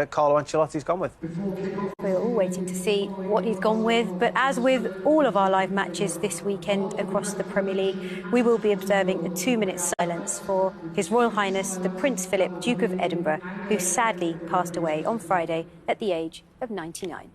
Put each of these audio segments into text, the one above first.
Carlo Ancelotti's gone with. We're all waiting to see what he's gone with, but as with all of our live matches this weekend across the Premier League, we will be observing a 2-minute silence for His Royal Highness the Prince Philip, Duke of Edinburgh, who sadly passed away on Friday at the age of 99.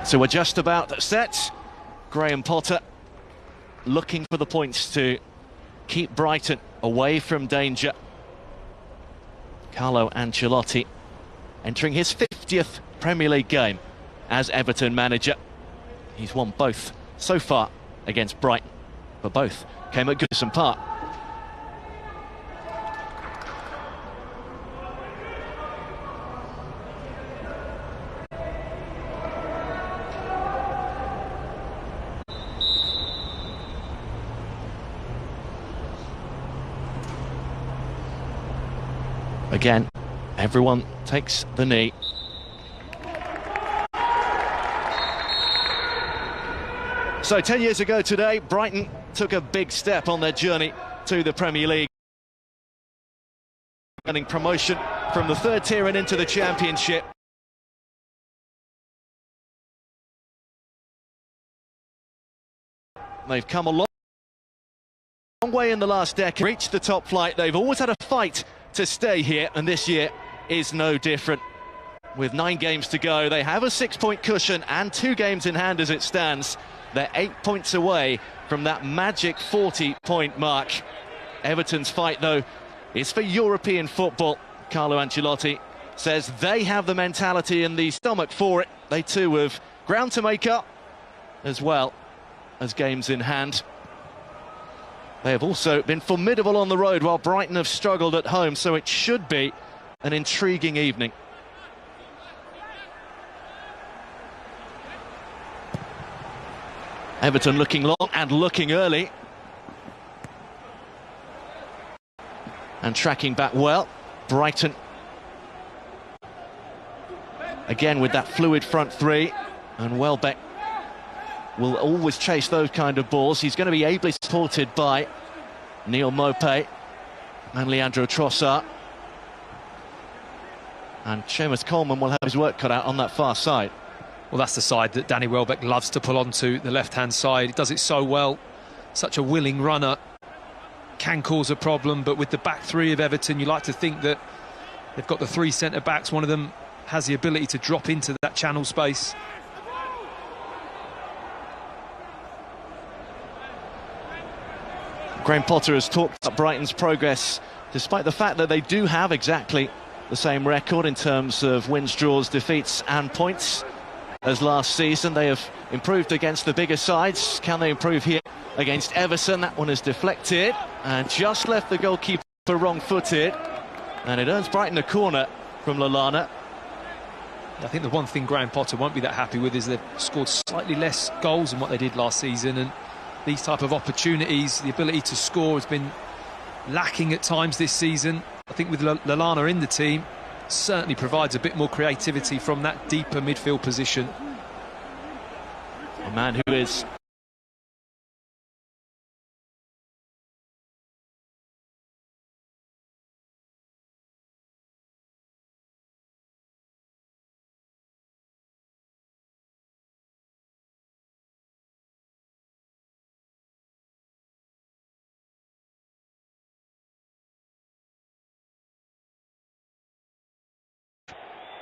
So we're just about set. Graham Potter looking for the points to keep Brighton away from danger. Carlo Ancelotti entering his 50th Premier League game as Everton manager. He's won both so far against Brighton, but both came at Goodison Park. Again, everyone takes the knee. So 10 years ago today, Brighton took a big step on their journey to the Premier League. Earning promotion from the third tier and into the Championship. They've come a long way in the last decade, reached the top flight. They've always had a fight to stay here, and this year is no different. With 9 games to go, they have a 6-point cushion and 2 games in hand as it stands. They're 8 points away from that magic 40-point mark. Everton's fight, though, is for European football. Carlo Ancelotti says they have the mentality and the stomach for it. They too have ground to make up, as well as games in hand. They have also been formidable on the road while Brighton have struggled at home, so it should be an intriguing evening. Everton looking long and looking early. And tracking back well. Brighton again with that fluid front three, and Welbeck will always chase those kind of balls. He's going to be ably supported by Neil Maupay and Leandro Trossard. And Seamus Coleman will have his work cut out on that far side. Well, that's the side that Danny Welbeck loves to pull onto, the left-hand side. He does it so well. Such a willing runner. Can cause a problem, but with the back three of Everton, you like to think that they've got the 3 centre-backs. One of them has the ability to drop into that channel space. Graham Potter has talked about Brighton's progress, despite the fact that they do have exactly the same record in terms of wins, draws, defeats and points as last season. They have improved against the bigger sides. Can they improve here against Everton? That one is deflected and just left the goalkeeper wrong-footed, and it earns Brighton a corner from Lallana. I think the one thing Graham Potter won't be that happy with is they've scored slightly less goals than what they did last season, and these type of opportunities, the ability to score has been lacking at times this season. I think with Lallana in the team, certainly provides a bit more creativity from that deeper midfield position. A man who is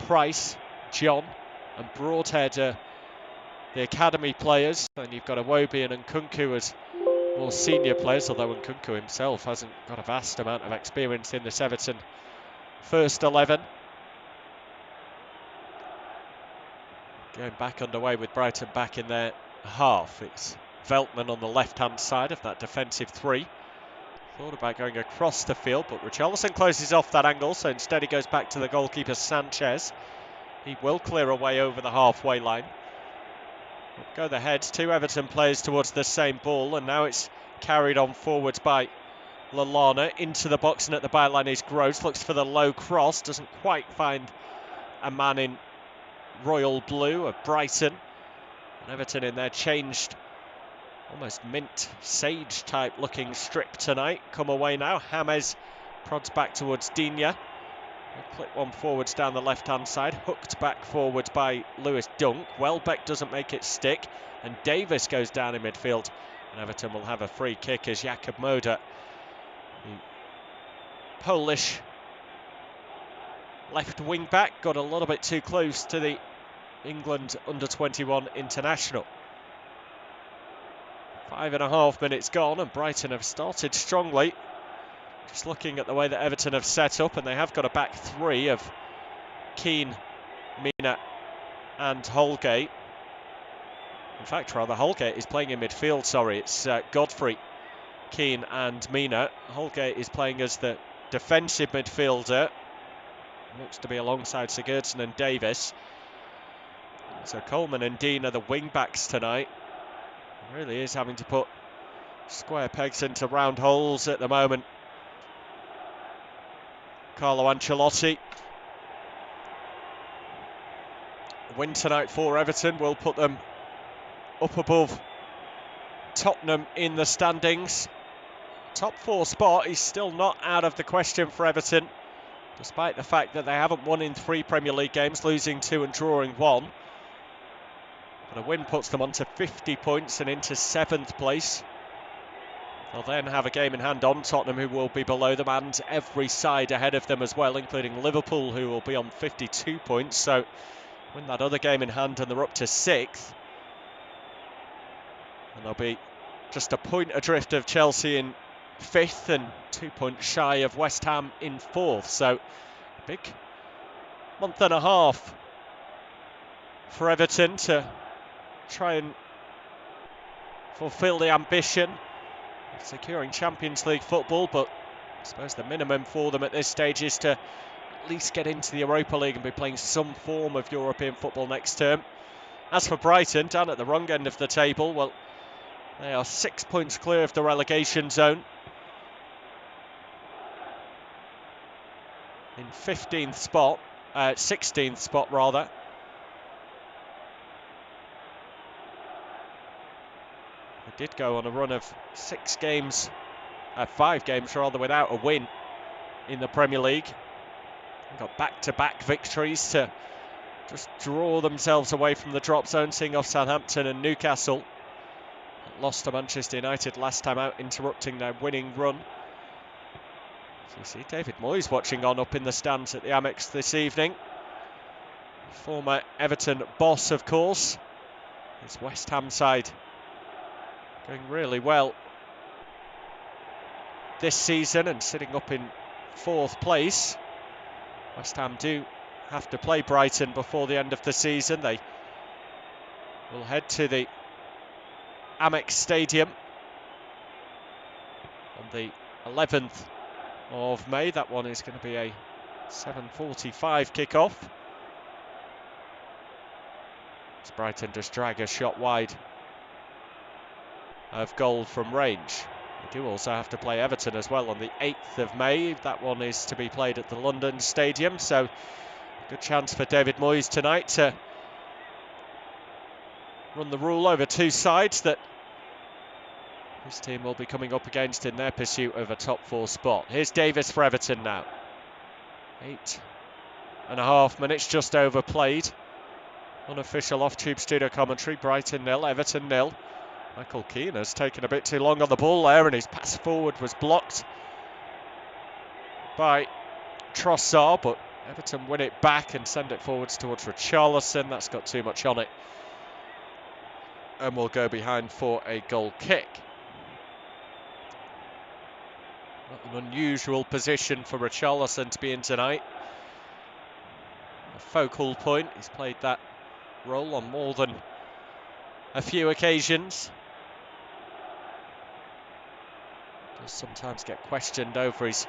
Price, John and Broadhead are the academy players, and you've got Iwobi and Nkunku as more senior players, although Nkunku himself hasn't got a vast amount of experience in this Everton first 11. Going back underway with Brighton back in their half. It's Veltman on the left-hand side of that defensive three. Thought about going across the field, but Richarlison closes off that angle, so instead he goes back to the goalkeeper Sanchez. He will clear away over the halfway line. Go the heads, two Everton players towards the same ball, and now it's carried on forwards by Lallana into the box, and at the byline is Gross. Looks for the low cross, doesn't quite find a man in royal blue of Brighton. And Everton in their changed, almost mint sage type looking strip tonight. Come away now. James prods back towards Digne. Clip one forwards down the left hand side, hooked back forwards by Lewis Dunk. Welbeck doesn't make it stick, and Davis goes down in midfield, and Everton will have a free kick as Jakub Moder, the Polish left wing back, got a little bit too close to the England under-21 international. 5.5 minutes gone, and Brighton have started strongly. Just looking at the way that Everton have set up, and they have got a back three of Keane, Mina and Holgate. In fact, rather, Holgate is playing in midfield, sorry. It's Godfrey, Keane and Mina. Holgate is playing as the defensive midfielder. Looks to be alongside Sigurdsson and Davis. So Coleman and Dean are the wing-backs tonight. It really is having to put square pegs into round holes at the moment. Carlo Ancelotti. A win tonight for Everton will put them up above Tottenham in the standings. Top four spot is still not out of the question for Everton, despite the fact that they haven't won in 3 Premier League games, losing 2 and drawing 1. But a win puts them onto 50 points and into 7th place. They'll then have a game in hand on Tottenham, who will be below them, and every side ahead of them as well, including Liverpool, who will be on 52 points. So win that other game in hand and they're up to 6th. And they'll be just a point adrift of Chelsea in 5th and 2 points shy of West Ham in 4th. So a big month and a half for Everton to try and fulfil the ambition of securing Champions League football, but I suppose the minimum for them at this stage is to at least get into the Europa League and be playing some form of European football next term. As for Brighton, down at the wrong end of the table, well, they are 6 points clear of the relegation zone. In 16th spot rather. They did go on a run of 5 games rather, without a win in the Premier League. They got back-to-back victories to just draw themselves away from the drop zone, seeing off Southampton and Newcastle. Lost to Manchester United last time out, interrupting their winning run. So you see David Moyes watching on up in the stands at the Amex this evening. Former Everton boss, of course. His West Ham side going really well this season and sitting up in 4th place. West Ham do have to play Brighton before the end of the season. They will head to the Amex Stadium on the 11th of May. That one is going to be a 7:45 kickoff. As Brighton just drag a shot wide of goal from range. They do also have to play Everton as well on the 8th of May. That one is to be played at the London Stadium, so good chance for David Moyes tonight to run the rule over two sides that his team will be coming up against in their pursuit of a top four spot. Here's Davis for Everton now. 8.5 minutes just overplayed. Unofficial off-tube studio commentary. Brighton 0, Everton 0. Michael Keane has taken a bit too long on the ball there, and his pass forward was blocked by Trossard, but Everton win it back and send it forwards towards Richarlison. That's got too much on it, and will go behind for a goal kick. Not an unusual position for Richarlison to be in tonight. A focal point. He's played that role on more than a few occasions. Does sometimes get questioned over his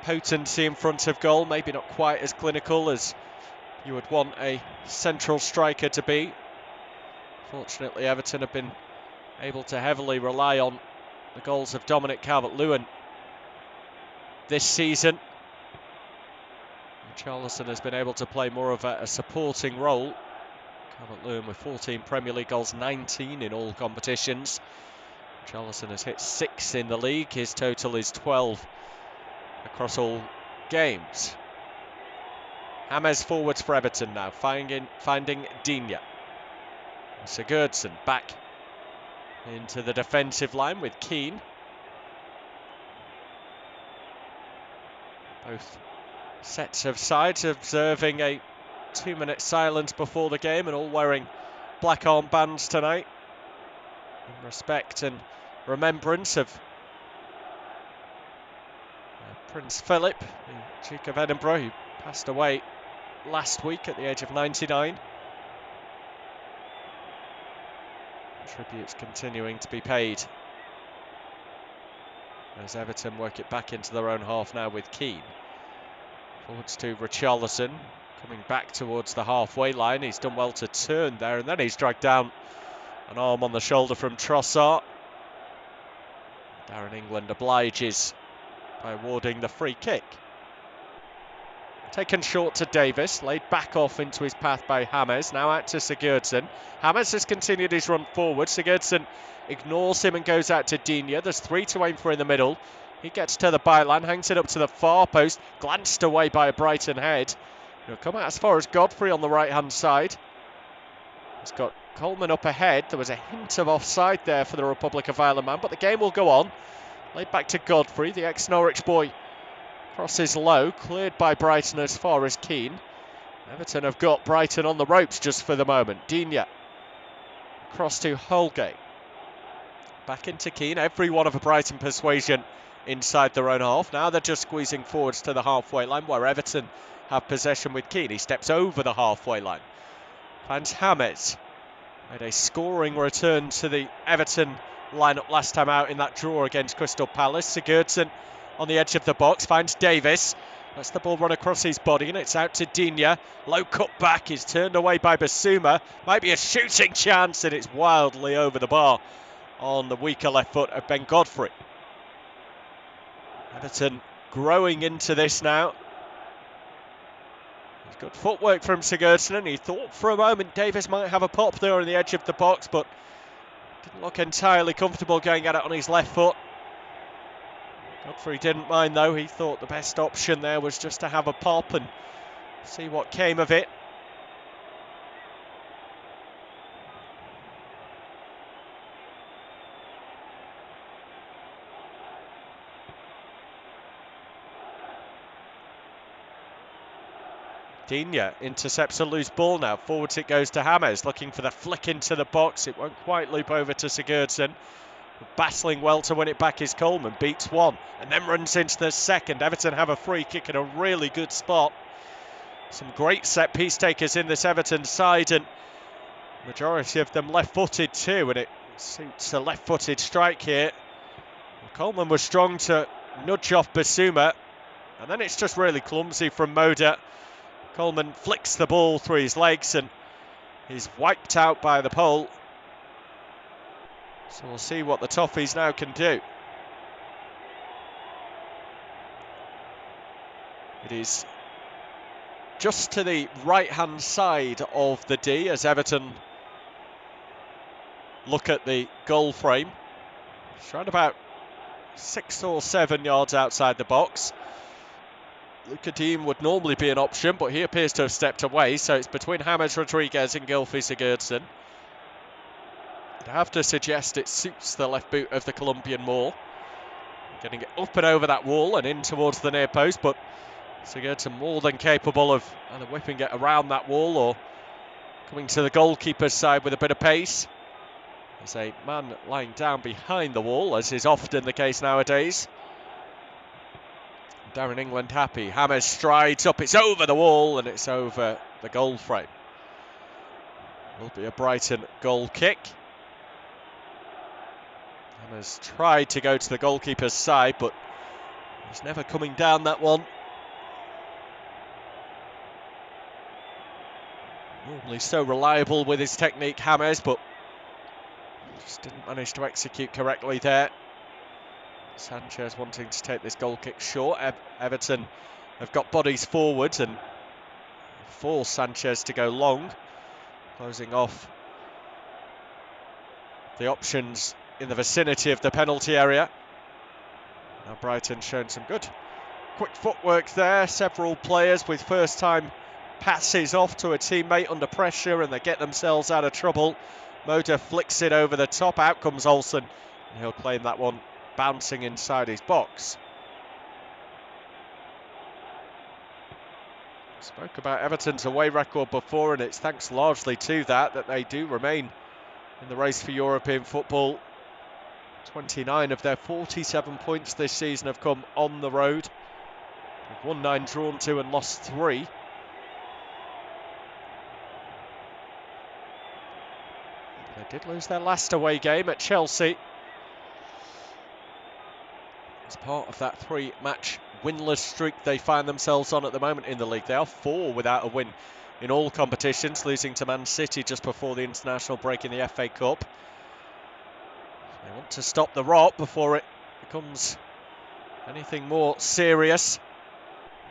potency in front of goal. Maybe not quite as clinical as you would want a central striker to be. Fortunately, Everton have been able to heavily rely on the goals of Dominic Calvert-Lewin this season. Richarlison has been able to play more of a supporting role. Calvert-Lewin with 14 Premier League goals, 19 in all competitions. Richarlison has hit 6 in the league. His total is 12 across all games. James forwards for Everton now, finding Digne. Sigurdsson back into the defensive line with Keane. Both sets of sides observing a 2-minute silence before the game, and all wearing black armbands tonight in respect and remembrance of Prince Philip, the Duke of Edinburgh, who passed away last week at the age of 99. Tributes continuing to be paid as Everton work it back into their own half now with Keane. Forwards to Richarlison, coming back towards the halfway line. He's done well to turn there, and then he's dragged down an arm on the shoulder from Trossard. Darren England obliges by awarding the free kick. Taken short to Davis, laid back off into his path by James, now out to Sigurdsson. James has continued his run forward. Sigurdsson ignores him and goes out to Digne. There's 3 to aim for in the middle. He gets to the byline, hangs it up to the far post, glanced away by a Brighton head. He'll come out as far as Godfrey on the right-hand side. He's got Coleman up ahead. There was a hint of offside there for the Republic of Ireland man, but the game will go on. Laid back to Godfrey, the ex-Norwich boy. Crosses low, cleared by Brighton as far as Keane. Everton have got Brighton on the ropes just for the moment. Digne. Cross to Holgate. Back into Keane. Every one of a Brighton persuasion inside their own half. Now they're just squeezing forwards to the halfway line where Everton have possession with Keane. He steps over the halfway line. Finds James. Made a scoring return to the Everton lineup last time out in that draw against Crystal Palace. Sigurdsson on the edge of the box, finds Davis, lets the ball run across his body, and it's out to Digne. Low cut back is turned away by Basuma. Might be a shooting chance, and it's wildly over the bar on the weaker left foot of Ben Godfrey. Everton growing into this now. It's good footwork from Sigurdsson, and he thought for a moment Davis might have a pop there on the edge of the box, but didn't look entirely comfortable going at it on his left foot. Godfrey didn't mind though. He thought the best option there was just to have a pop and see what came of it. Digne intercepts a loose ball now. Forwards it goes to James, looking for the flick into the box. It won't quite loop over to Sigurdsson. Battling well to win it back is Coleman, beats one and then runs into the second. Everton have a free kick in a really good spot. Some great set piece takers in this Everton side, and majority of them left-footed too, and it suits a left-footed strike here. Coleman was strong to nudge off Basuma, and then it's just really clumsy from Moda. Coleman flicks the ball through his legs and he's wiped out by the pole. So we'll see what the Toffees now can do. It is just to the right-hand side of the D as Everton look at the goal frame. It's around about 6 or 7 yards outside the box. Luca Dean would normally be an option, but he appears to have stepped away, so it's between James Rodriguez and Gylfi Sigurdsson. I'd have to suggest it suits the left boot of the Colombian more. Getting it up and over that wall and in towards the near post, but Sigurdsson more than capable of either whipping it around that wall or coming to the goalkeeper's side with a bit of pace. There's a man lying down behind the wall, as is often the case nowadays. Darren England happy. James strides up, it's over the wall and it's over the goal frame. Will be a Brighton goal kick. James tried to go to the goalkeeper's side, but he's never coming down that one. Normally so reliable with his technique, James, but just didn't manage to execute correctly there. Sanchez wanting to take this goal kick short. Everton have got bodies forward and force Sanchez to go long, closing off the options in the vicinity of the penalty area. Now Brighton showing some good quick footwork there. Several players with first-time passes off to a teammate under pressure and they get themselves out of trouble. Moda flicks it over the top. Out comes Olsen, and he'll claim that one bouncing inside his box. Spoke about Everton's away record before, and it's thanks largely to that they do remain in the race for European football. 29 of their 47 points this season have come on the road. They've won 9, drawn 2 and lost 3. They did lose their last away game at Chelsea as part of that 3-match winless streak they find themselves on at the moment in the league. They are 4 without a win in all competitions, losing to Man City just before the international break in the FA Cup. They want to stop the rot before it becomes anything more serious.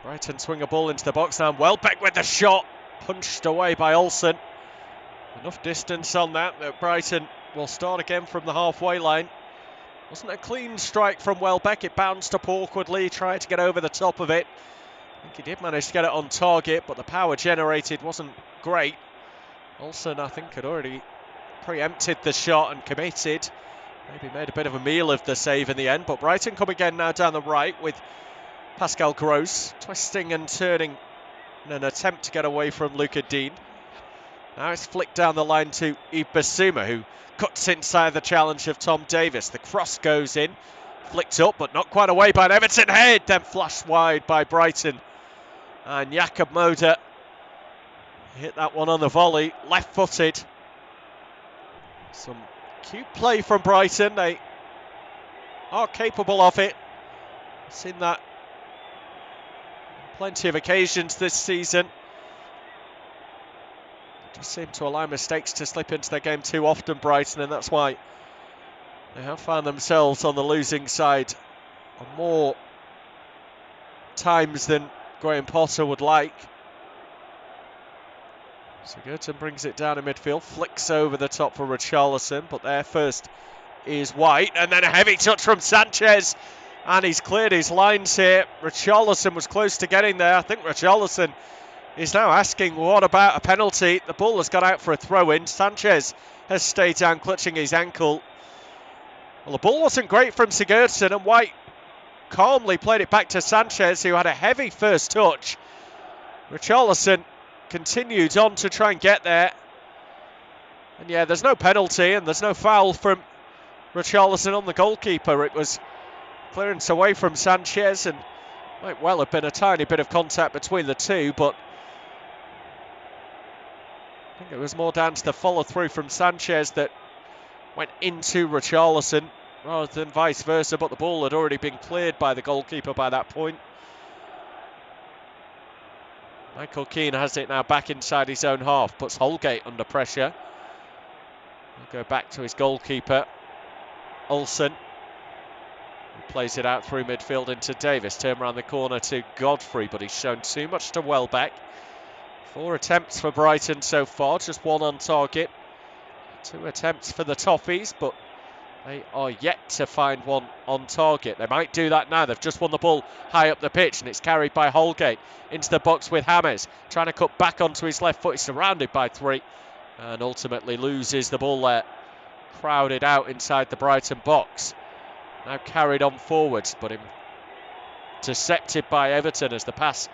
Brighton swing a ball into the box now. Welbeck with the shot, punched away by Olsen. Enough distance on that Brighton will start again from the halfway line. Wasn't a clean strike from Welbeck, it bounced up awkwardly, tried to get over the top of it. I think he did manage to get it on target, but the power generated wasn't great. Olsen, I think, had already preempted the shot and committed. Maybe made a bit of a meal of the save in the end, but Brighton come again now down the right with Pascal Gross twisting and turning in an attempt to get away from Luca Dean. Now it's flicked down the line to Yves Bissouma, who cuts inside the challenge of Tom Davies. The cross goes in, flicked up, but not quite away by an Everton head, then flashed wide by Brighton. And Jakob Moda hit that one on the volley, left-footed. Some cute play from Brighton. They are capable of it. Seen that on plenty of occasions this season. Just seem to allow mistakes to slip into their game too often, Brighton, and that's why they have found themselves on the losing side on more times than Graham Potter would like. Sigurdsson brings it down in midfield, flicks over the top for Richarlison, but there first is White, and then a heavy touch from Sanchez, and he's cleared his lines here. Richarlison was close to getting there. I think Richarlison is now asking, what about a penalty? The ball has got out for a throw-in. Sanchez has stayed down, clutching his ankle. Well, the ball wasn't great from Sigurdsson, and White calmly played it back to Sanchez, who had a heavy first touch. Richarlison continued on to try and get there. And yeah, there's no penalty and there's no foul from Richarlison on the goalkeeper. It was clearance away from Sanchez, and might well have been a tiny bit of contact between the two, but I think it was more down to the follow through from Sanchez that went into Richarlison rather than vice versa, but the ball had already been cleared by the goalkeeper by that point. Michael Keane has it now back inside his own half, puts Holgate under pressure. He'll go back to his goalkeeper, Olsen. He plays it out through midfield into Davis, turn around the corner to Godfrey, but he's shown too much to Welbeck. 4 attempts for Brighton so far, just 1 on target. 2 attempts for the Toffees, but they are yet to find one on target. They might do that now. They've just won the ball high up the pitch, and it's carried by Holgate into the box with James, trying to cut back onto his left foot. He's surrounded by 3 and ultimately loses the ball there. Crowded out inside the Brighton box. Now carried on forwards, but intercepted by Everton as the pass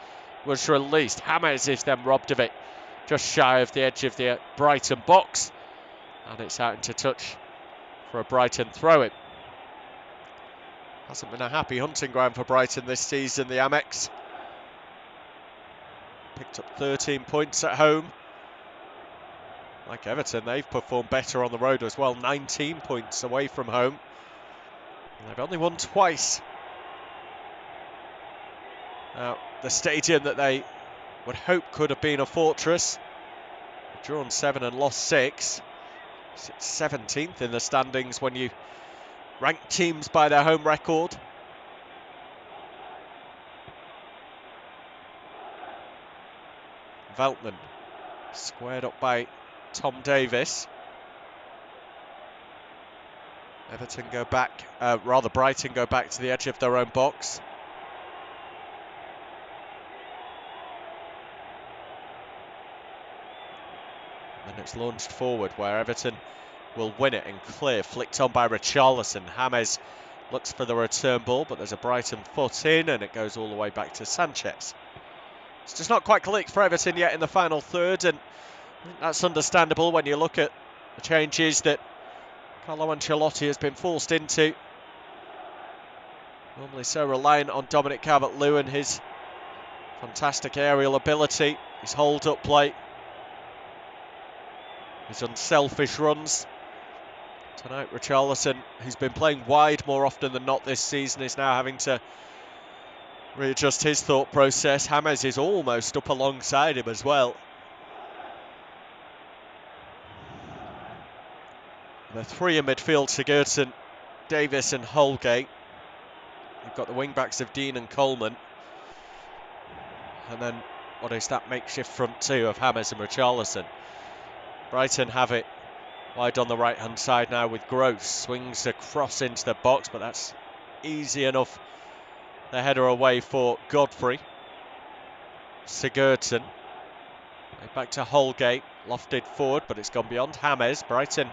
was released. James is then robbed of it, just shy of the edge of the Brighton box. And it's out into touch for a Brighton throw-in. Hasn't been a happy hunting ground for Brighton this season, the Amex. Picked up 13 points at home. Like Everton, they've performed better on the road as well. 19 points away from home. And they've only won twice. Now, the stadium that they would hope could have been a fortress. They've drawn 7 and lost 6. It's 17th in the standings when you rank teams by their home record. Veltman squared up by Tom Davis. Everton go back, Brighton go back to the edge of their own box. And it's launched forward where Everton will win it and clear. Flicked on by Richarlison. James looks for the return ball, but there's a Brighton foot in and it goes all the way back to Sanchez. It's just not quite clicked for Everton yet in the final third, and I think that's understandable when you look at the changes that Carlo Ancelotti has been forced into. Normally so reliant on Dominic Calvert-Lewin, his fantastic aerial ability, his hold-up play, his unselfish runs. Tonight, Richarlison, who's been playing wide more often than not this season, is now having to readjust his thought process. James is almost up alongside him as well. The 3 in midfield, Sigurdsson, Davis and Holgate. You've got the wing-backs of Dean and Coleman. And then, what is that makeshift front 2 of James and Richarlison? Brighton have it wide on the right-hand side now with Gross. Swings across into the box, but that's easy enough. The header away for Godfrey. Sigurdsson. Back to Holgate. Lofted forward, but it's gone beyond James. Brighton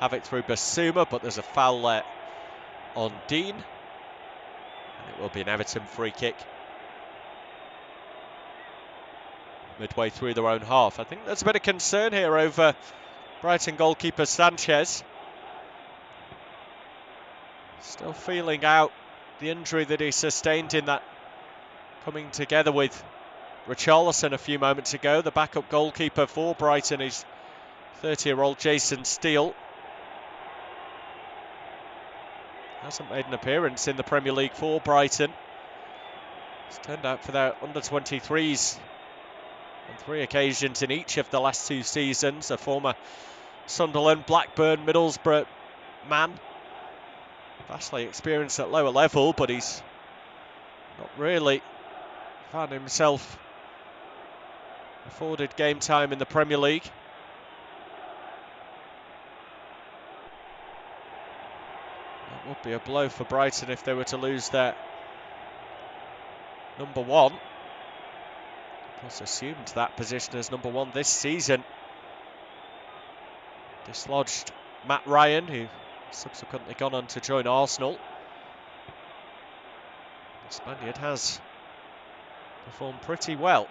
have it through Basuma, but there's a foul there on Dean. And it will be an Everton free kick. Midway through their own half. I think there's a bit of concern here over Brighton goalkeeper Sanchez. Still feeling out the injury that he sustained in that coming together with Richarlison a few moments ago. The backup goalkeeper for Brighton is 30-year-old Jason Steele. Hasn't made an appearance in the Premier League for Brighton. It's turned out for their under-23s on 3 occasions in each of the last 2 seasons. A former Sunderland, Blackburn, Middlesbrough man. Vastly experienced at lower level, but he's not really found himself afforded game time in the Premier League. That would be a blow for Brighton if they were to lose their number 1. Of course, assumed that position as number 1 this season. Dislodged Matt Ryan, who subsequently gone on to join Arsenal. The Spaniard has performed pretty well.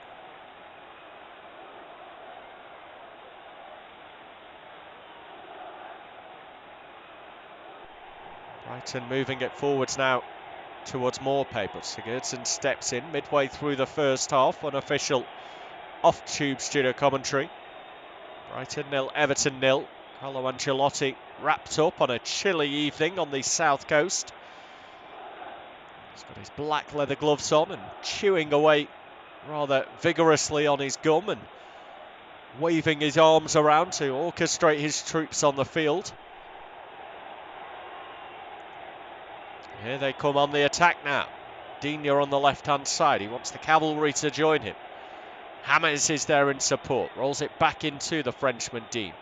Brighton moving it forwards now towards Morpay, but Sigurdsson steps in midway through the first half. Unofficial off-tube studio commentary. Brighton 0, Everton 0. Carlo Ancelotti wrapped up on a chilly evening on the south coast. He's got his black leather gloves on and chewing away rather vigorously on his gum and waving his arms around to orchestrate his troops on the field. Here they come on the attack now. Digne on the left-hand side. He wants the cavalry to join him. James is there in support. Rolls it back into the Frenchman, Digne.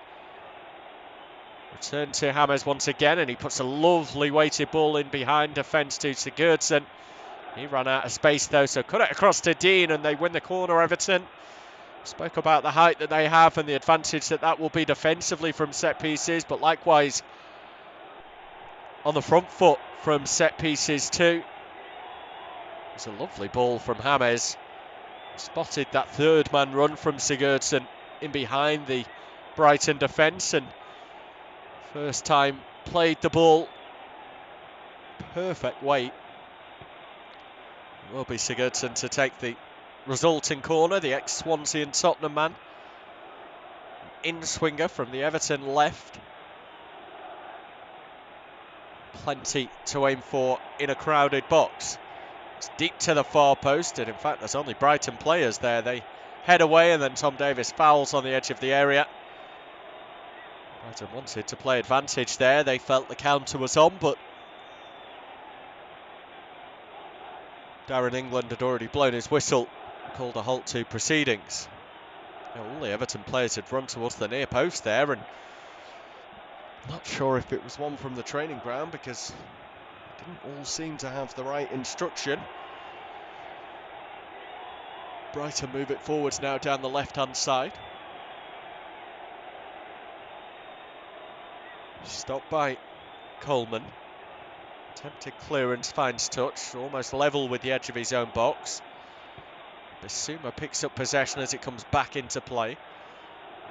Return to James once again, and he puts a lovely weighted ball in behind defence to Sigurdsson. He ran out of space though, so cut it across to Digne, and they win the corner, Everton. Spoke about the height that they have and the advantage that will be defensively from set pieces, but likewise on the front foot from set pieces too. It's a lovely ball from James. Spotted that third man run from Sigurdsson in behind the Brighton defence, and first time played the ball perfect weight. It will be Sigurdsson to take the resulting corner, the ex-Swansea and Tottenham man. In-swinger from the Everton left. Plenty to aim for in a crowded box. It's deep to the far post, and in fact there's only Brighton players there. They head away, and then Tom Davies fouls on the edge of the area. Brighton wanted to play advantage there. They felt the counter was on, but Darren England had already blown his whistle and called a halt to proceedings. All the Everton players had run towards the near post there, and not sure if it was one from the training ground because they didn't all seem to have the right instruction. Brighton move it forwards now down the left-hand side. Stopped by Coleman. Attempted clearance, finds touch, almost level with the edge of his own box. Bissouma picks up possession as it comes back into play.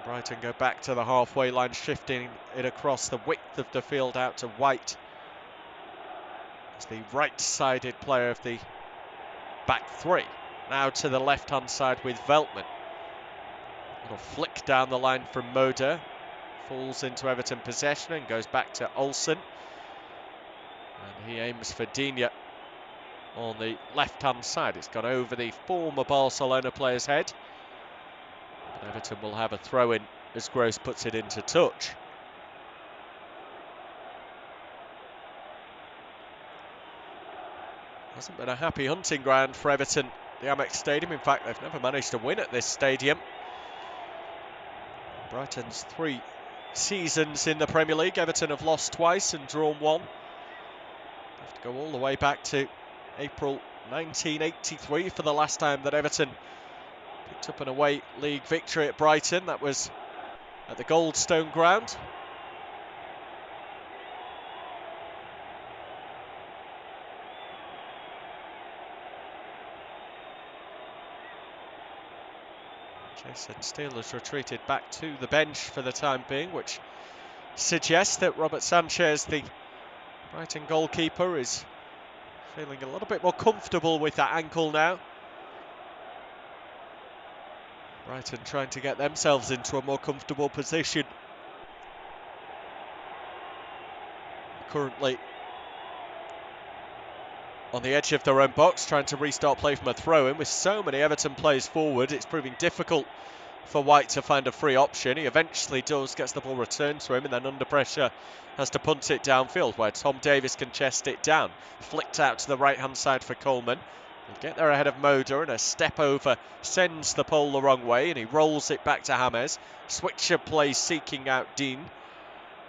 Brighton go back to the halfway line, shifting it across the width of the field out to White. As the right-sided player of the back three. Now to the left-hand side with Veltman. Little flick down the line from Moder. Falls into Everton possession and goes back to Olsen. And he aims for Digne on the left-hand side. It's gone over the former Barcelona player's head. But Everton will have a throw-in as Gross puts it into touch. Hasn't been a happy hunting ground for Everton, the Amex Stadium. In fact, they've never managed to win at this stadium. Brighton's 3 seasons in the Premier League. Everton have lost twice and drawn one. Have to go all the way back to April 1983 for the last time that Everton picked up an away league victory at Brighton. That was at the Goldstone ground. Jason Steele has retreated back to the bench for the time being, which suggests that Robert Sanchez, the Brighton goalkeeper, is feeling a little bit more comfortable with that ankle now. Brighton trying to get themselves into a more comfortable position. Currently on the edge of their own box, trying to restart play from a throw-in. With so many Everton players forward, it's proving difficult for White to find a free option. He eventually does, gets the ball returned to him, and then under pressure has to punt it downfield, where Tom Davies can chest it down. Flicked out to the right-hand side for Coleman. He'll get there ahead of Moder, and a step over sends the pole the wrong way, and he rolls it back to James. Switch of play seeking out Digne.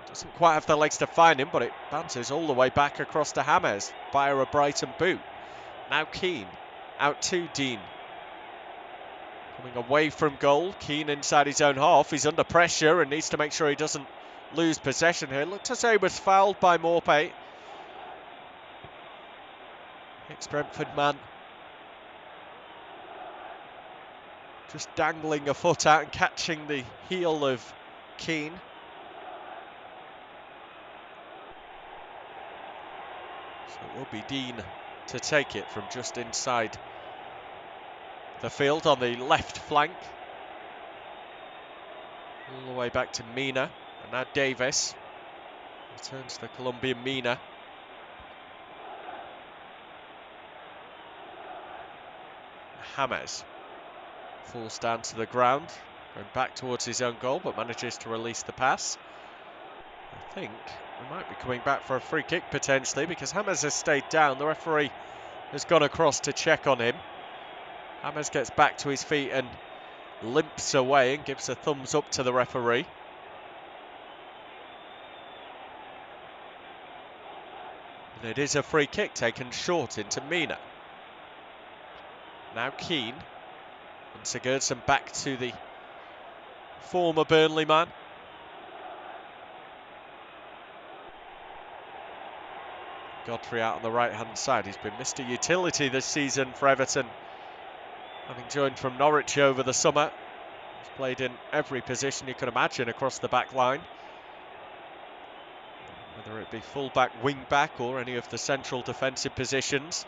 Doesn't quite have the legs to find him, but it bounces all the way back across to James via a Brighton boot. Now Keane, out to Digne. Coming away from goal, Keane inside his own half. He's under pressure and needs to make sure he doesn't lose possession here. Looked as though he was fouled by Morpay. Ex-Brentford man just dangling a foot out and catching the heel of Keane. So it will be Dean to take it from just inside the field on the left flank. All the way back to Mina. And now Davis. Returns to the Colombian Mina. James falls down to the ground, going back towards his own goal, but manages to release the pass. I think we might be coming back for a free kick potentially, because James has stayed down. The referee has gone across to check on him. James gets back to his feet and limps away and gives a thumbs up to the referee. And it is a free kick taken short into Mina. Now Keane. And Sigurdsson back to the former Burnley man. Godfrey out on the right-hand side. He's been Mr. Utility this season for Everton, having joined from Norwich over the summer. He's played in every position you could imagine across the back line, whether it be full-back, wing-back, or any of the central defensive positions.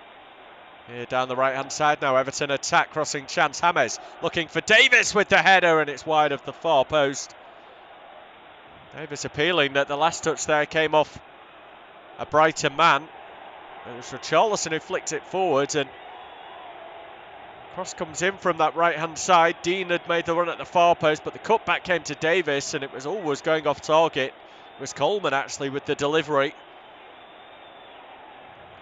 Here down the right-hand side now, Everton attack, crossing chance. James looking for Davis with the header, and it's wide of the far post. Davis appealing that the last touch there came off a Brighton man. It was Richarlison who flicked it forward, and cross comes in from that right-hand side. Dean had made the run at the far post, but the cutback came to Davis, and it was always going off target. It was Coleman actually with the delivery.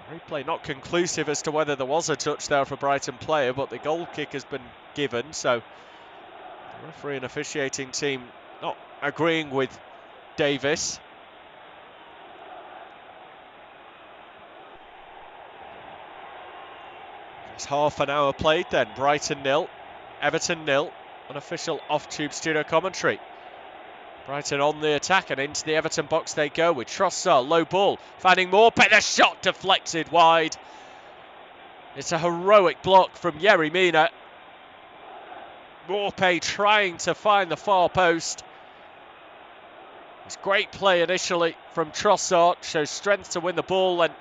Replay not conclusive as to whether there was a touch there for a Brighton player, but the goal kick has been given, so the referee and officiating team not agreeing with Davis. It's half an hour played then. Brighton 0, Everton 0. Unofficial off-tube studio commentary. Brighton on the attack, and into the Everton box they go with Trossard, low ball, finding Morpay, the shot deflected wide. It's a heroic block from Yerry Mina. Morpay trying to find the far post. It's great play initially from Trossard, shows strength to win the ball, and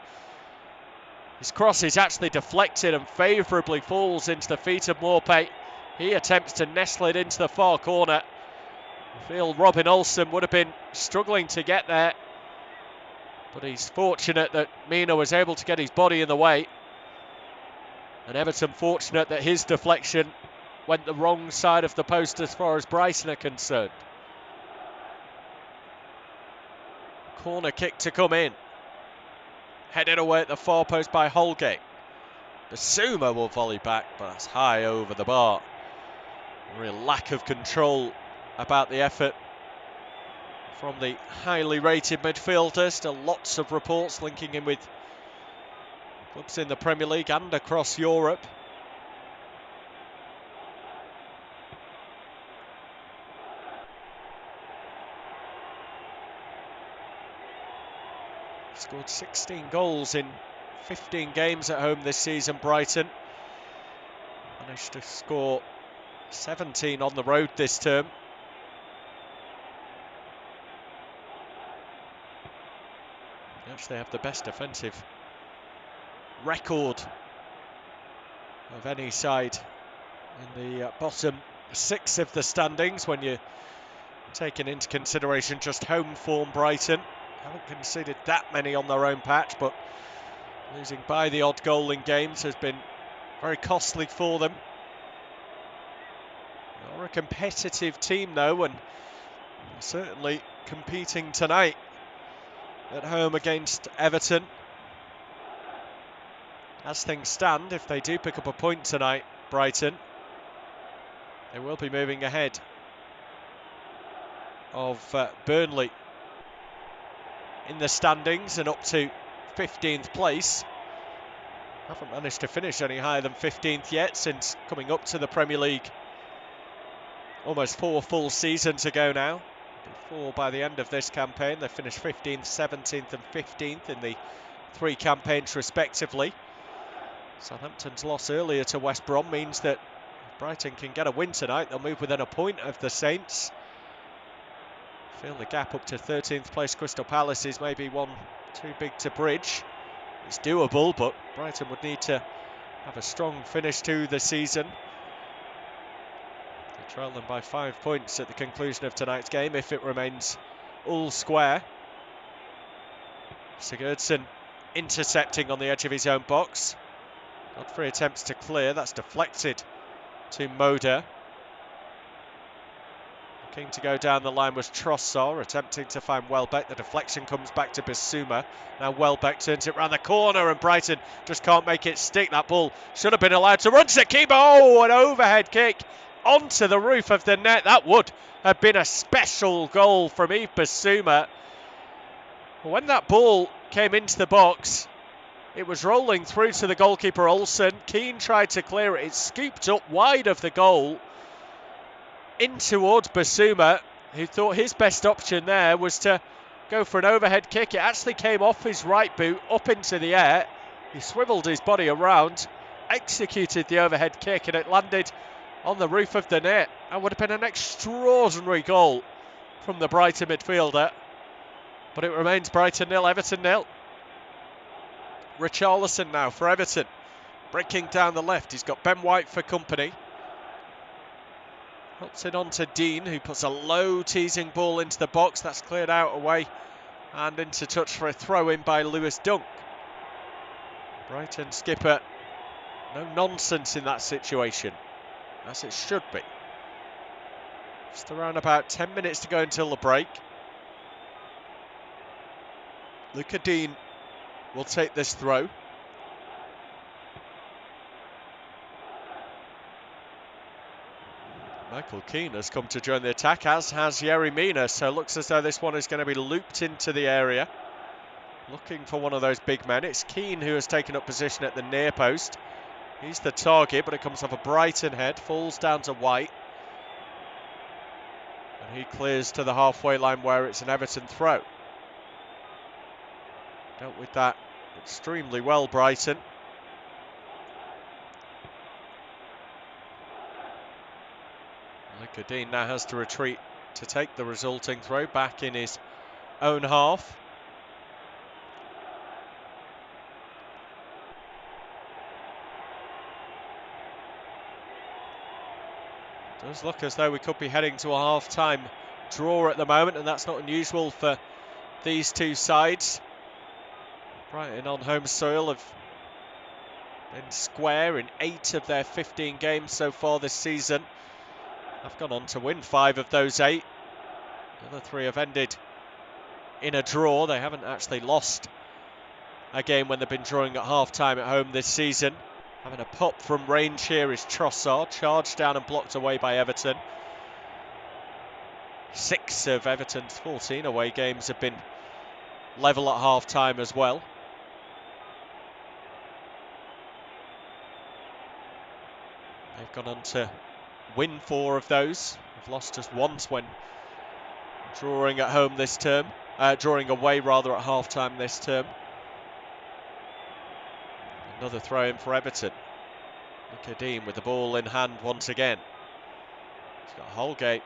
his cross is actually deflected and favourably falls into the feet of Morpay. He attempts to nestle it into the far corner. I feel Robin Olsen would have been struggling to get there, but he's fortunate that Mina was able to get his body in the way, and Everton fortunate that his deflection went the wrong side of the post as far as Brighton are concerned. Corner kick to come in, headed away at the far post by Holgate. Basuma will volley back, but that's high over the bar. A real lack of control about the effort from the highly rated midfielder. Still lots of reports linking him with clubs in the Premier League and across Europe. Scored 16 goals in 15 games at home this season, Brighton. Managed to score 17 on the road this term. They actually have the best defensive record of any side in the bottom 6 of the standings, when you're taking into consideration just home form. Brighton haven't conceded that many on their own patch, but losing by the odd goal in games has been very costly for them. They're a competitive team though, and certainly competing tonight at home against Everton. As things stand, if they do pick up a point tonight, Brighton, they will be moving ahead of Burnley in the standings and up to 15th place. Haven't managed to finish any higher than 15th yet since coming up to the Premier League almost 4 full seasons ago now. Before, by the end of this campaign, they finished 15th, 17th and 15th in the 3 campaigns respectively. Southampton's loss earlier to West Brom means that if Brighton can get a win tonight, they'll move within a point of the Saints. I feel the gap up to 13th place Crystal Palace is maybe one too big to bridge. It's doable, but Brighton would need to have a strong finish to the season. They trail them by 5 points at the conclusion of tonight's game if it remains all square. Sigurdsson intercepting on the edge of his own box. Got 3 attempts to clear, that's deflected to Moder. Looking to go down the line was Trossard, attempting to find Welbeck. The deflection comes back to Bissouma. Now Welbeck turns it round the corner and Brighton just can't make it stick. That ball should have been allowed to run to keeper. Oh, an overhead kick onto the roof of the net. That would have been a special goal from Yves Bissouma. When that ball came into the box, it was rolling through to the goalkeeper Olsen. Keane tried to clear it. It scooped up wide of the goal in towards Bissouma, who thought his best option there was to go for an overhead kick. It actually came off his right boot up into the air. He swiveled his body around, executed the overhead kick, and it landed on the roof of the net. That would have been an extraordinary goal from the Brighton midfielder. But it remains Brighton 0, Everton 0. Richarlison now for Everton. Breaking down the left. He's got Ben White for company. Helps it on to Dean, who puts a low teasing ball into the box. That's cleared out away and into touch for a throw in by Lewis Dunk. Brighton skipper, no nonsense in that situation, as it should be. Just around about 10 minutes to go until the break. Luca Dean will take this throw. Michael Keane has come to join the attack, as has Yerry Mina, so it looks as though this one is going to be looped into the area. Looking for one of those big men. It's Keane who has taken up position at the near post. He's the target, but it comes off a Brighton head, falls down to White. And he clears to the halfway line where it's an Everton throw. Dealt with that extremely well, Brighton. Luca Dean now has to retreat to take the resulting throw back in his own half. It does look as though we could be heading to a half-time draw at the moment, and that's not unusual for these two sides. Brighton on home soil have been square in 8 of their 15 games so far this season. Have gone on to win 5 of those 8. The other 3 have ended in a draw. They haven't actually lost a game when they've been drawing at half-time at home this season. Having a pop from range here is Trossard, charged down and blocked away by Everton. 6 of Everton's 14 away games have been level at half-time as well. They've gone on to win 4 of those. They've lost just once when drawing at home this term, drawing away rather at half-time this term. Another throw in for Everton. Luca Dean with the ball in hand once again. He's got Holgate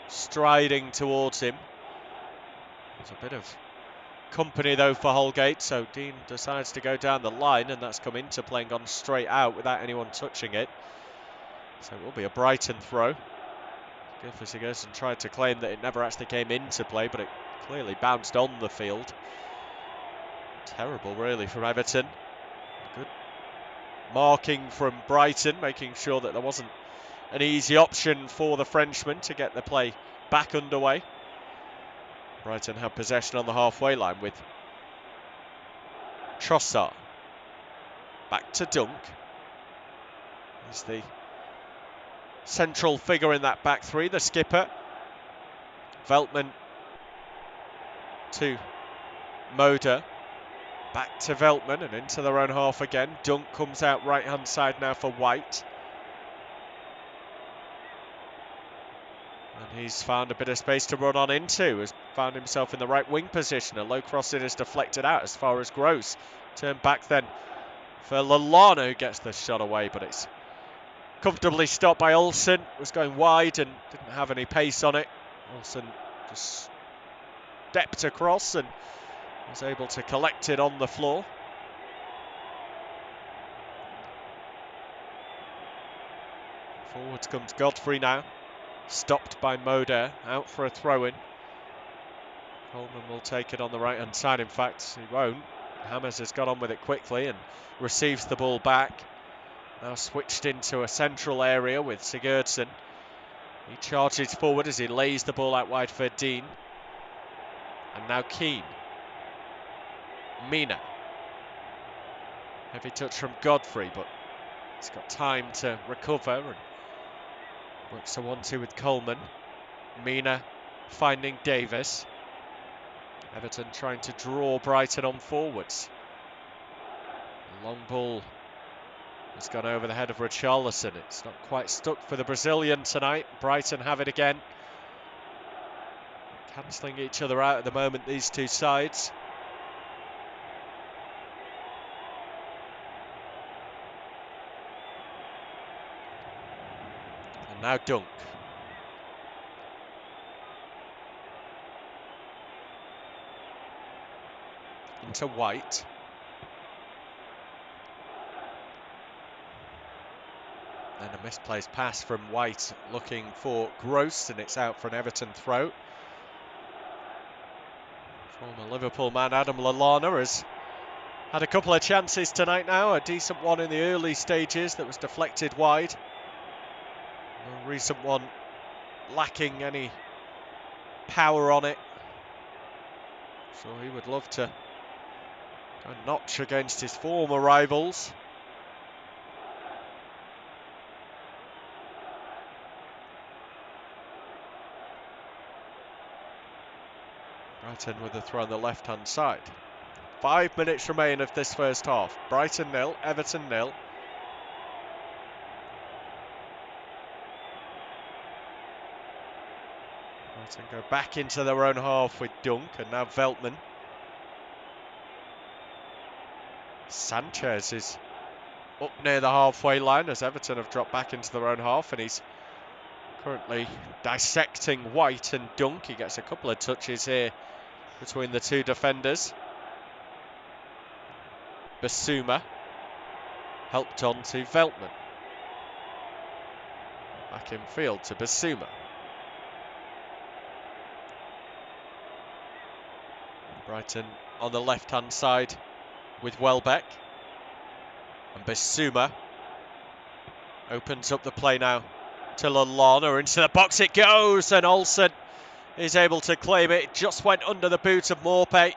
striding towards him. There's a bit of company though for Holgate, so Dean decides to go down the line, and that's come into play and gone straight out without anyone touching it. So it will be a Brighton throw. Sigurdsson tried to claim that it never actually came into play, but it clearly bounced on the field. Terrible really from Everton. Good marking from Brighton, making sure that there wasn't an easy option for the Frenchman to get the play back underway. Brighton have possession on the halfway line with Trossard. Back to Dunk. He's the central figure in that back 3, the skipper. Veltman to Moder. Back to Veltman and into their own half again. Dunk comes out right-hand side now for White. And he's found a bit of space to run on into. Has found himself in the right wing position. A low cross in is deflected out as far as Gross. Turn back then for Lallana, who gets the shot away, but it's comfortably stopped by Olsen. Was going wide and didn't have any pace on it. Olsen just stepped across and was able to collect it on the floor. Forwards comes Godfrey now. Stopped by Moder, out for a throw-in. Coleman will take it on the right-hand side. In fact, he won't. Hammers has got on with it quickly and receives the ball back. Now switched into a central area with Sigurdsson. He charges forward as he lays the ball out wide for Dean. And now Keane. Mina. Heavy touch from Godfrey, but he's got time to recover and works a 1-2 with Coleman. Mina finding Davis. Everton trying to draw Brighton on forwards. The long ball has gone over the head of Richarlison. It's not quite stuck for the Brazilian tonight. Brighton have it again. Cancelling each other out at the moment, these two sides. And now Dunk. Into White. Then a misplaced pass from White looking for Gross, and it's out for an Everton throw. Former Liverpool man Adam Lallana has had a couple of chances tonight now. A decent one in the early stages that was deflected wide. A recent one lacking any power on it. So he would love to go a notch against his former rivals. Brighton with a throw on the left-hand side. 5 minutes remain of this first half. Brighton 0, Everton 0. Brighton go back into their own half with Dunk and now Veltman. Sanchez is up near the halfway line as Everton have dropped back into their own half, and he's currently dissecting White and Dunk. He gets a couple of touches here between the two defenders. Basuma helped on to Veltman. Back in field to Basuma. Brighton on the left-hand side with Welbeck. And Basuma opens up the play now to Lallana. Into the box it goes, and Olsen is able to claim it. It just went under the boot of Maupay.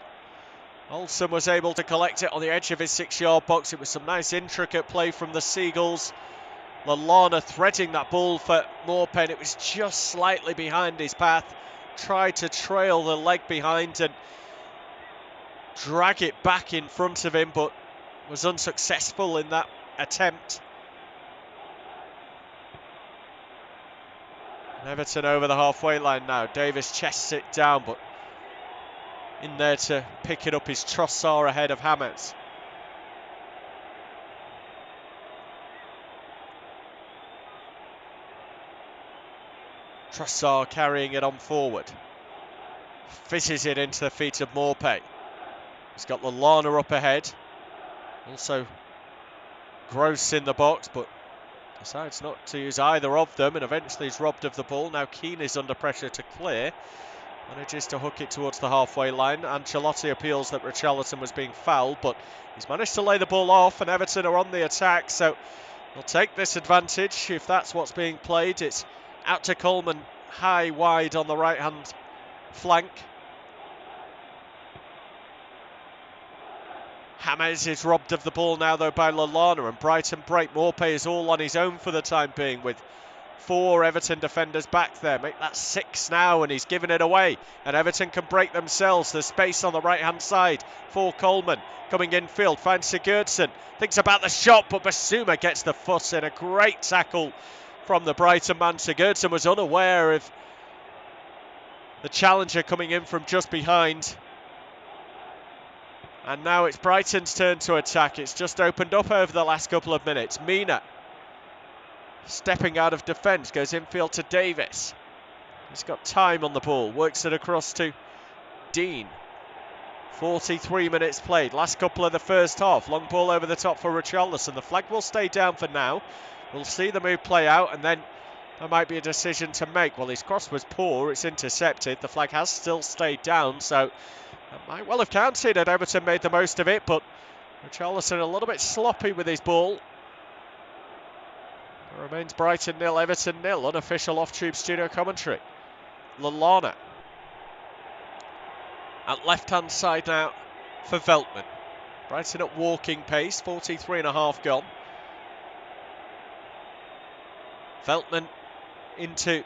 Olsen was able to collect it on the edge of his 6-yard box. It was some nice intricate play from the Seagulls. Lallana threading that ball for Maupay, and it was just slightly behind his path. Tried to trail the leg behind and drag it back in front of him, but was unsuccessful in that attempt. And Everton over the halfway line now. Davis chests it down, but in there to pick it up is Trossard ahead of Hammers. Trossard carrying it on forward. Fizzes it into the feet of Maupay. He's got Lallana up ahead. Also Gross in the box, but decides not to use either of them, and eventually is robbed of the ball. Now Keane is under pressure to clear. Manages to hook it towards the halfway line. Ancelotti appeals that Richarlison was being fouled, but he's managed to lay the ball off, and Everton are on the attack, so they'll take this advantage if that's what's being played. It's out to Coleman, high wide on the right-hand flank. Hammers is robbed of the ball now, though, by Lallana, and Brighton break. Maupay is all on his own for the time being, with 4 Everton defenders back there. Make that 6 now, and he's given it away. And Everton can break themselves. There's space on the right-hand side for Coleman. Coming infield, finds Sigurdsson. Thinks about the shot, but Basuma gets the foot in. A great tackle from the Brighton man. Sigurdsson was unaware of the challenger coming in from just behind. And now it's Brighton's turn to attack. It's just opened up over the last couple of minutes. Mina stepping out of defence, goes infield to Davis. He's got time on the ball, works it across to Dean. 43 minutes played, last couple of the first half. Long ball over the top for Richarlison. The flag will stay down for now. We'll see the move play out, and then there might be a decision to make. Well, his cross was poor, it's intercepted. The flag has still stayed down, so that might well have counted had Everton made the most of it, but Richarlison a little bit sloppy with his ball. It remains Brighton 0, Everton 0, unofficial off-tube studio commentary. Lallana at left-hand side now for Veltman. Brighton at walking pace, 43.5 gone. Veltman into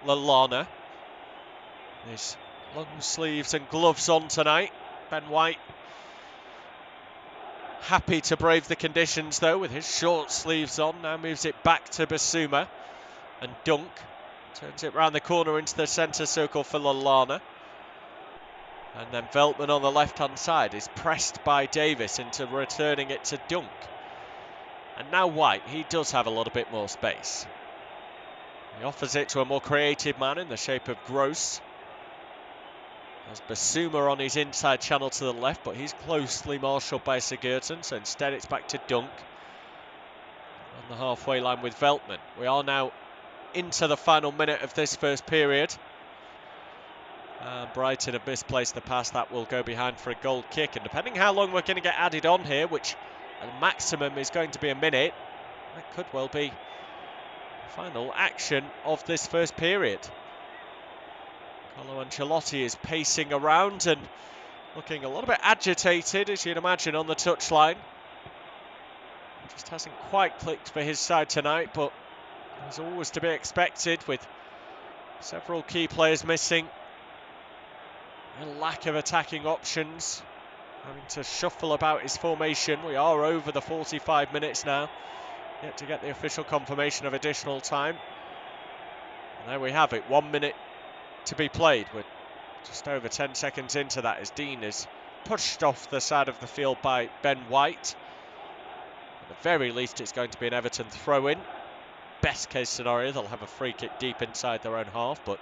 Lallana. His long sleeves and gloves on tonight. Ben White happy to brave the conditions though with his short sleeves on. Now moves it back to Basuma. And Dunk turns it round the corner into the centre circle for Lallana. And then Veltman on the left-hand side is pressed by Davis into returning it to Dunk. And now White, he does have a little bit more space. He offers it to a more creative man in the shape of Gross. There's Basuma on his inside channel to the left, but he's closely marshalled by Sigurdsson, so instead it's back to Dunk. On the halfway line with Veltman. We are now into the final minute of this first period. Brighton have misplaced the pass. That will go behind for a goal kick, and depending how long we're going to get added on here, which at maximum is going to be a minute, that could well be the final action of this first period. Carlo Ancelotti is pacing around and looking a little bit agitated, as you'd imagine, on the touchline. Just hasn't quite clicked for his side tonight, but as always to be expected with several key players missing. A lack of attacking options, having to shuffle about his formation. We are over the 45 minutes now, yet to get the official confirmation of additional time. And there we have it, 1 minute to be played. We're just over 10 seconds into that as Dean is pushed off the side of the field by Ben White. At the very least it's going to be an Everton throw-in. Best case scenario, they'll have a free kick deep inside their own half, but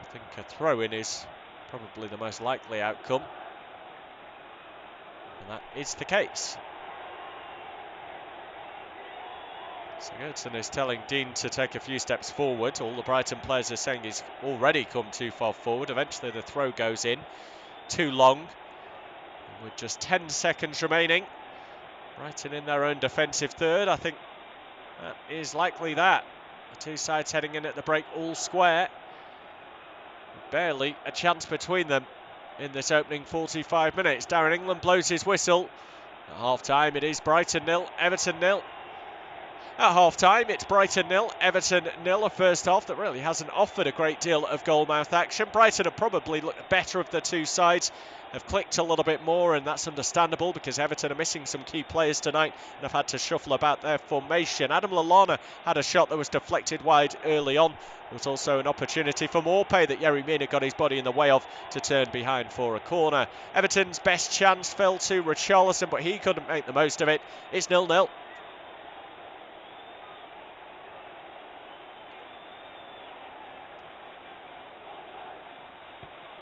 I think a throw-in is probably the most likely outcome. And that is the case. Sigurdsson is telling Dean to take a few steps forward. All the Brighton players are saying he's already come too far forward. Eventually the throw goes in. Too long. And with just 10 seconds remaining, Brighton in their own defensive third. I think that is likely that. The two sides heading in at the break all square. Barely a chance between them in this opening 45 minutes. Darren England blows his whistle. At half-time it is Brighton 0, Everton 0. At half-time it's Brighton 0, Everton 0. A first half that really hasn't offered a great deal of goal-mouth action. Brighton have probably looked better of the two sides, have clicked a little bit more, and that's understandable because Everton are missing some key players tonight and have had to shuffle about their formation. Adam Lallana had a shot that was deflected wide early on. There was also an opportunity for Morpay that Yerry Mina got his body in the way of to turn behind for a corner. Everton's best chance fell to Richarlison, but he couldn't make the most of it. It's 0-0.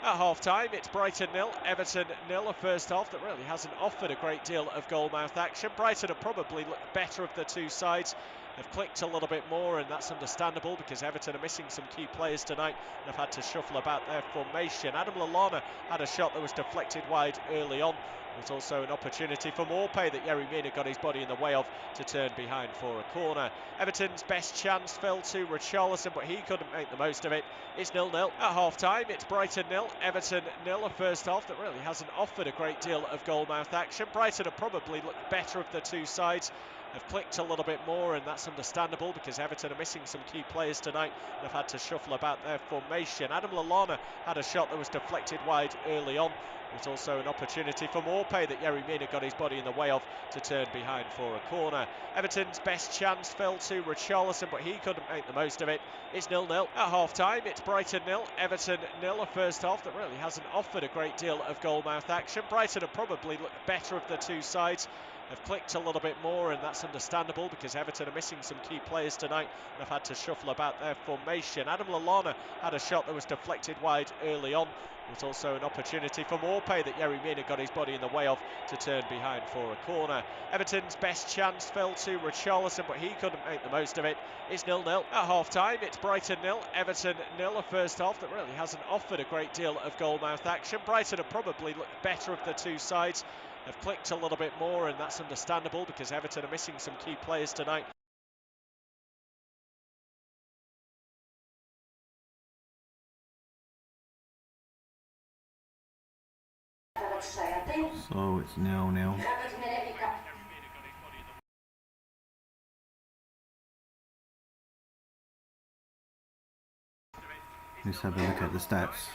At half-time, it's Brighton 0, Everton 0. A first half that really hasn't offered a great deal of goal-mouth action. Brighton have probably looked better of the two sides, have clicked a little bit more, and that's understandable because Everton are missing some key players tonight and have had to shuffle about their formation. Adam Lallana had a shot that was deflected wide early on. There was also an opportunity for Morpay that Yerry Mina got his body in the way of to turn behind for a corner. Everton's best chance fell to Richarlison, but he couldn't make the most of it. It's 0-0. At half-time, it's Brighton 0, Everton 0. A first half that really hasn't offered a great deal of goal-mouth action. Brighton have probably looked better of the two sides, have clicked a little bit more, and that's understandable because Everton are missing some key players tonight and have had to shuffle about their formation. Adam Lallana had a shot that was deflected wide early on. There was also an opportunity for Morpay that Yerry Mina got his body in the way of to turn behind for a corner. Everton's best chance fell to Richarlison, but he couldn't make the most of it. It's 0-0. At half-time, it's Brighton 0, Everton 0. A first half that really hasn't offered a great deal of goal-mouth action. Brighton have probably looked better of the two sides, have clicked a little bit more, and that's understandable because Everton are missing some key players tonight and have had to shuffle about their formation. Adam Lallana had a shot that was deflected wide early on. There was also an opportunity for Morpay that Yerry Mina got his body in the way of to turn behind for a corner. Everton's best chance fell to Richarlison, but he couldn't make the most of it. It's 0-0 at half-time. It's Brighton 0, Everton 0. A first half that really hasn't offered a great deal of goal-mouth action. Brighton have probably looked better of the two sides, have clicked a little bit more, and that's understandable because Everton are missing some key players tonight. So it's 0-0. Let's have a look at the stats.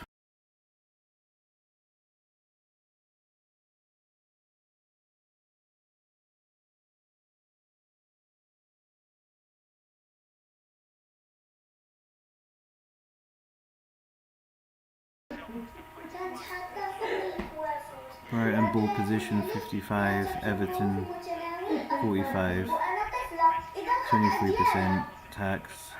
Brighton ball position 55, Everton 45, 23% tax.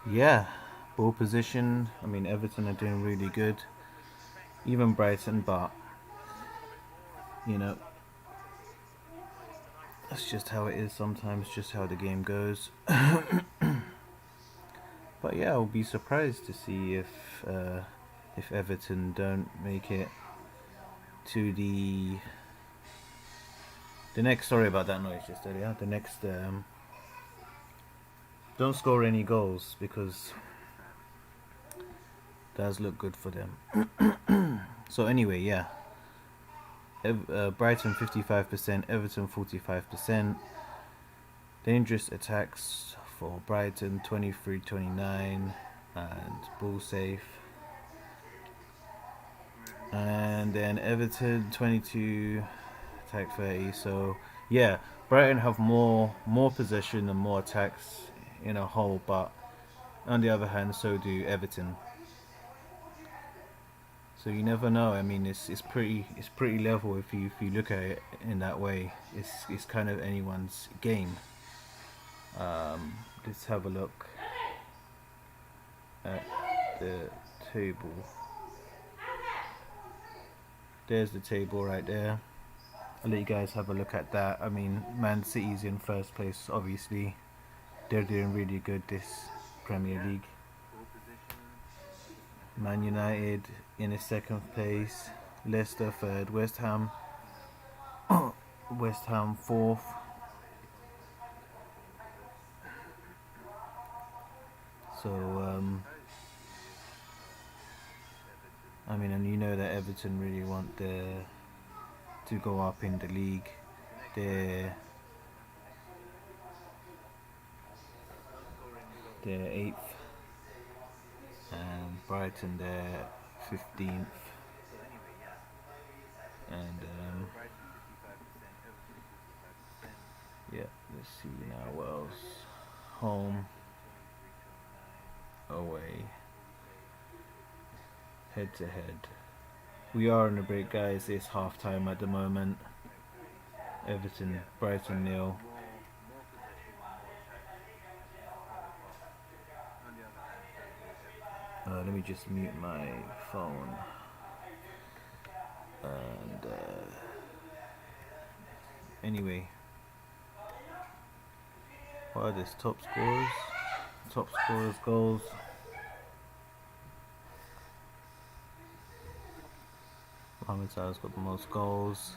Yeah, ball position, I mean Everton are doing really good, even Brighton, but you know, that's just how it is sometimes, just how the game goes. But yeah, I'll be surprised to see if Everton don't make it to the next, sorry about that noise just earlier, the next don't score any goals, because it does look good for them. So anyway, yeah, Brighton 55%, Everton 45%. Dangerous attacks for Brighton 23-29, and ball safe. And then Everton 22, attack 30. So yeah, Brighton have more possession and more attacks in a whole, but on the other hand, so do Everton. So you never know. I mean, it's pretty level if you look at it in that way. It's kind of anyone's game. Let's have a look at the table. There's the table right there. I'll let you guys have a look at that. I mean, Man City's in first place, obviously. They're doing really good this Premier League. Man United in a second place, Leicester third, West Ham fourth. So I mean, and you know that Everton really want to go up in the league. They're 8th, and Brighton they're 15th, and yeah, let's see now what else. Home, away, head to head. We are in a break, guys. It's half time at the moment. Everton, Brighton 0. Let me just mute my phone. And anyway, what are this? Top scorers? Top scorers, goals. Mohamed Salah's got the most goals.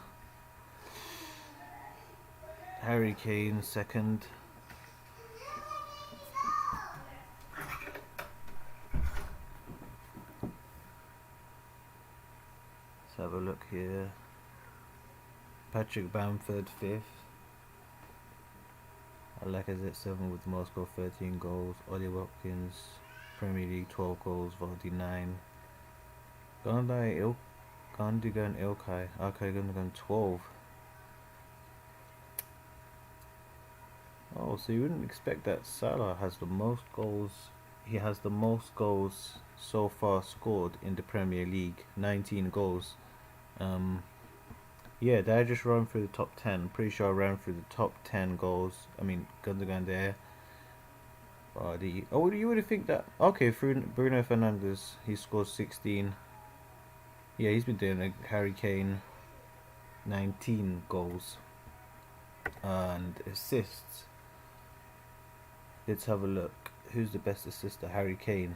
Harry Kane second. Let's have a look here. Patrick Bamford 5th. Lacazette 7 with the most goals, 13 goals. Ollie Watkins, Premier League 12 goals, Vardy 9. Gundogan Ilkay, okay, Gundogan 12. Oh, so you wouldn't expect that Salah has the most goals. He has the most goals so far scored in the Premier League, 19 goals. Yeah, did I just run through the top 10? I'm pretty sure I ran through the top 10 goals. I mean, Gundogan there. Oh, you would have think that. Okay, Bruno Fernandes, he scored 16. Yeah, he's been doing a Harry Kane, 19 goals. And assists. Let's have a look. Who's the best assister? Harry Kane.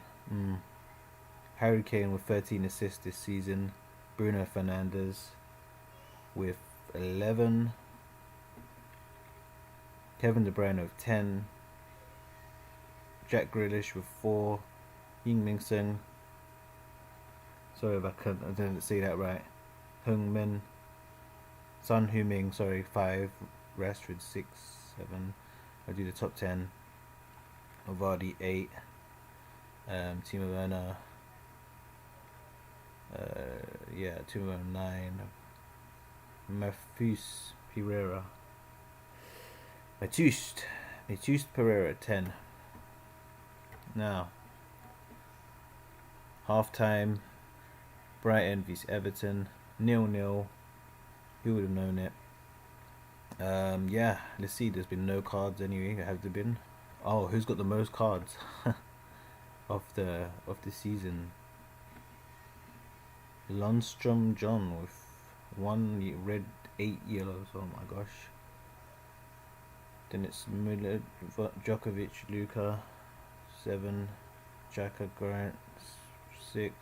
Harry Kane with 13 assists this season. Bruno Fernandes with 11. Kevin De Bruyne with 10. Jack Grealish with 4. Heung-min Son. Sorry if I didn't say that right. Son Heung-min, sorry, 5. Rashford 6, 7. I'll do the top 10. Vardy 8. Timo Werner. Timo Werner 9. Matheus Pereira. Matheus Pereira 10. Now, half time. Brighton vs Everton 0-0. Who would have known it? Yeah, let's see. There's been no cards anyway. Have there been? Oh, who's got the most cards of the season? Lundstrom John with 1 red, 8 yellows. Oh my gosh. Then it's Müller, Djokovic, Luka 7, Xhaka, Grant 6,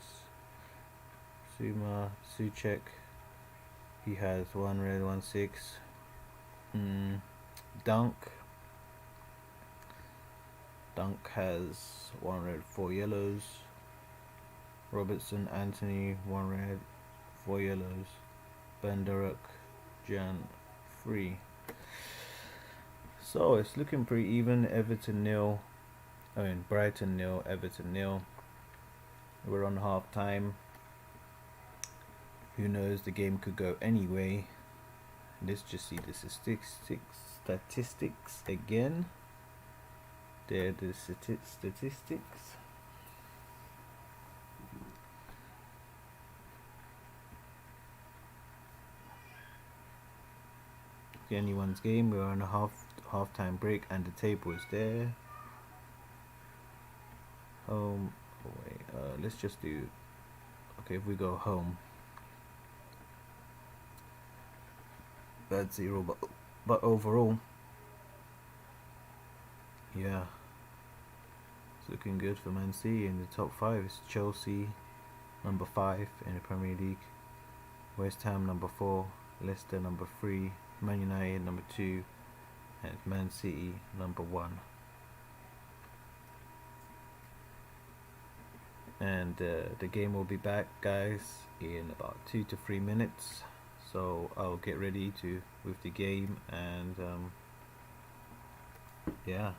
Suma, Suchek. He has 1 red, 1 6. Dunk has 1 red, 4 yellows. Robertson, Anthony 1 red, 4 yellows. Benderuk, Jan 3. So it's looking pretty even. Brighton 0, Everton 0. We're on half time. Who knows, the game could go anyway. Let's just see the statistics again. There are the statistics. Anyone's game. We're on a half-time break, and the table is there. Home, away. Let's just do. Okay, if we go home, that's 0. But overall, yeah, it's looking good for Man City. In the top 5 is Chelsea, number 5 in the Premier League. West Ham number 4, Leicester number 3. Man United number 2, and Man City number 1. And the game will be back, guys, in about 2 to 3 minutes. So I'll get ready with the game, and yeah,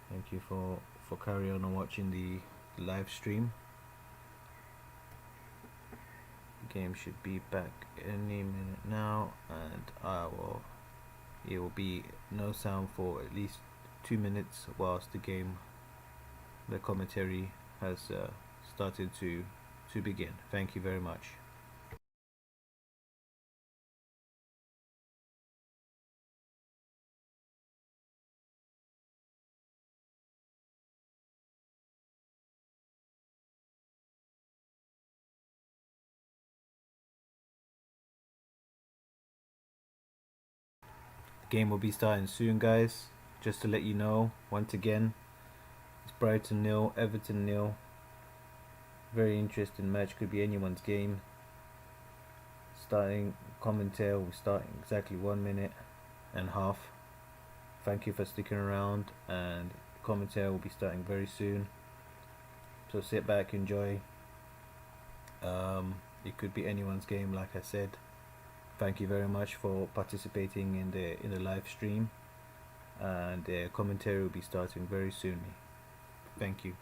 thank you for carrying on and watching the live stream. Game should be back any minute now, and it will be no sound for at least 2 minutes whilst the commentary has started to begin. Thank you very much. Game will be starting soon, guys. Just to let you know, once again, it's Brighton 0, Everton 0. Very interesting match, could be anyone's game. Starting commentary will start in exactly 1 minute and a half. Thank you for sticking around, and commentary will be starting very soon. So sit back, enjoy. It could be anyone's game, like I said. thank you very much for participating in the live stream, and the commentary will be starting very soon. Thank you.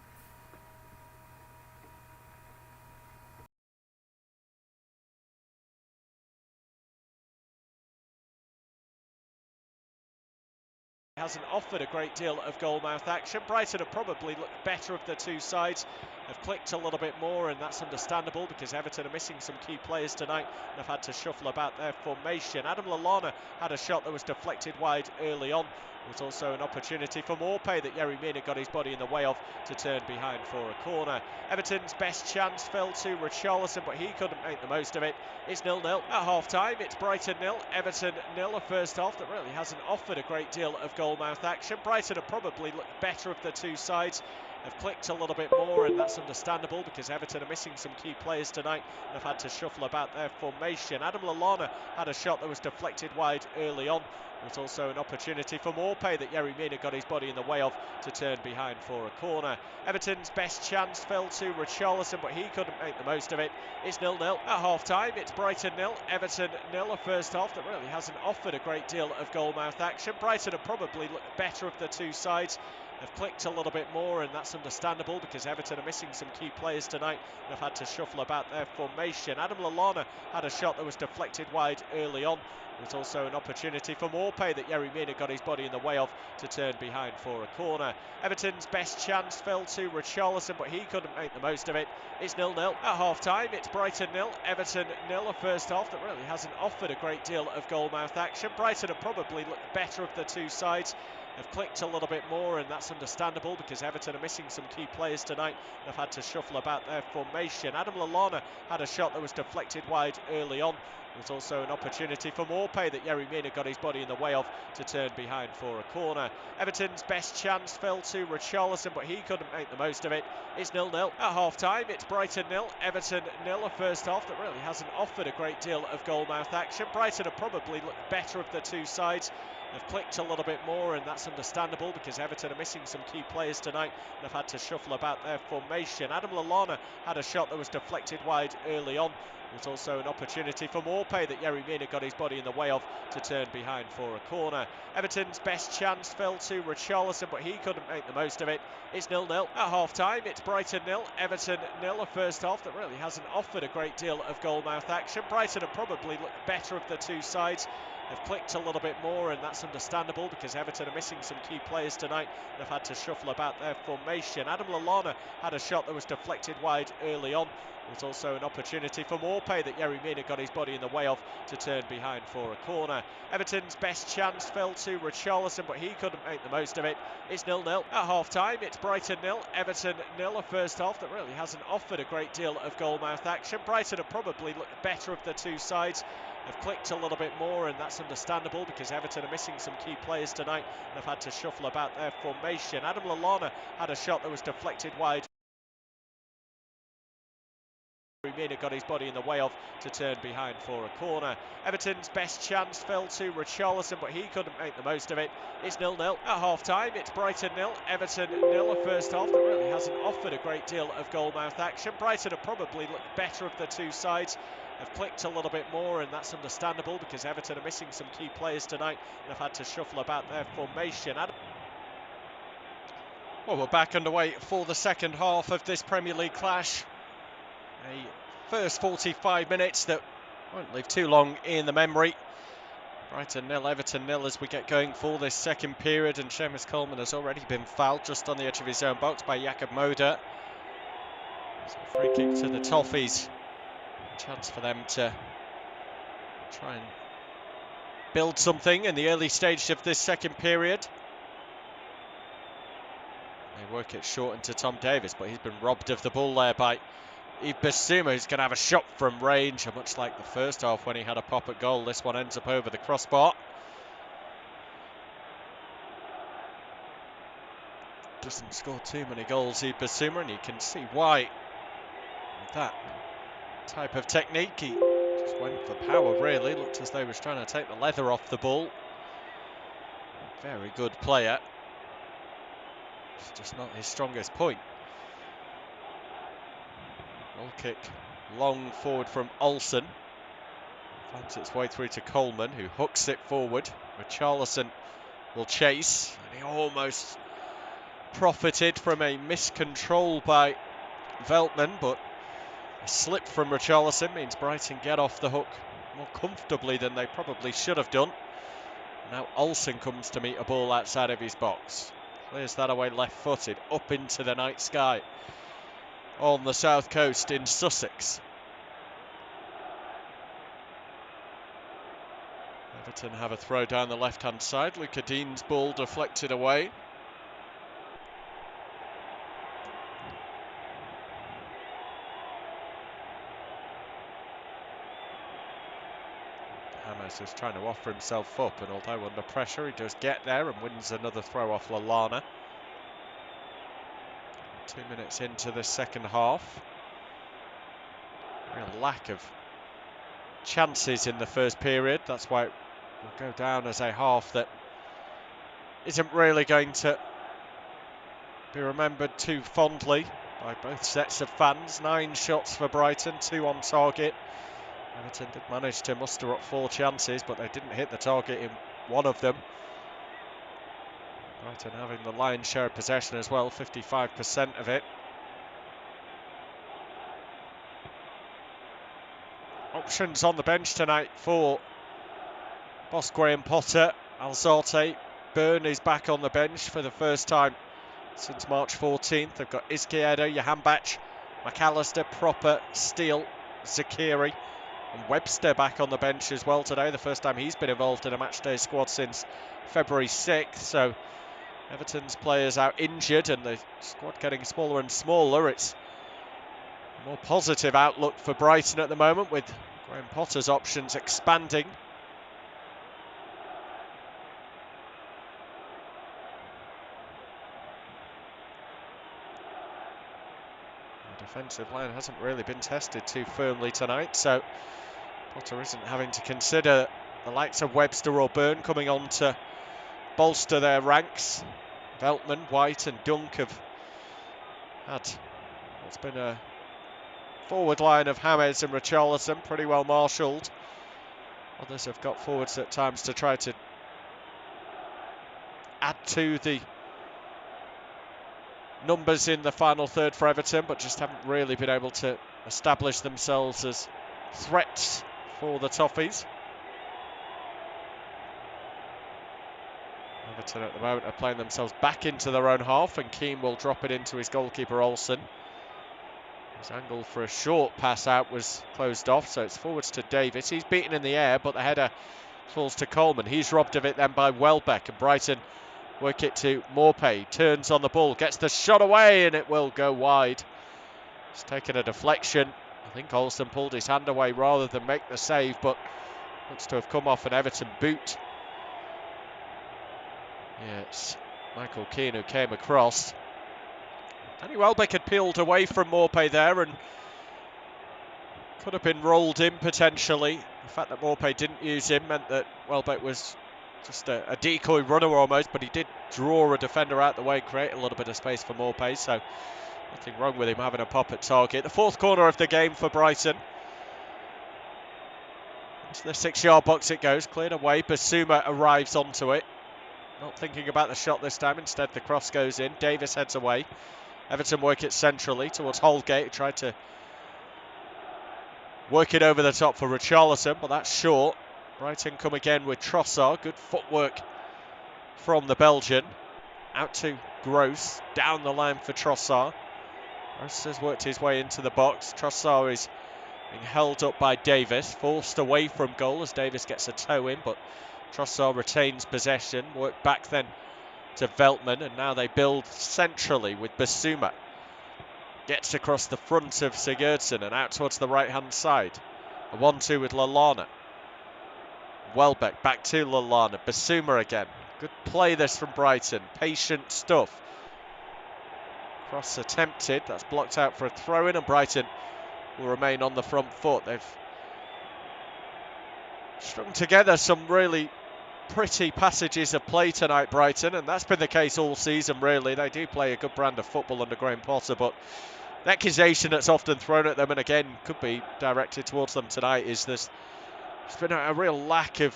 Hasn't offered a great deal of goal-mouth action. Brighton have probably looked better of the two sides, have clicked a little bit more, and that's understandable because Everton are missing some key players tonight and have had to shuffle about their formation. Adam Lallana had a shot that was deflected wide early on. There was also an opportunity for Morpay that Yerry Mina got his body in the way of to turn behind for a corner. Everton's best chance fell to Richarlison, but he couldn't make the most of it. It's 0-0 at half-time. It's Brighton 0, Everton 0. A first half that really hasn't offered a great deal of goal-mouth action. Brighton have probably looked better of the two sides, have clicked a little bit more, and that's understandable because Everton are missing some key players tonight and have had to shuffle about their formation. Adam Lallana had a shot that was deflected wide early on. There was also an opportunity for Morpay that Yerry Mina got his body in the way of to turn behind for a corner. Everton's best chance fell to Richarlison, but he couldn't make the most of it. It's 0-0 at half-time. It's Brighton 0, Everton 0. A first half that really hasn't offered a great deal of goal-mouth action. Brighton have probably looked better of the two sides, have clicked a little bit more, and that's understandable because Everton are missing some key players tonight and have had to shuffle about their formation. Adam Lallana had a shot that was deflected wide early on. There was also an opportunity for Morpay that Yerry Mina got his body in the way of to turn behind for a corner. Everton's best chance fell to Richarlison, but he couldn't make the most of it. It's 0-0 at half-time. It's Brighton 0, Everton 0. A first half that really hasn't offered a great deal of goal-mouth action. Brighton have probably looked better of the two sides, have clicked a little bit more, and that's understandable because Everton are missing some key players tonight and have had to shuffle about their formation. Adam Lallana had a shot that was deflected wide early on. There was also an opportunity for Morpay that Yerry Mina got his body in the way of to turn behind for a corner. Everton's best chance fell to Richarlison, but he couldn't make the most of it. It's 0-0 at half-time. It's Brighton 0, Everton 0. A first half that really hasn't offered a great deal of goal-mouth action. Brighton have probably looked better of the two sides, have clicked a little bit more, and that's understandable because Everton are missing some key players tonight and have had to shuffle about their formation. Adam Lallana had a shot that was deflected wide early on. There was also an opportunity for Morpay that Yerry Mina got his body in the way of to turn behind for a corner. Everton's best chance fell to Richarlison, but he couldn't make the most of it. It's 0-0 at half-time. It's Brighton 0, Everton 0. A first half that really hasn't offered a great deal of goal-mouth action. Brighton have probably looked better of the two sides, have clicked a little bit more, and that's understandable because Everton are missing some key players tonight and have had to shuffle about their formation. Adam Lallana had a shot that was deflected wide early on. There was also an opportunity for Morpay that Yerry Mina got his body in the way of to turn behind for a corner. Everton's best chance fell to Richarlison, but he couldn't make the most of it. It's 0-0 at half-time. It's Brighton 0, Everton 0. A first half that really hasn't offered a great deal of goal-mouth action. Brighton have probably looked better of the two sides, have clicked a little bit more, and that's understandable because Everton are missing some key players tonight and have had to shuffle about their formation. Adam Lallana had a shot that was deflected wide. Mina got his body in the way of to turn behind for a corner. Everton's best chance fell to Richarlison, but he couldn't make the most of it. It's 0-0 at half-time. It's Brighton 0, Everton 0. A first half that really hasn't offered a great deal of goal-mouth action. Brighton have probably looked better of the two sides, have clicked a little bit more, and that's understandable because Everton are missing some key players tonight and have had to shuffle about their formation. Well, we're back underway for the second half of this Premier League clash. A first 45 minutes that won't leave too long in the memory. Brighton 0, Everton 0 as we get going for this second period, and Seamus Coleman has already been fouled just on the edge of his own box by Jakob Moder. So a free kick to the Toffees. A chance for them to try and build something in the early stage of this second period. They work it short into Tom Davies, but he's been robbed of the ball there by Yves Bissouma, who's going to have a shot from range, and much like the first half when he had a pop at goal, this one ends up over the crossbar. Doesn't score too many goals, Yves Bissouma, and you can see why. With that type of technique, he just went for power, really. Looked as though he was trying to take the leather off the ball. Very good player. It's just not his strongest point. Goal kick long forward from Olsen. Finds its way through to Coleman, who hooks it forward. Richarlison will chase, and he almost profited from a miscontrol by Veltman, but a slip from Richarlison means Brighton get off the hook more comfortably than they probably should have done. Now Olsen comes to meet a ball outside of his box. Clears that away left-footed, up into the night sky on the south coast in Sussex. Everton have a throw down the left-hand side. Luca Dean's ball deflected away. Hammers is trying to offer himself up, and although under pressure, he does get there and wins another throw off Lallana. 2 minutes into the second half. Real lack of chances in the first period. That's why it will go down as a half that isn't really going to be remembered too fondly by both sets of fans. 9 shots for Brighton, 2 on target. Everton did manage to muster up 4 chances, but they didn't hit the target in one of them. Brighton having the lion's share of possession as well, 55% of it. Options on the bench tonight for boss Graham Potter. Alzate Byrne is back on the bench for the first time since March 14th. They've got Izquierdo, Jahanbakhsh, McAllister, Propper, Steele, Zakiri and Webster back on the bench as well today. The first time he's been involved in a matchday squad since February 6th. So Everton's players out injured and the squad getting smaller and smaller. It's a more positive outlook for Brighton at the moment, with Graham Potter's options expanding. The defensive line hasn't really been tested too firmly tonight, so Potter isn't having to consider the likes of Webster or Byrne coming on to bolster their ranks. Veltman, White and Dunk have had what's been a forward line of James and Richarlison pretty well marshalled. Others have got forwards at times to try to add to the numbers in the final third for Everton, but just haven't really been able to establish themselves as threats for the Toffees. Everton at the moment are playing themselves back into their own half, and Keane will drop it into his goalkeeper Olsen. His angle for a short pass out was closed off, so it's forwards to Davis. He's beaten in the air, but the header falls to Coleman. He's robbed of it then by Welbeck, and Brighton work it to Maupay. Turns on the ball, gets the shot away, and it will go wide. It's taken a deflection. I think Olsen pulled his hand away rather than make the save, but looks to have come off an Everton boot. Yeah, it's Michael Keane who came across. Danny Welbeck had peeled away from Maupay there and could have been rolled in potentially. The fact that Maupay didn't use him meant that Welbeck was just a decoy runner almost, but he did draw a defender out the way, create a little bit of space for Maupay, so nothing wrong with him having a pop at target. The fourth corner of the game for Brighton. Into the 6-yard box it goes, cleared away. Basuma arrives onto it. Not thinking about the shot this time, instead the cross goes in. Davis heads away. Everton work it centrally towards Holgate, who tried to work it over the top for Richarlison, but that's short. Brighton come again with Trossard. Good footwork from the Belgian. Out to Gross, down the line for Trossard. Gross has worked his way into the box. Trossard is being held up by Davis, forced away from goal as Davis gets a toe in, but Trossard retains possession. Work back then to Veltman, and now they build centrally with Basuma. Gets across the front of Sigurdsson and out towards the right-hand side. A 1-2 with Lallana. Welbeck back to Lallana. Basuma again. Good play this from Brighton. Patient stuff. Cross attempted. That's blocked out for a throw-in, and Brighton will remain on the front foot. They've strung together some really pretty passages of play tonight, Brighton, and that's been the case all season, really. They do play a good brand of football under Graham Potter, but the accusation that's often thrown at them, and again could be directed towards them tonight, is this There's been a real lack of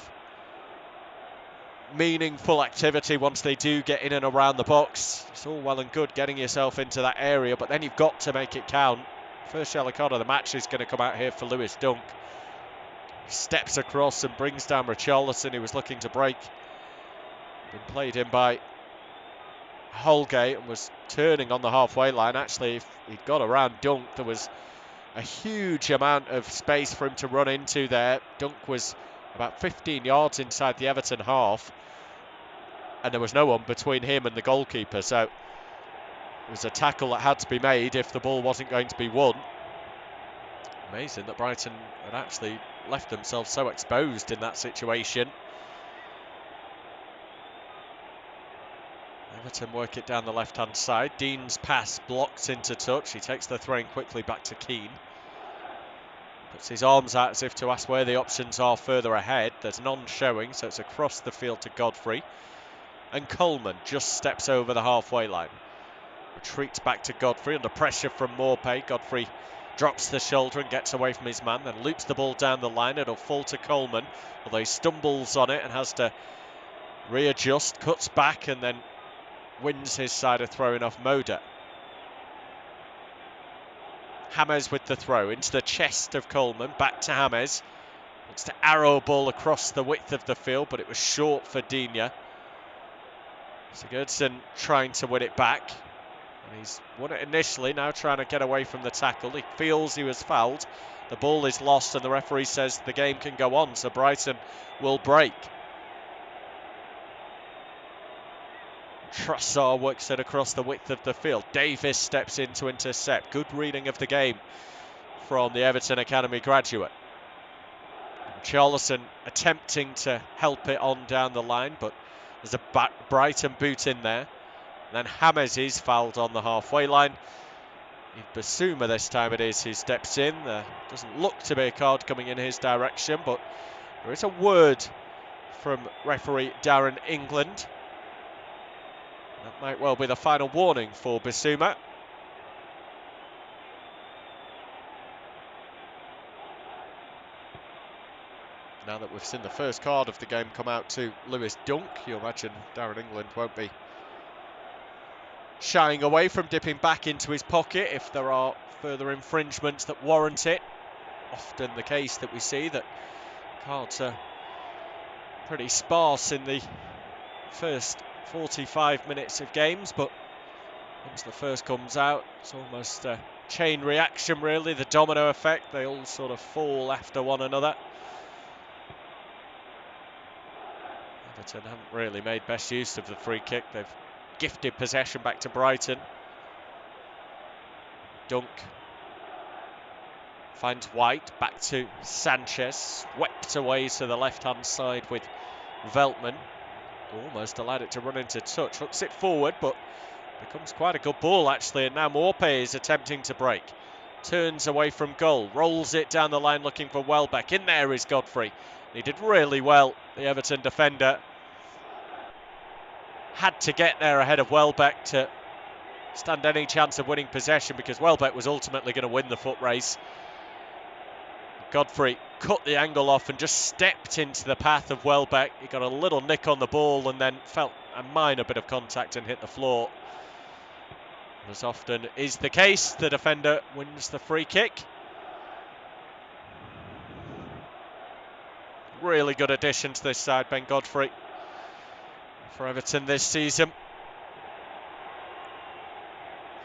meaningful activity once they do get in and around the box. It's all well and good getting yourself into that area, but then you've got to make it count. First yellow card of the match is going to come out here for Lewis Dunk. He steps across and brings down Richarlison, who was looking to break. Been played in by Holgate and was turning on the halfway line. Actually, if he'd got around Dunk, there was a huge amount of space for him to run into there. Dunk was about 15 yards inside the Everton half, and there was no one between him and the goalkeeper, so it was a tackle that had to be made if the ball wasn't going to be won. Amazing that Brighton had actually left themselves so exposed in that situation. Everton work it down the left-hand side. Dean's pass blocked into touch. He takes the throw-in quickly back to Keane. Puts his arms out as if to ask where the options are further ahead. There's none showing, so it's across the field to Godfrey. And Coleman just steps over the halfway line. Retreats back to Godfrey under pressure from Maupay. Godfrey drops the shoulder and gets away from his man, then loops the ball down the line. It'll fall to Coleman, although he stumbles on it and has to readjust, cuts back and then wins his side of throwing off Moda. James with the throw into the chest of Coleman, back to James. Wants to arrow ball across the width of the field, but it was short for Digne. Sigurdsson trying to win it back. And he's won it initially, now trying to get away from the tackle. He feels he was fouled. The ball is lost and the referee says the game can go on, so Brighton will break. Trossard works it across the width of the field. Davis steps in to intercept. Good reading of the game from the Everton Academy graduate. Richarlison attempting to help it on down the line, but there's a Brighton boot in there. And then James is fouled on the halfway line. Basuma this time it is who steps in. Doesn't look to be a card coming in his direction, but there is a word from referee Darren England. That might well be the final warning for Basuma. Now that we've seen the first card of the game come out to Lewis Dunk, you imagine Darren England won't be shying away from dipping back into his pocket if there are further infringements that warrant it. Often the case that we see that cards are pretty sparse in the first 45 minutes of games, but once the first comes out, it's almost a chain reaction really, the domino effect. They all sort of fall after one another. Everton haven't really made best use of the free kick. They've gifted possession back to Brighton. Dunk finds White, back to Sanchez, swept away to the left-hand side with Veltman. Almost allowed it to run into touch, hooks it forward, but becomes quite a good ball actually, and now Maupay is attempting to break. Turns away from goal, rolls it down the line looking for Welbeck. In there is Godfrey. He did really well, the Everton defender. Had to get there ahead of Welbeck to stand any chance of winning possession, because Welbeck was ultimately going to win the foot race. Godfrey cut the angle off and just stepped into the path of Welbeck. He got a little nick on the ball and then felt a minor bit of contact and hit the floor. As often is the case, the defender wins the free kick. Really good addition to this side, Ben Godfrey, for Everton this season.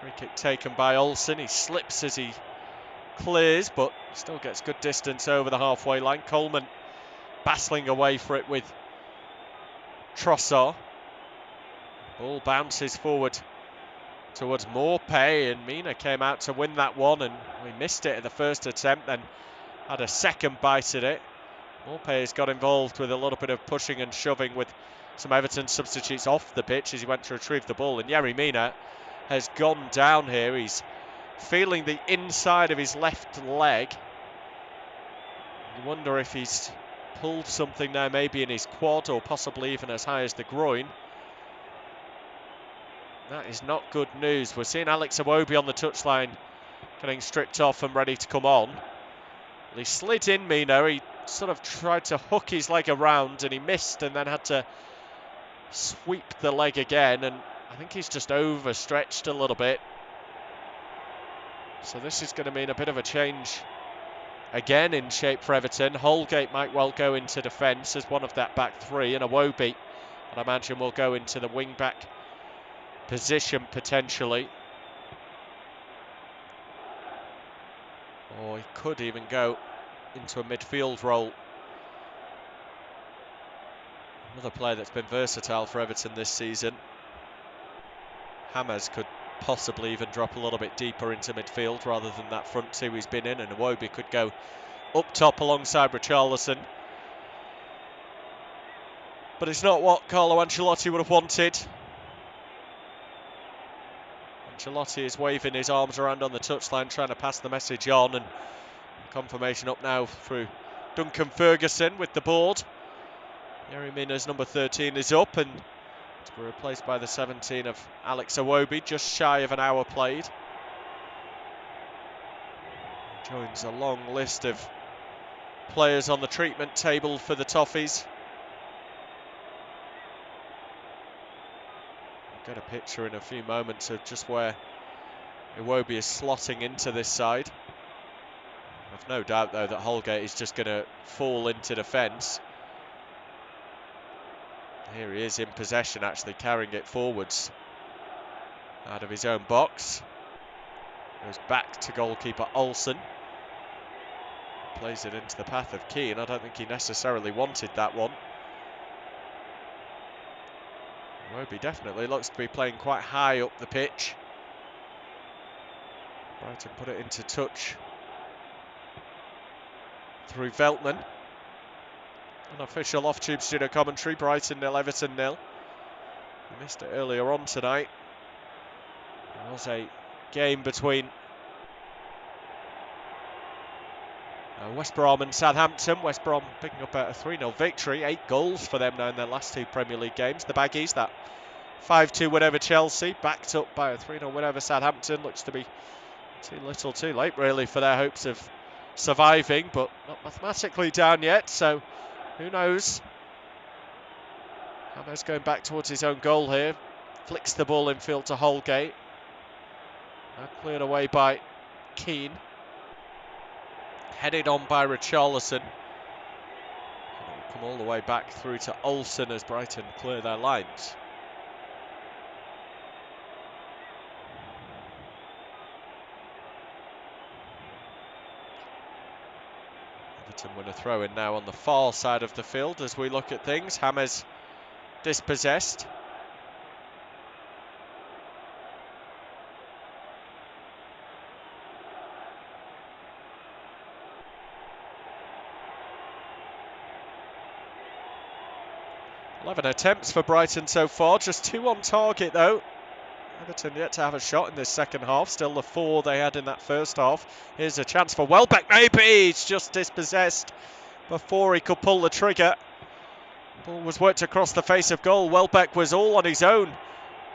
Free kick taken by Olsen. He slips as he clears, but still gets good distance over the halfway line. Coleman battling away for it with Trossard. Ball bounces forward towards Maupay, and Mina came out to win that one, and we missed it at the first attempt, then had a second bite at it. Maupay has got involved with a little bit of pushing and shoving with some Everton substitutes off the pitch as he went to retrieve the ball, and Yerry Mina has gone down here. He's feeling the inside of his left leg. You wonder if he's pulled something now, maybe in his quad or possibly even as high as the groin. That is not good news. We're seeing Alex Iwobi on the touchline getting stripped off and ready to come on. He slid in, Mina. He sort of tried to hook his leg around and he missed and then had to sweep the leg again, and I think he's just overstretched a little bit. So this is going to mean a bit of a change again in shape for Everton. Holgate might well go into defence as one of that back three, and Iwobi, I imagine, will go into the wing-back position potentially. Or he could even go into a midfield role. Another player that's been versatile for Everton this season. James could possibly even drop a little bit deeper into midfield rather than that front two he's been in, and Iwobi could go up top alongside Richarlison. But it's not what Carlo Ancelotti would have wanted. Ancelotti is waving his arms around on the touchline, trying to pass the message on, and confirmation up now through Duncan Ferguson with the board. Yerry Mina's number 13 is up, and to be replaced by the 17 of Alex Iwobi, just shy of an hour played. Joins a long list of players on the treatment table for the Toffees. I'll get a picture in a few moments of just where Iwobi is slotting into this side. I've no doubt, though, that Holgate is just going to fall into defence. Here he is in possession, actually carrying it forwards out of his own box. Goes back to goalkeeper Olsen. Plays it into the path of Keane. I don't think he necessarily wanted that one. Iwobi definitely looks to be playing quite high up the pitch. Brighton put it into touch through Veltman. Unofficial off-tube studio commentary, Brighton 0, Everton 0. We missed it earlier on tonight. There was a game between West Brom and Southampton. West Brom picking up a 3-0 victory, 8 goals for them now in their last 2 Premier League games. The Baggies, that 5-2 win over Chelsea, backed up by a 3-0 win over Southampton. Looks to be too little too late, really, for their hopes of surviving, but not mathematically down yet, so who knows? James going back towards his own goal here. Flicks the ball infield to Holgate. Now cleared away by Keane. Headed on by Richarlison. Come all the way back through to Olsen as Brighton clear their lines. Everton win a throw in now on the far side of the field as we look at things. James dispossessed. Eleven attempts for Brighton so far, just 2 on target though. Everton yet to have a shot in this second half, still the 4 they had in that first half. Here's a chance for Welbeck, maybe he's just dispossessed before he could pull the trigger. Ball was worked across the face of goal. Welbeck was all on his own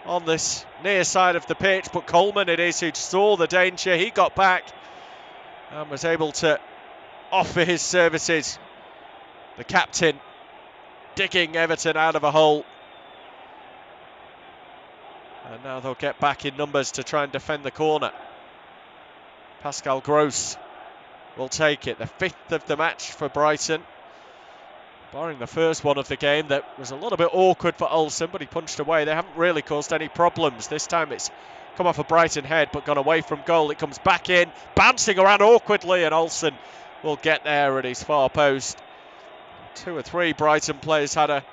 on this near side of the pitch, but Coleman it is who saw the danger. He got back and was able to offer his services. The captain digging Everton out of a hole. And now they'll get back in numbers to try and defend the corner. Pascal Gross will take it. The 5th of the match for Brighton. Barring the first one of the game that was a little bit awkward for Olsen, but he punched away. They haven't really caused any problems. This time it's come off a Brighton head, but gone away from goal. It comes back in, bouncing around awkwardly, and Olsen will get there at his far post. 2 or 3 Brighton players had a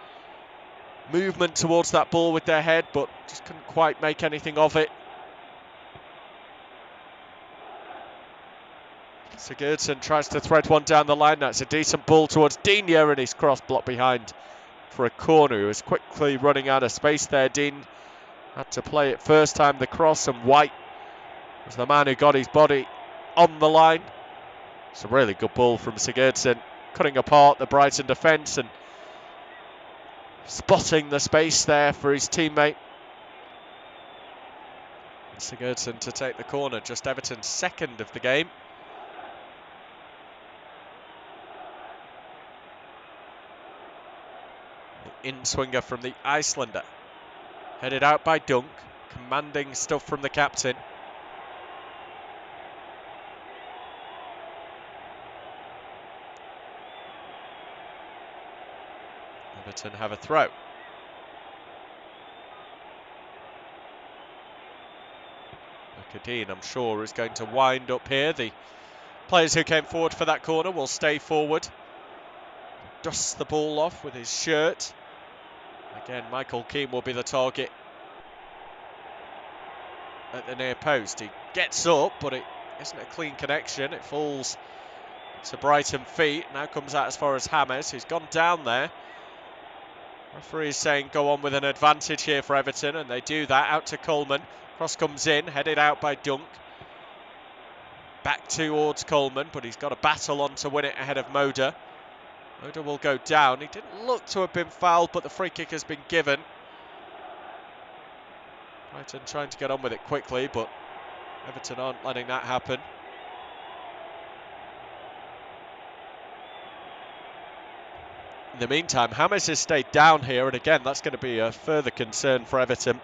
movement towards that ball with their head, but just couldn't quite make anything of it. Sigurdsson tries to thread one down the line. That's a decent ball towards Digne, and he's cross blocked behind for a corner. He was quickly running out of space there. Digne had to play it first time the cross, and White was the man who got his body on the line. It's a really good ball from Sigurdsson, cutting apart the Brighton defence and spotting the space there for his teammate. Sigurdsson to take the corner, just Everton's 2nd of the game. in-swinger from the Icelander. Headed out by Dunk, commanding stuff from the captain. Everton have a throw. Kadeen, I'm sure, is going to wind up here. The players who came forward for that corner will stay forward. Dusts the ball off with his shirt. Again, Michael Keane will be the target at the near post. He gets up, but it isn't a clean connection. It falls to Brighton feet. Now comes out as far as James, who's gone down there. Referee is saying go on with an advantage here for Everton, and they do that. Out to Coleman. Cross comes in, headed out by Dunk. Back towards Coleman, but he's got a battle on to win it ahead of Moda. Moda will go down. He didn't look to have been fouled, but the free kick has been given. Brighton trying to get on with it quickly, but Everton aren't letting that happen. In the meantime, James has stayed down here, and again, that's going to be a further concern for Everton.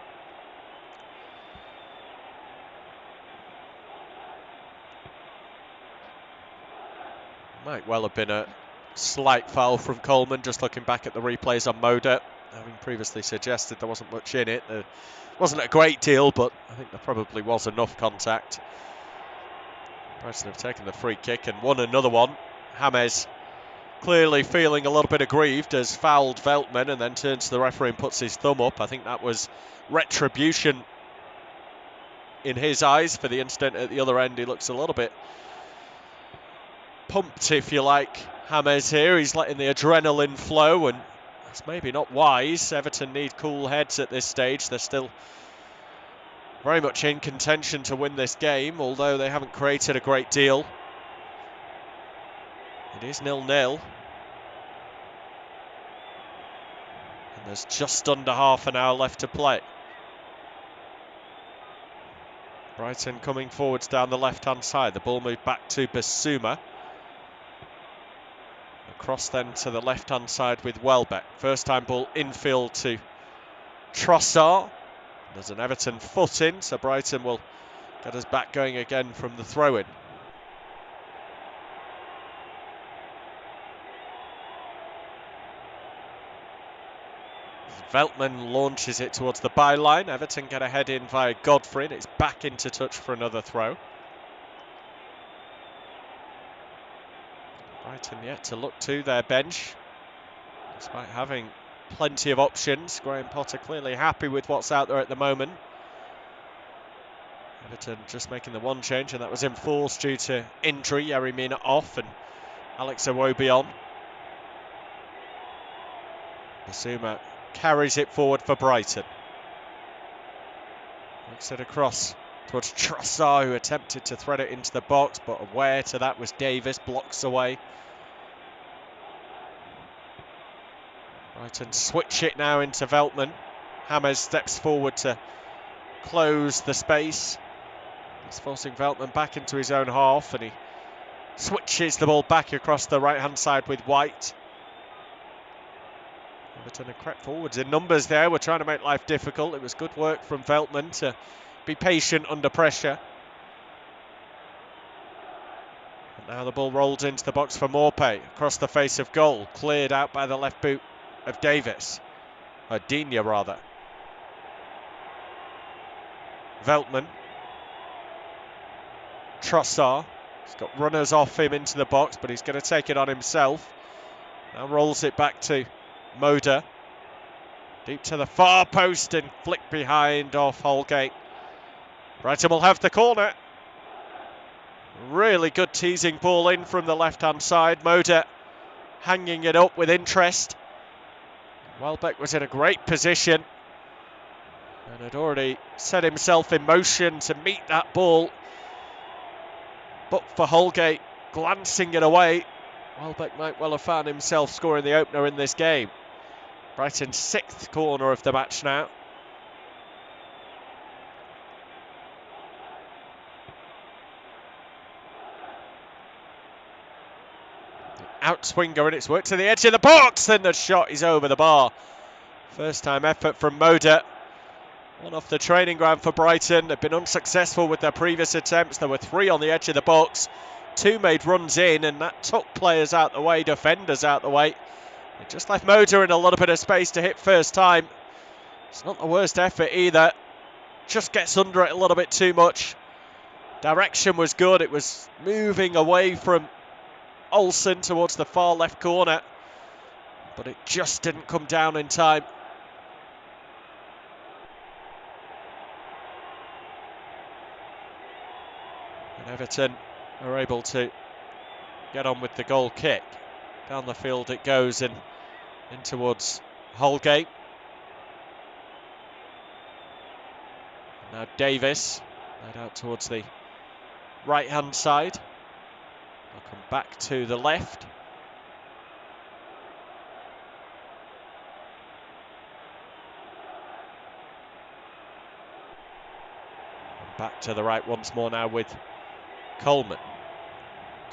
Might well have been a slight foul from Coleman, just looking back at the replays on Moda. Having previously suggested there wasn't much in it. There wasn't a great deal, but I think there probably was enough contact. Brighton have taken the free kick and won another one. James clearly feeling a little bit aggrieved, has fouled Veltman and then turns to the referee and puts his thumb up. I think that was retribution in his eyes for the incident at the other end. He looks a little bit pumped, if you like, James here. He's letting the adrenaline flow, and that's maybe not wise. Everton need cool heads at this stage. They're still very much in contention to win this game, although they haven't created a great deal. It is 0-0. And there's just under half an hour left to play. Brighton coming forwards down the left-hand side. The ball moved back to Basuma. Across then to the left-hand side with Welbeck. First time ball infield to Trossard. There's an Everton foot in, so Brighton will get us back going again from the throw-in. Veltman launches it towards the byline. Everton get a head in via Godfrey, and it's back into touch for another throw. Brighton yet to look to their bench, despite having plenty of options. Graham Potter clearly happy with what's out there at the moment. Everton just making the one change, and that was enforced due to injury. Yerry Mina off and Alex Iwobi on. Basuma carries it forward for Brighton. Makes it across towards Trossard, who attempted to thread it into the box, but aware to that was Davis, blocks away. Brighton switch it now into Veltman. James steps forward to close the space. He's forcing Veltman back into his own half, and he switches the ball back across the right-hand side with White. Everton have crept forwards in numbers there. We're trying to make life difficult. It was good work from Veltman to be patient under pressure. And now the ball rolled into the box for Maupay. Across the face of goal. Cleared out by the left boot of Davis. Or Digne, rather. Veltman. Trossard. He's got runners off him into the box, but he's going to take it on himself. Now rolls it back to Moda. Deep to the far post and flick behind off Holgate. Brighton will have the corner. Really good teasing ball in from the left-hand side. Moda hanging it up with interest. Welbeck was in a great position and had already set himself in motion to meet that ball. But for Holgate glancing it away, Welbeck might well have found himself scoring the opener in this game. Brighton's 6th corner of the match now. The outswinger, and it's worked to the edge of the box, and the shot is over the bar. First time effort from Moder. One off the training ground for Brighton. They've been unsuccessful with their previous attempts. There were 3 on the edge of the box. 2 made runs in, and that took players out the way, defenders out the way. It just left Moder in a little bit of space to hit first time. It's not the worst effort either. Just gets under it a little bit too much. Direction was good. It was moving away from Olsen towards the far left corner, but it just didn't come down in time. And Everton are able to get on with the goal kick. Down the field it goes and in towards Holgate. Now Davis, led out towards the right-hand side. They'll come back to the left. And back to the right once more now with Coleman.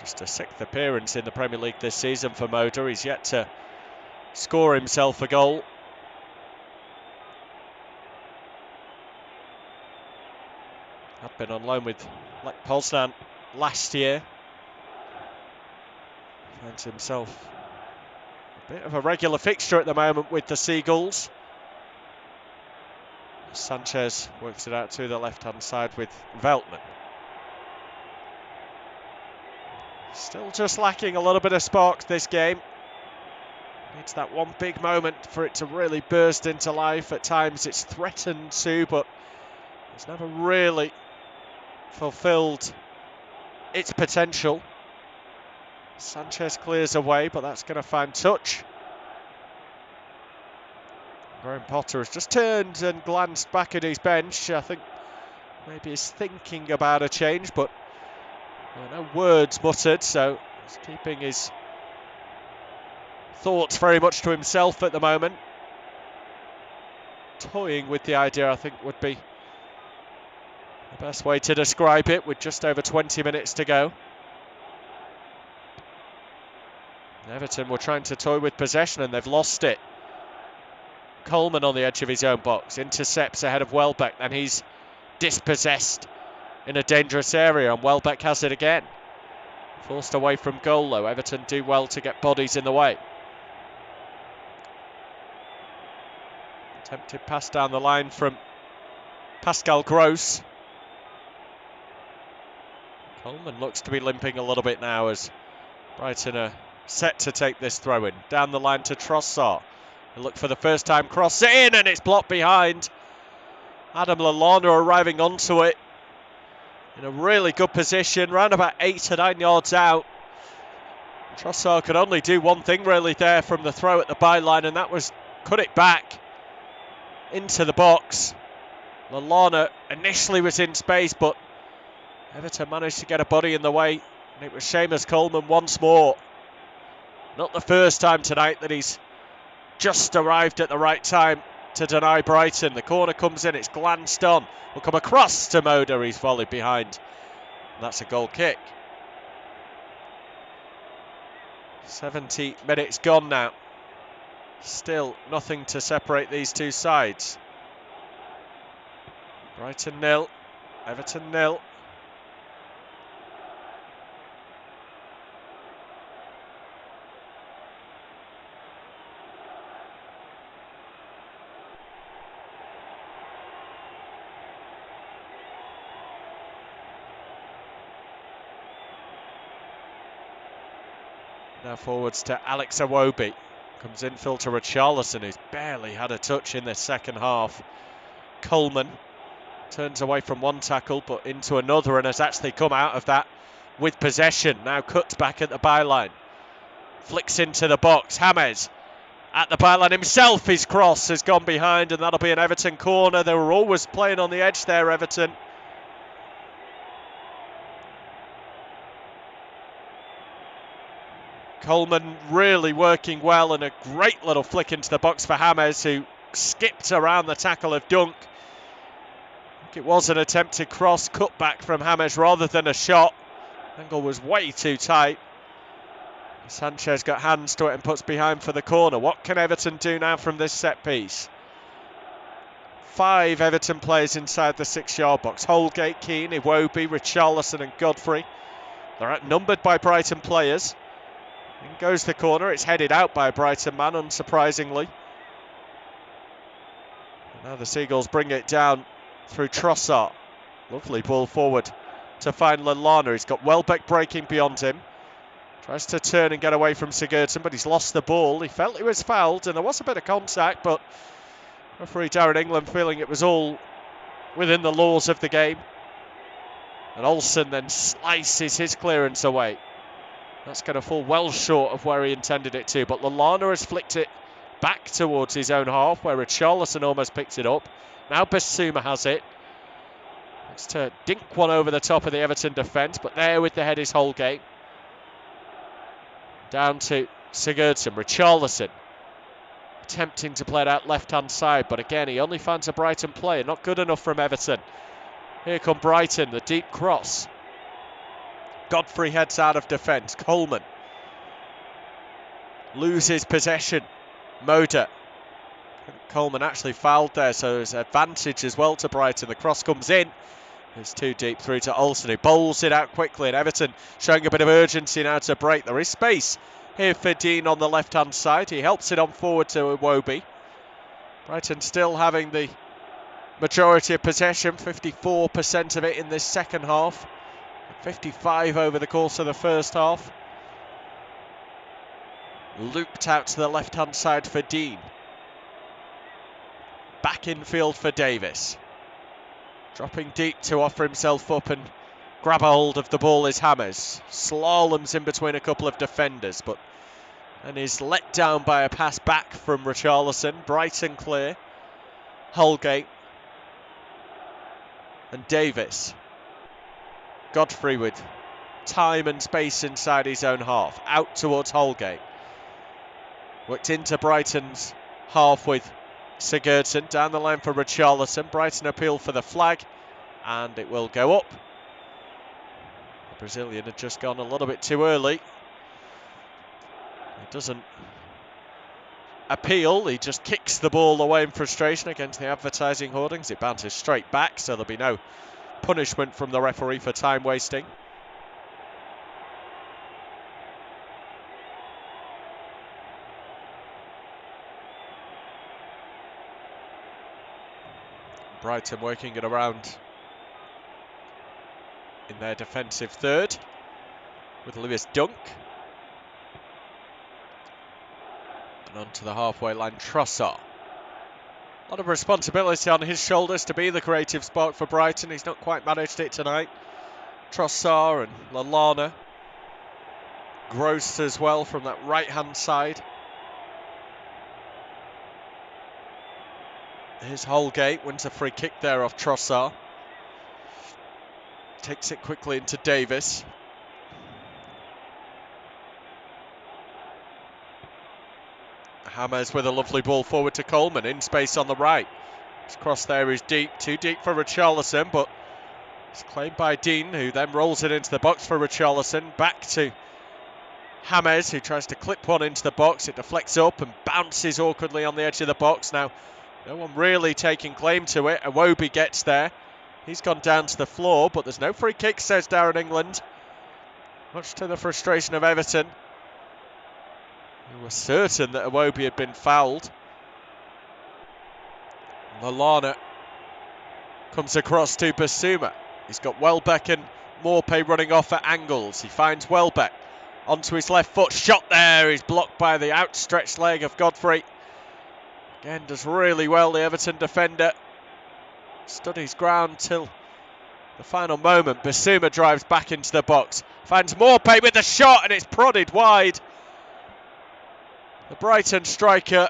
Just a 6th appearance in the Premier League this season for Moder. He's yet to score himself a goal. Had been on loan with Lech Poznan last year. Finds himself a bit of a regular fixture at the moment with the Seagulls. Sanchez works it out to the left-hand side with Veltman. Still just lacking a little bit of spark this game. Needs that one big moment for it to really burst into life. At times it's threatened to, but it's never really fulfilled its potential. Sanchez clears away, but that's going to find touch. Graham Potter has just turned and glanced back at his bench. I think maybe he's thinking about a change, but no words muttered, so he's keeping his thoughts very much to himself at the moment. Toying with the idea, I think, would be the best way to describe it, with just over 20 minutes to go. Everton were trying to toy with possession and they've lost it. Coleman on the edge of his own box, intercepts ahead of Welbeck, and he's dispossessed in a dangerous area, and Welbeck has it again. Forced away from goal though. Everton do well to get bodies in the way. Attempted pass down the line from Pascal Gross. Coleman looks to be limping a little bit now as Brighton are set to take this throw in. Down the line to Trossard. They look for the first time, cross it in, and it's blocked behind. Adam Lallana arriving onto it in a really good position, round about 8 to 9 yards out. Trossard could only do one thing really there from the throw at the byline, and that was cut it back into the box. Lallana initially was in space, but Everton managed to get a body in the way, and it was Seamus Coleman once more. Not the first time tonight that he's just arrived at the right time to deny Brighton. The corner comes in, it's glanced on. Will come across to Moder, he's volleyed behind. And that's a goal kick. 70 minutes gone now. Still nothing to separate these two sides. Brighton 0, Everton 0. Now forwards to Alex Iwobi. Comes infield to Richarlison, who's barely had a touch in the second half. Coleman turns away from one tackle, but into another, and has actually come out of that with possession. Now cuts back at the byline. Flicks into the box. James at the byline himself. His cross has gone behind, and that'll be an Everton corner. They were always playing on the edge there, Everton. Coleman really working well, and a great little flick into the box for James, who skipped around the tackle of Dunk. I think it was an attempted cross cut back from James rather than a shot. Angle was way too tight. Sanchez got hands to it and puts behind for the corner. What can Everton do now from this set piece? 5 Everton players inside the 6-yard box. Holgate, Keane, Iwobi, Richarlison and Godfrey. They're outnumbered by Brighton players. In goes the corner. It's headed out by a Brighton man, unsurprisingly. And now the Seagulls bring it down through Trossard. Lovely ball forward to find Lallana. He's got Welbeck breaking beyond him. Tries to turn and get away from Sigurdsson, but he's lost the ball. He felt he was fouled, and there was a bit of contact, but referee Darren England feeling it was all within the laws of the game. And Olsen then slices his clearance away. That's going to fall well short of where he intended it to, but Lallana has flicked it back towards his own half, where Richarlison almost picks it up. Now Bissouma has it. Looks to dink one over the top of the Everton defence, but there with the head is Holgate. Down to Sigurdsson, Richarlison attempting to play it out left-hand side, but again he only finds a Brighton player, not good enough from Everton. Here come Brighton, the deep cross. Godfrey heads out of defence, Coleman loses possession, Moda. Coleman actually fouled there, so there's advantage as well to Brighton. The cross comes in. It's too deep through to Olsen, who bowls it out quickly, and Everton showing a bit of urgency now to break. There is space here for Dean on the left-hand side. He helps it on forward to Iwobi. Brighton still having the majority of possession, 54% of it in this second half, 55 over the course of the first half. Looped out to the left-hand side for Dean. Back in field for Davis. Dropping deep to offer himself up and grab a hold of the ball is Hammers. Slaloms in between a couple of defenders, but and is let down by a pass back from Richarlison. Brighton clear. Holgate and Davis. Godfrey with time and space inside his own half. Out towards Holgate. Worked into Brighton's half with Sigurdsson. Down the line for Richarlison. Brighton appeal for the flag, and it will go up. The Brazilian had just gone a little bit too early. He doesn't appeal, he just kicks the ball away in frustration against the advertising hoardings. It bounces straight back, so there'll be no punishment from the referee for time wasting. Brighton working it around in their defensive third with Lewis Dunk. And onto the halfway line, Trossard. A lot of responsibility on his shoulders to be the creative spark for Brighton. He's not quite managed it tonight. Trossard and Lallana. Gross as well from that right-hand side. Here's Holgate, wins a free kick there off Trossard. Takes it quickly into Davis. Hammers with a lovely ball forward to Coleman, in space on the right. His cross there is deep, too deep for Richarlison, but it's claimed by Dean, who then rolls it into the box for Richarlison. Back to Hammers, who tries to clip one into the box. It deflects up and bounces awkwardly on the edge of the box. Now, no one really taking claim to it. Iwobi gets there. He's gone down to the floor, but there's no free kick, says Darren England. Much to the frustration of Everton, who were certain that Iwobi had been fouled. Lallana comes across to Bissouma. He's got Welbeck and Maupay running off at angles. He finds Welbeck onto his left foot. Shot there. He's blocked by the outstretched leg of Godfrey. Again, does really well, the Everton defender. Stood his ground till the final moment. Bissouma drives back into the box. Finds Maupay with the shot, and it's prodded wide. The Brighton striker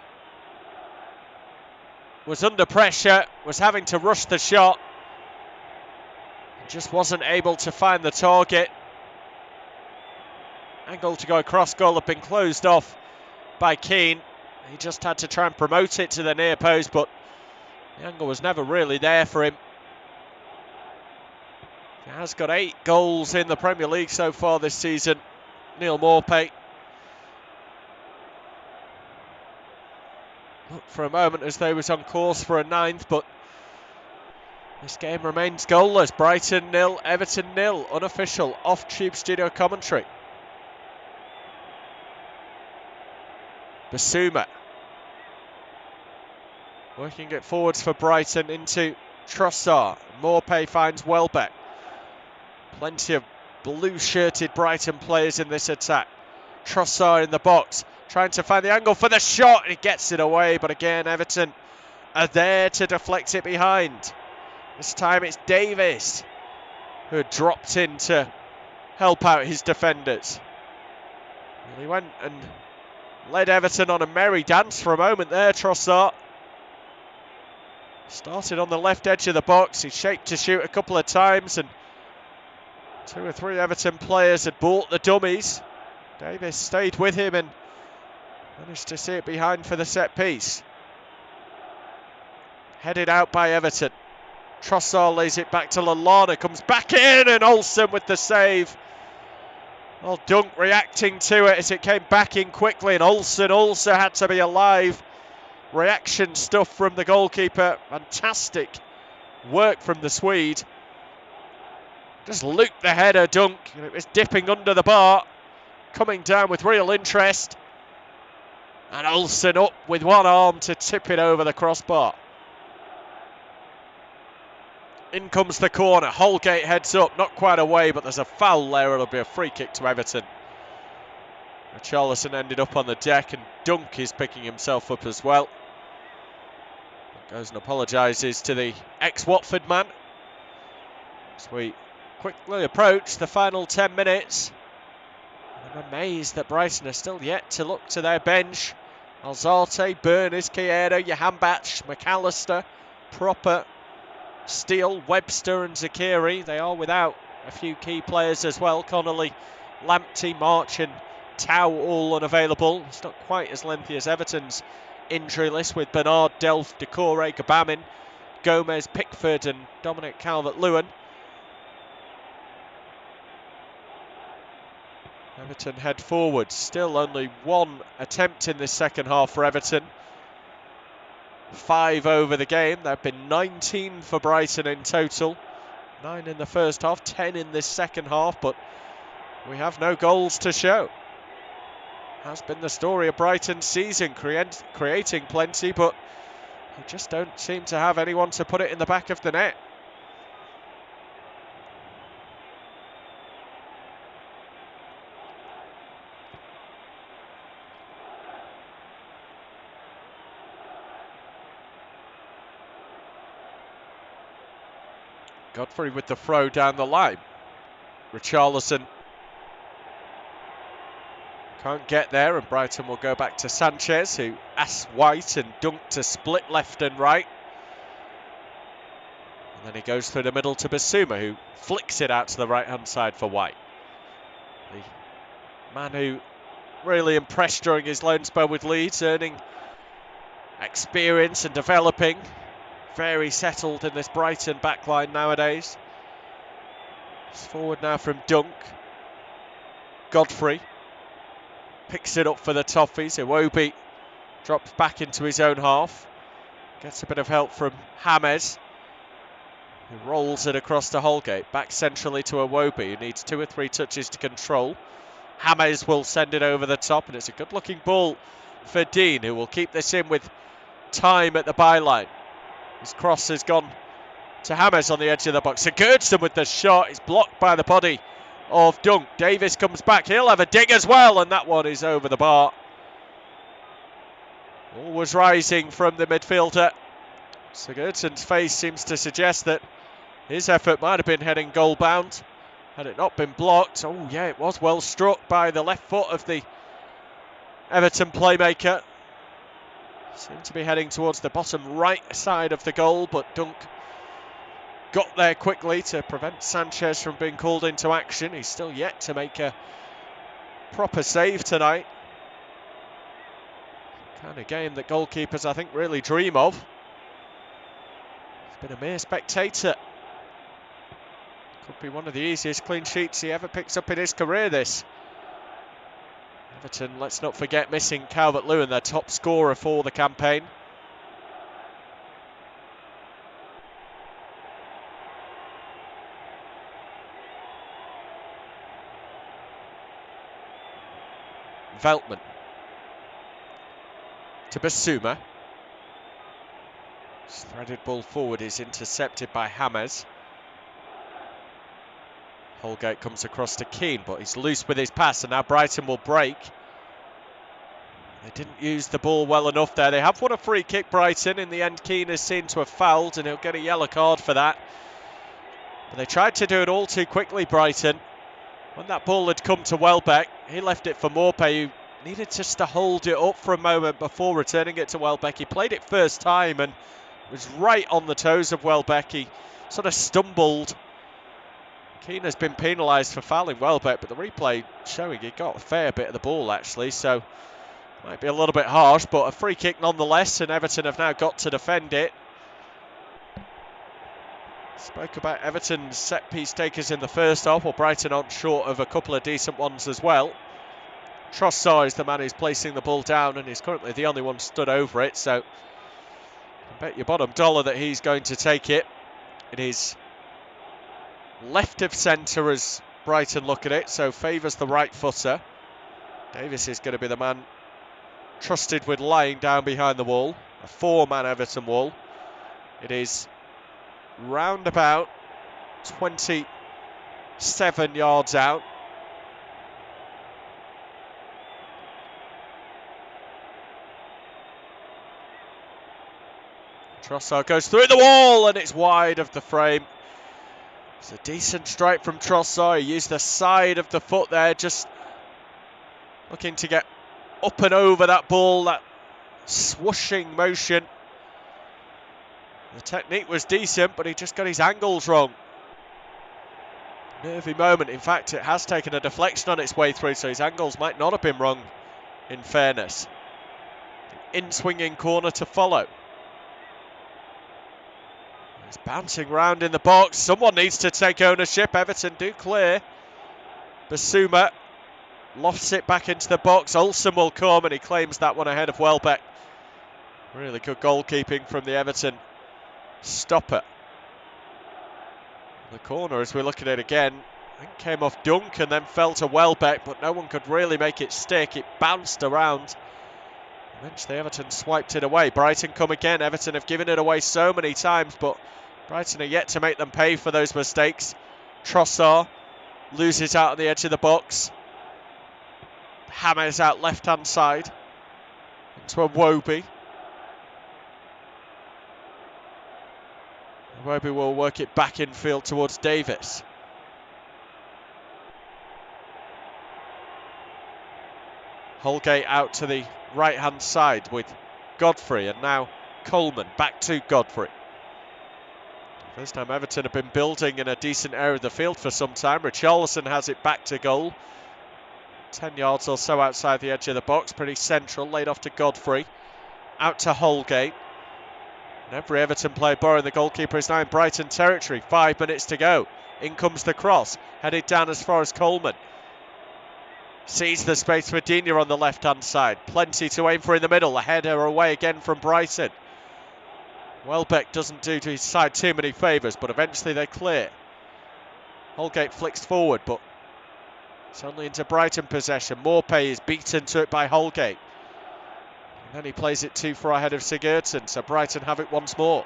was under pressure, was having to rush the shot. Just wasn't able to find the target. Angle to go across, goal had been closed off by Keane. He just had to try and promote it to the near post, but the angle was never really there for him. He has got 8 goals in the Premier League so far this season, Neil Maupay. Looked for a moment as though he was on course for a 9th, but this game remains goalless. Brighton 0, Everton 0, unofficial, off-tube studio commentary. Basuma working it forwards for Brighton into Trossard. Morpay finds Welbeck. Plenty of blue-shirted Brighton players in this attack. Trossard in the box, trying to find the angle for the shot, and he gets it away, but again Everton are there to deflect it behind. This time it's Davis who had dropped in to help out his defenders. And he went and led Everton on a merry dance for a moment there, Trossard. Started on the left edge of the box, he shaped to shoot a couple of times, and 2 or 3 Everton players had bought the dummies. Davis stayed with him and managed to see it behind for the set piece. Headed out by Everton. Trossard lays it back to Lallana, comes back in, and Olsen with the save. Well, Dunk reacting to it as it came back in quickly, and Olsen also had to be alive. Reaction stuff from the goalkeeper. Fantastic work from the Swede. Just looped the header, Dunk. It was dipping under the bar, coming down with real interest. And Olsen up with one arm to tip it over the crossbar. In comes the corner. Holgate heads up, not quite away, but there's a foul there. It'll be a free kick to Everton. Richarlison ended up on the deck, and Dunk is picking himself up as well. Goes and apologises to the ex-Watford man. As we quickly approach the final 10 minutes. I'm amazed that Brighton are still yet to look to their bench. Alzate, Burners, Chiesa, Jahanbakhsh, McAllister, Proper, Steele, Webster and Zakiri. They are without a few key players as well. Connolly, Lamptey, March and Tau all unavailable. It's not quite as lengthy as Everton's injury list, with Bernard, Delph, Decore, Gabamin, Gomez, Pickford and Dominic Calvert-Lewin. Everton head forward. Still only 1 attempt in this second half for Everton. 5 over the game. There have been 19 for Brighton in total. 9 in the first half, 10 in this second half, but we have no goals to show. Has been the story of Brighton's season, creating plenty, but they just don't seem to have anyone to put it in the back of the net. Godfrey with the throw down the line. Richarlison can't get there, and Brighton will go back to Sanchez, who asks White and Dunk to split left and right. And then he goes through the middle to Basuma, who flicks it out to the right-hand side for White. The man who really impressed during his loan spell with Leeds, earning experience and developing. Very settled in this Brighton backline nowadays. It's forward now from Dunk. Godfrey picks it up for the Toffees. Iwobi drops back into his own half. Gets a bit of help from James, who rolls it across to Holgate. Back centrally to Iwobi, who needs 2 or 3 touches to control. James will send it over the top, and it's a good-looking ball for Dean, who will keep this in with time at the byline. His cross has gone to James on the edge of the box. Sigurdsson with the shot. It's blocked by the body of Dunk. Davis comes back. He'll have a dig as well, and that one is over the bar. Always rising from the midfielder. Sigurdsson's face seems to suggest that his effort might have been heading goal bound had it not been blocked. Oh yeah, it was well struck by the left foot of the Everton playmaker. Seemed to be heading towards the bottom right side of the goal, but Dunk got there quickly to prevent Sanchez from being called into action. He's still yet to make a proper save tonight. Kind of game that goalkeepers, I think, really dream of. He's been a mere spectator. Could be one of the easiest clean sheets he ever picks up in his career, this. Everton, let's not forget, missing Calvert-Lewin, their top scorer for the campaign. Veltman. To Basuma. Threaded ball forward is intercepted by James. Holgate comes across to Keane, but he's loose with his pass, and now Brighton will break. They didn't use the ball well enough there. They have won a free kick, Brighton. In the end, Keane is seen to have fouled, and he'll get a yellow card for that. But they tried to do it all too quickly, Brighton. When that ball had come to Welbeck, he left it for Maupay, who needed just to hold it up for a moment before returning it to Welbeck. He played it first time and was right on the toes of Welbeck. He sort of stumbled. Keane has been penalised for fouling Welbeck, but the replay showing he got a fair bit of the ball, actually, so might be a little bit harsh, but a free kick nonetheless, and Everton have now got to defend it. Spoke about Everton's set-piece takers in the first half, or Brighton aren't short of a couple of decent ones as well. Trossard is the man who's placing the ball down, and he's currently the only one stood over it, so I bet your bottom dollar that he's going to take it. It is left of centre as Brighton look at it, so favours the right footer. Davis is going to be the man trusted with lying down behind the wall, a four-man Everton wall. It is round about 27 yards out. Trossard goes through the wall and it's wide of the frame. It's a decent strike from Trossard. He used the side of the foot there, just looking to get up and over that ball, that swooshing motion. The technique was decent, but he just got his angles wrong. Nervy moment. In fact, it has taken a deflection on its way through, so his angles might not have been wrong, in fairness. In-swinging corner to follow. He's bouncing round in the box. Someone needs to take ownership. Everton do clear. Basuma lofts it back into the box. Olsen will come, and he claims that one ahead of Welbeck. Really good goalkeeping from the Everton stopper. The corner, as we look at it again, I think came off Dunk and then fell to Welbeck, but no one could really make it stick. It bounced around. Eventually Everton swiped it away. Brighton come again. Everton have given it away so many times, but Brighton are yet to make them pay for those mistakes. Trossard loses out on the edge of the box. Hammers out left-hand side into a Iwobi. Iwobi will work it back infield towards Davis. Holgate out to the right-hand side with Godfrey, and now Coleman back to Godfrey. First time Everton have been building in a decent area of the field for some time. Richarlison has it back to goal. 10 yards or so outside the edge of the box, pretty central, laid off to Godfrey. Out to Holgate. And every Everton player borrowing the goalkeeper is now in Brighton territory. 5 minutes to go. In comes the cross, headed down as far as Coleman. Sees the space for Digne on the left-hand side. Plenty to aim for in the middle. A header away again from Brighton. Welbeck doesn't do to his side too many favours, but eventually they clear. Holgate flicks forward, but it's only into Brighton possession. Maupay is beaten to it by Holgate. And then he plays it too far ahead of Sigurdsson, so Brighton have it once more.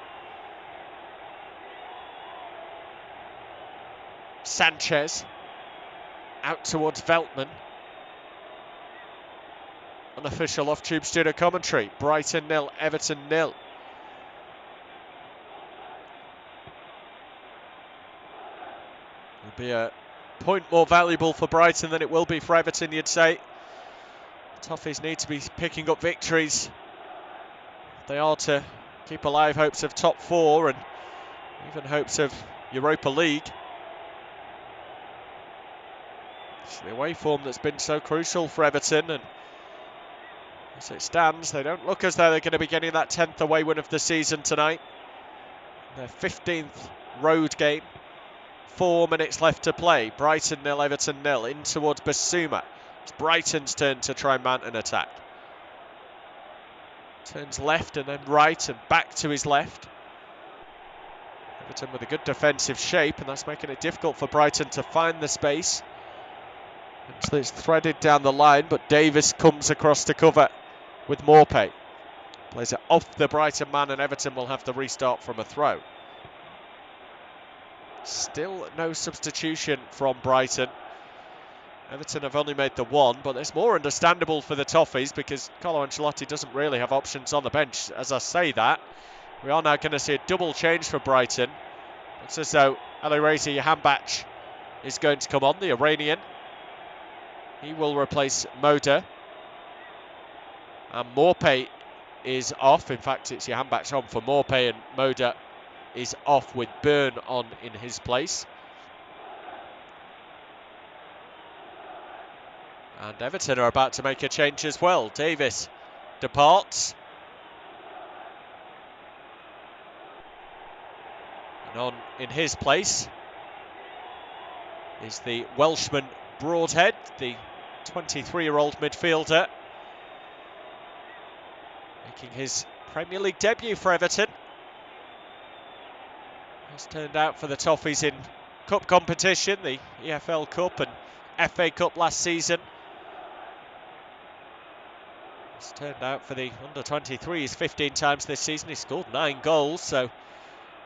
Sanchez out towards Veltman. Unofficial off-tube studio commentary. Brighton 0, Everton 0. It'll be a point more valuable for Brighton than it will be for Everton, you'd say. Toffees need to be picking up victories. They are to keep alive hopes of top 4 and even hopes of Europa League. It's the away form that's been so crucial for Everton, and as it stands, they don't look as though they're going to be getting that 10th away win of the season tonight. Their 15th road game. 4 minutes left to play. Brighton 0, Everton 0. In towards Basuma. It's Brighton's turn to try and mount an attack. Turns left and then right and back to his left. Everton with a good defensive shape, and that's making it difficult for Brighton to find the space. So it's threaded down the line, but Davis comes across to cover with Morpay. Plays it off the Brighton man, and Everton will have the restart from a throw. Still no substitution from Brighton. Everton have only made the one, but it's more understandable for the Toffees because Carlo Ancelotti doesn't really have options on the bench. As I say that, we are now going to see a double change for Brighton. Looks as though Alireza Jahanbakhsh is going to come on, the Iranian. He will replace Moda. And Morpay is off. In fact, it's Jahanbakhsh on for Morpay, and Moda is off with Byrne on in his place. And Everton are about to make a change as well. Davis departs. And on in his place is the Welshman Broadhead, the 23-year-old midfielder, making his Premier League debut for Everton. Has turned out for the Toffees in cup competition, the EFL Cup and FA Cup last season. It's turned out for the under-23s 15 times this season. He scored 9 goals, so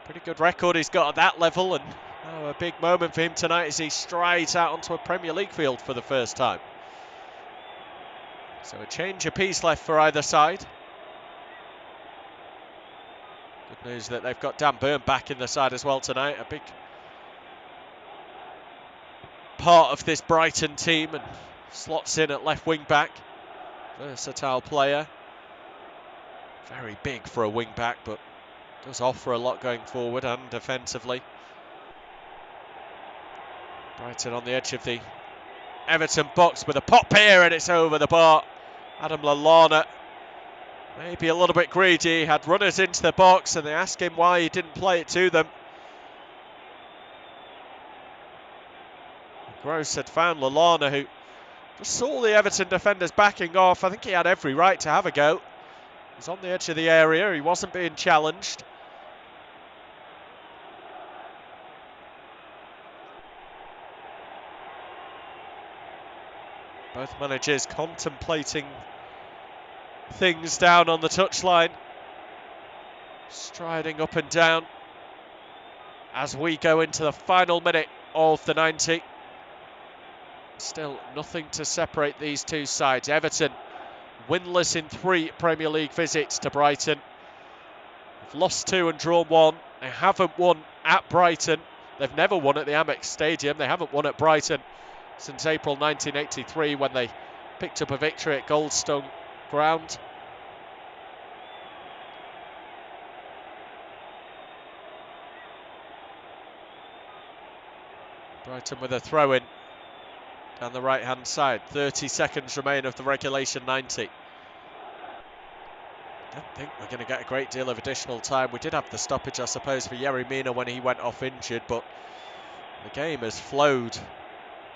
pretty good record he's got at that level. And a big moment for him tonight as he strides out onto a Premier League field for the first time. So a change apiece left for either side. Good news that they've got Dan Byrne back in the side as well tonight. A big part of this Brighton team, and slots in at left wing back. Versatile player. Very big for a wing back, but does offer a lot going forward and defensively. Brighton on the edge of the Everton box with a pop here, and it's over the bar. Adam Lallana, maybe a little bit greedy, had runners into the box and they asked him why he didn't play it to them. Gross had found Lallana, who just saw the Everton defenders backing off. I think he had every right to have a go. He was on the edge of the area, he wasn't being challenged. Both managers contemplating things down on the touchline. Striding up and down as we go into the final minute of the 90. Still nothing to separate these two sides. Everton winless in 3 Premier League visits to Brighton. They've lost 2 and drawn 1. They haven't won at Brighton. They've never won at the Amex Stadium. They haven't won at Brighton since April 1983 when they picked up a victory at Goldstone Ground. Brighton with a throw-in down the right-hand side. 30 seconds remain of the regulation 90. I don't think we're going to get a great deal of additional time. We did have the stoppage, I suppose, for Yerry Mina when he went off injured, but the game has flowed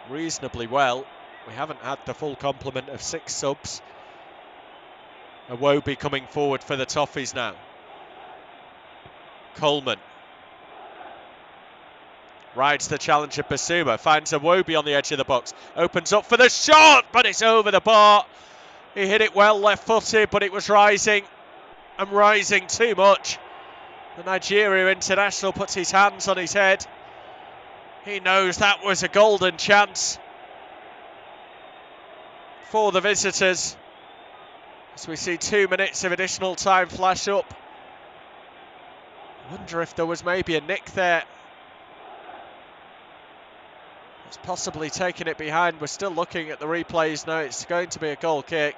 reasonably well. We haven't had the full complement of 6 subs. Iwobi coming forward for the Toffees now. Coleman rides the challenge of Basuma, finds Iwobi on the edge of the box, opens up for the shot, but it's over the bar. He hit it well left-footed, but it was rising, and rising too much. The Nigeria international puts his hands on his head. He knows that was a golden chance for the visitors. As we see 2 minutes of additional time flash up. I wonder if there was maybe a nick there. It's possibly taken it behind. We're still looking at the replays now. It's going to be a goal kick.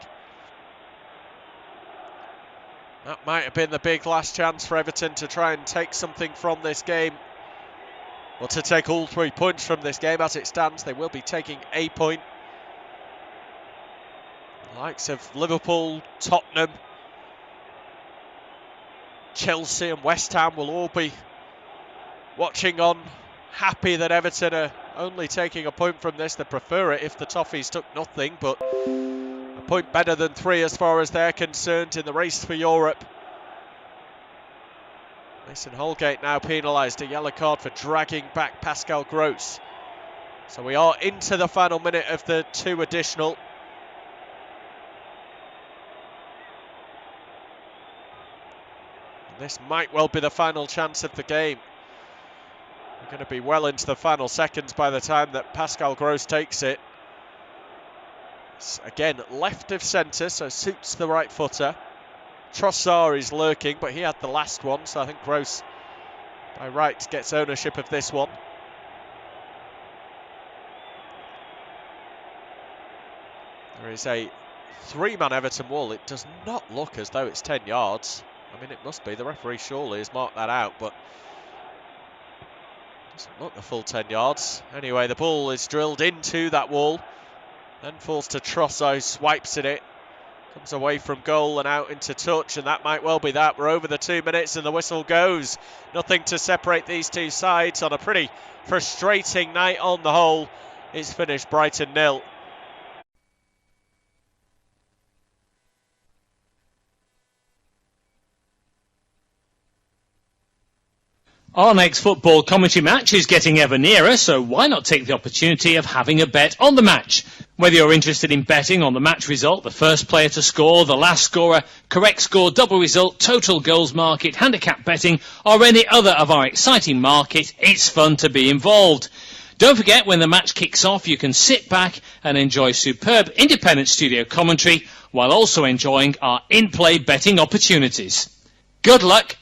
That might have been the big last chance for Everton to try and take something from this game. Or to take all 3 points from this game. As it stands, they will be taking a point. The likes of Liverpool, Tottenham, Chelsea and West Ham will all be watching on, happy that Everton are only taking a point from this. They prefer it if the Toffees took nothing, but a point better than 3 as far as they're concerned in the race for Europe. Mason Holgate now penalised, a yellow card for dragging back Pascal Gross. So we are into the final minute of the 2 additional. This might well be the final chance of the game. We're going to be well into the final seconds by the time that Pascal Gross takes it. It's, again, left of centre, so suits the right footer. Trossard is lurking, but he had the last one, so I think Gross, by right, gets ownership of this one. There is a 3-man Everton wall. It does not look as though it's 10 yards. I mean, it must be. The referee surely has marked that out, but doesn't look the full 10 yards. Anyway, the ball is drilled into that wall, then falls to Trossard, swipes at it, comes away from goal and out into touch, and that might well be that. We're over the 2 minutes and the whistle goes. Nothing to separate these two sides on a pretty frustrating night on the whole. It's finished Brighton 0. Our next football commentary match is getting ever nearer, so why not take the opportunity of having a bet on the match? Whether you're interested in betting on the match result, the first player to score, the last scorer, correct score, double result, total goals market, handicap betting, or any other of our exciting markets, it's fun to be involved. Don't forget, when the match kicks off, you can sit back and enjoy superb independent studio commentary while also enjoying our in-play betting opportunities. Good luck!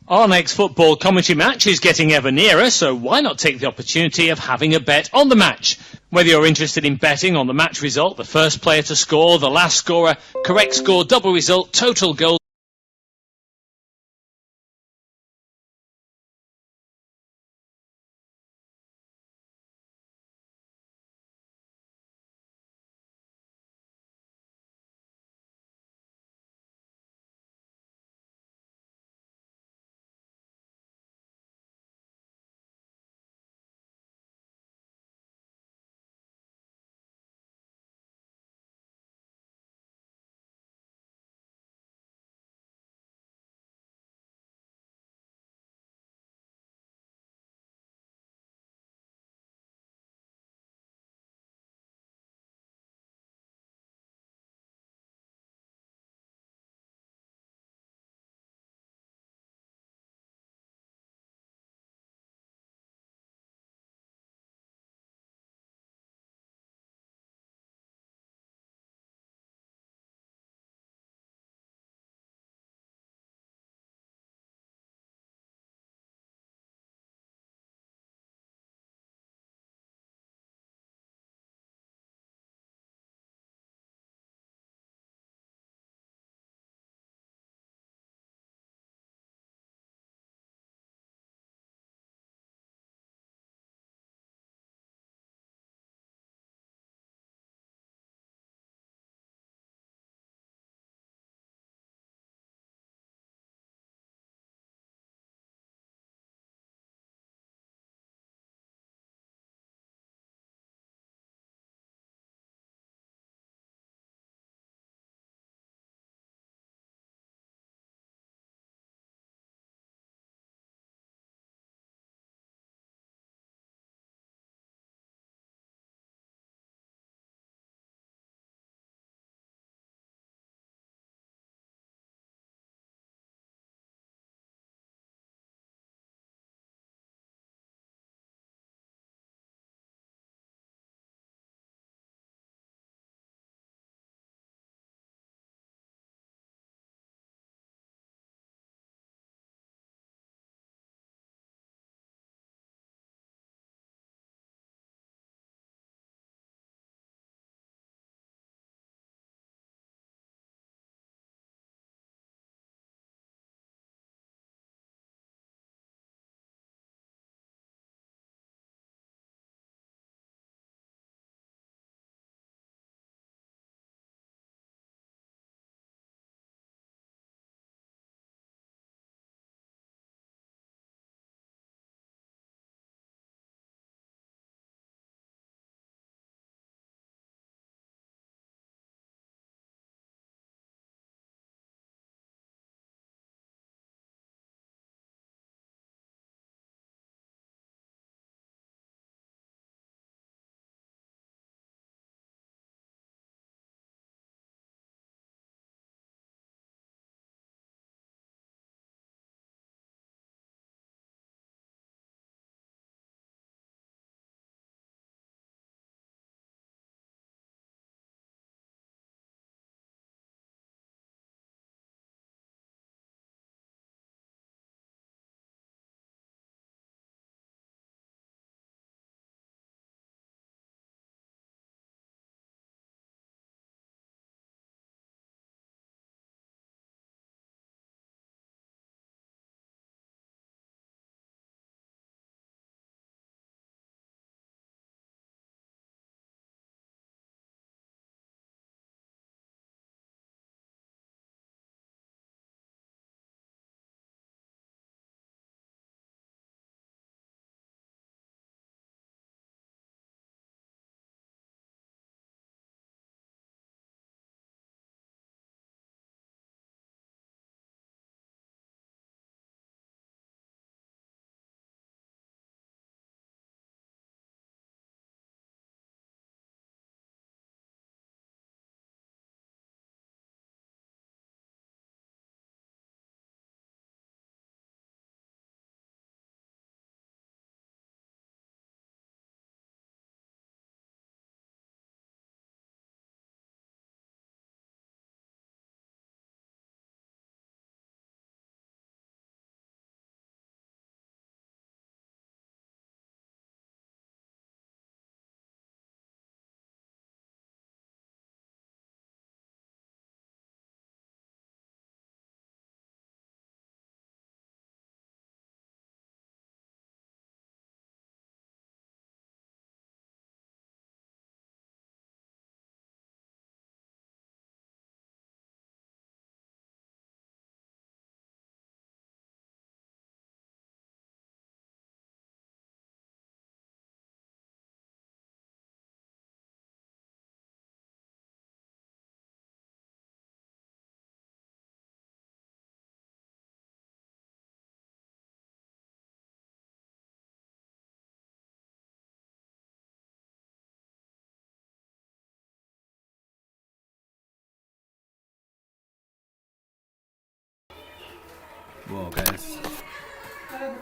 Our next football commentary match is getting ever nearer, so why not take the opportunity of having a bet on the match? Whether you're interested in betting on the match result, the first player to score, the last scorer, correct score, double result, total goals.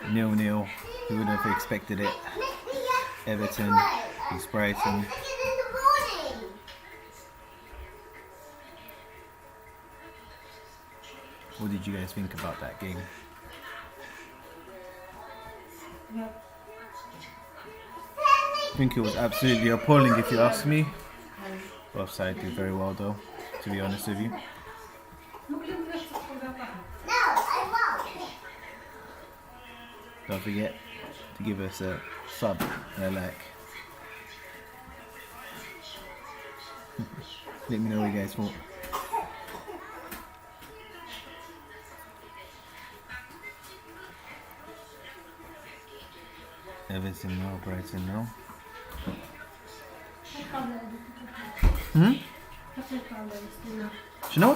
0-0. Who would have expected it? Everton against Brighton. What did you guys think about that game? I think it was absolutely appalling if you ask me. Both sides did very well though, to be honest with you. Don't forget to give us a sub and a like. Let me know what you guys thought. Everton no, Brighton no. شنو؟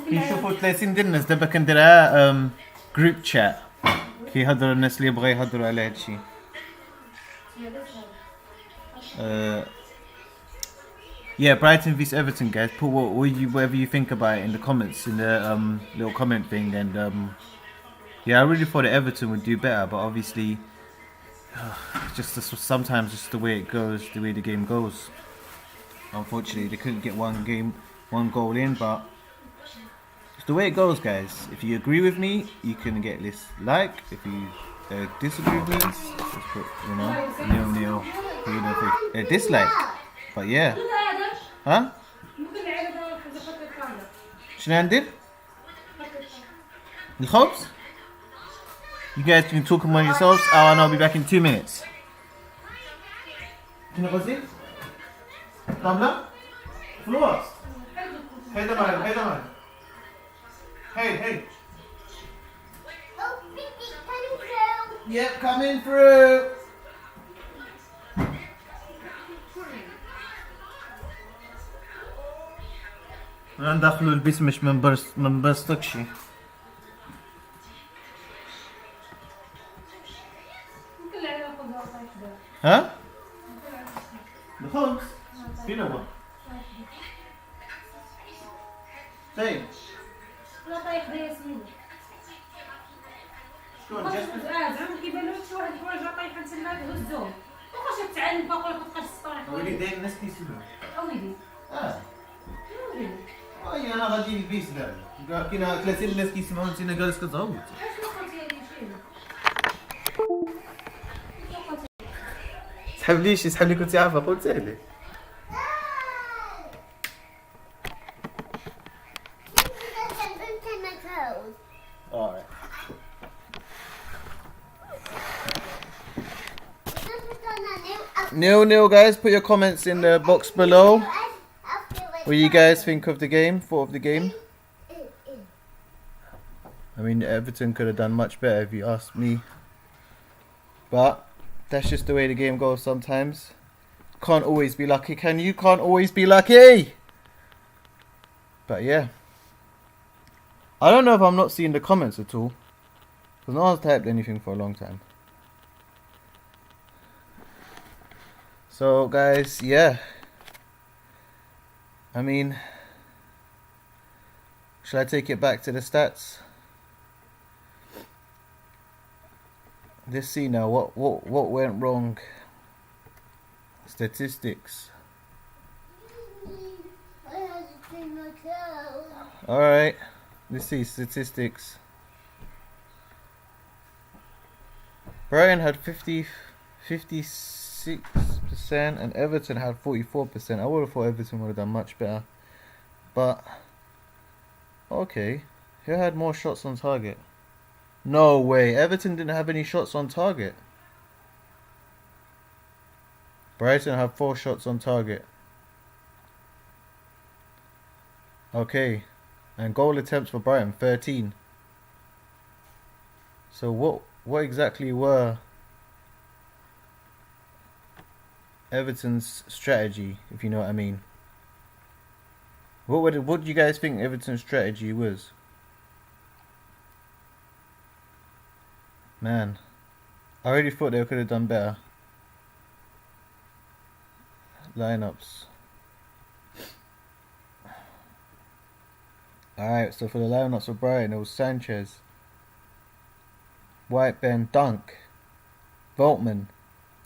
يشوفوا 30 دنس دابا كنديرها جروب تشات كيهضروا الناس اللي يبغوا يهضروا على هادشي. Yeah, Brighton vs Everton, guys. Put whatever you think about it in the comments, in the little comment thing. And yeah, I really thought that Everton would do better, but obviously, sometimes just the way it goes, the way the game goes. Unfortunately, they couldn't get one goal in, but it's the way it goes, guys. If you agree with me, you can get this like. If you disagree with me, just put, 0-0. Dislike. But yeah. Huh? شنو عندك؟ الخبز? You guys can talk among yourselves, and I'll be back in 2 minutes. شنو قصدي؟ طابلة؟ فلوس؟ هيدا معنا. Hey. Yep, coming through. ندخلوا البيس مش من برستكشي. ها؟ الخبز؟ فين هو؟ طيب. لا طايح ياسمين. شكون؟ زعما كيبان لك شي واحد الحوايج طايحه تما هزهم. واش تعلم باقي تبقى تسطح. ويلي داير الناس كيسمعوا. ويلي. انا غادي البيس دابا كاين 30 الناس كيسمعوا انت جالس كتهوت. سحب لي كنت عارفه قلت لي. Alright. Nil, guys. Put your comments in the box below. What you guys think of the game? Thought of the game? I mean, Everton could have done much better if you asked me. But that's just the way the game goes sometimes. Can't always be lucky, can you? Can't always be lucky! But yeah. I don't know if I'm not seeing the comments at all. Because no one's typed anything for a long time. So guys, yeah. I mean, should I take it back to the stats? Let's see now what went wrong. Statistics. Alright, let's see statistics. Brighton had 56% and Everton had 44%. I would have thought Everton would have done much better. But okay, who had more shots on target? No way, Everton didn't have any shots on target. Brighton had 4 shots on target. Okay, and goal attempts for Brighton 13. So what exactly were Everton's strategy, if you know what I mean? What do you guys think Everton's strategy was? Man, I already thought they could have done better. Lineups. Alright, so for the lineups for Brighton, it was Sanchez, Whiteburn, Dunk, Veltman,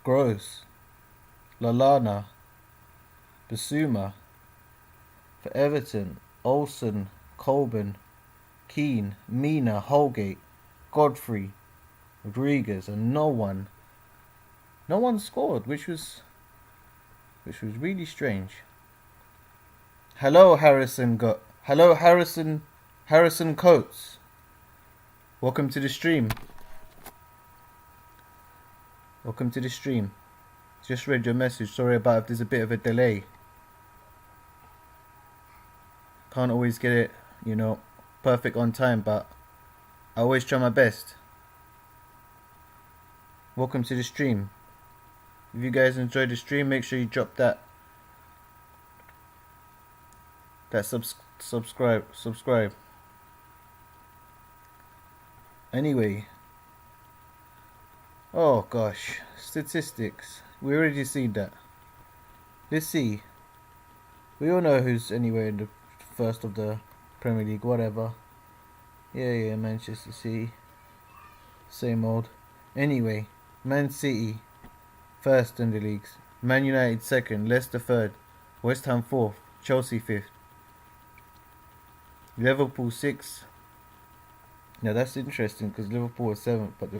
Gross, Lallana, Basuma. For Everton, Olsen, Colburn, Keane, Mina, Holgate, Godfrey, Rodriguez, and no one scored, which was really strange. Hello Harrison Coates. Welcome to the stream. Just read your message. Sorry about if there's a bit of a delay. Can't always get it, perfect on time, but I always try my best. Welcome to the stream. If you guys enjoyed the stream, make sure you drop that subscribe. Anyway, oh gosh, statistics. We already seen that. Let's see. We all know who's anywhere in the first of the Premier League, whatever. Yeah, Manchester City. Same old. Anyway, Man City first in the leagues. Man United second. Leicester third. West Ham fourth. Chelsea fifth. Liverpool sixth. Now that's interesting because Liverpool is seventh, but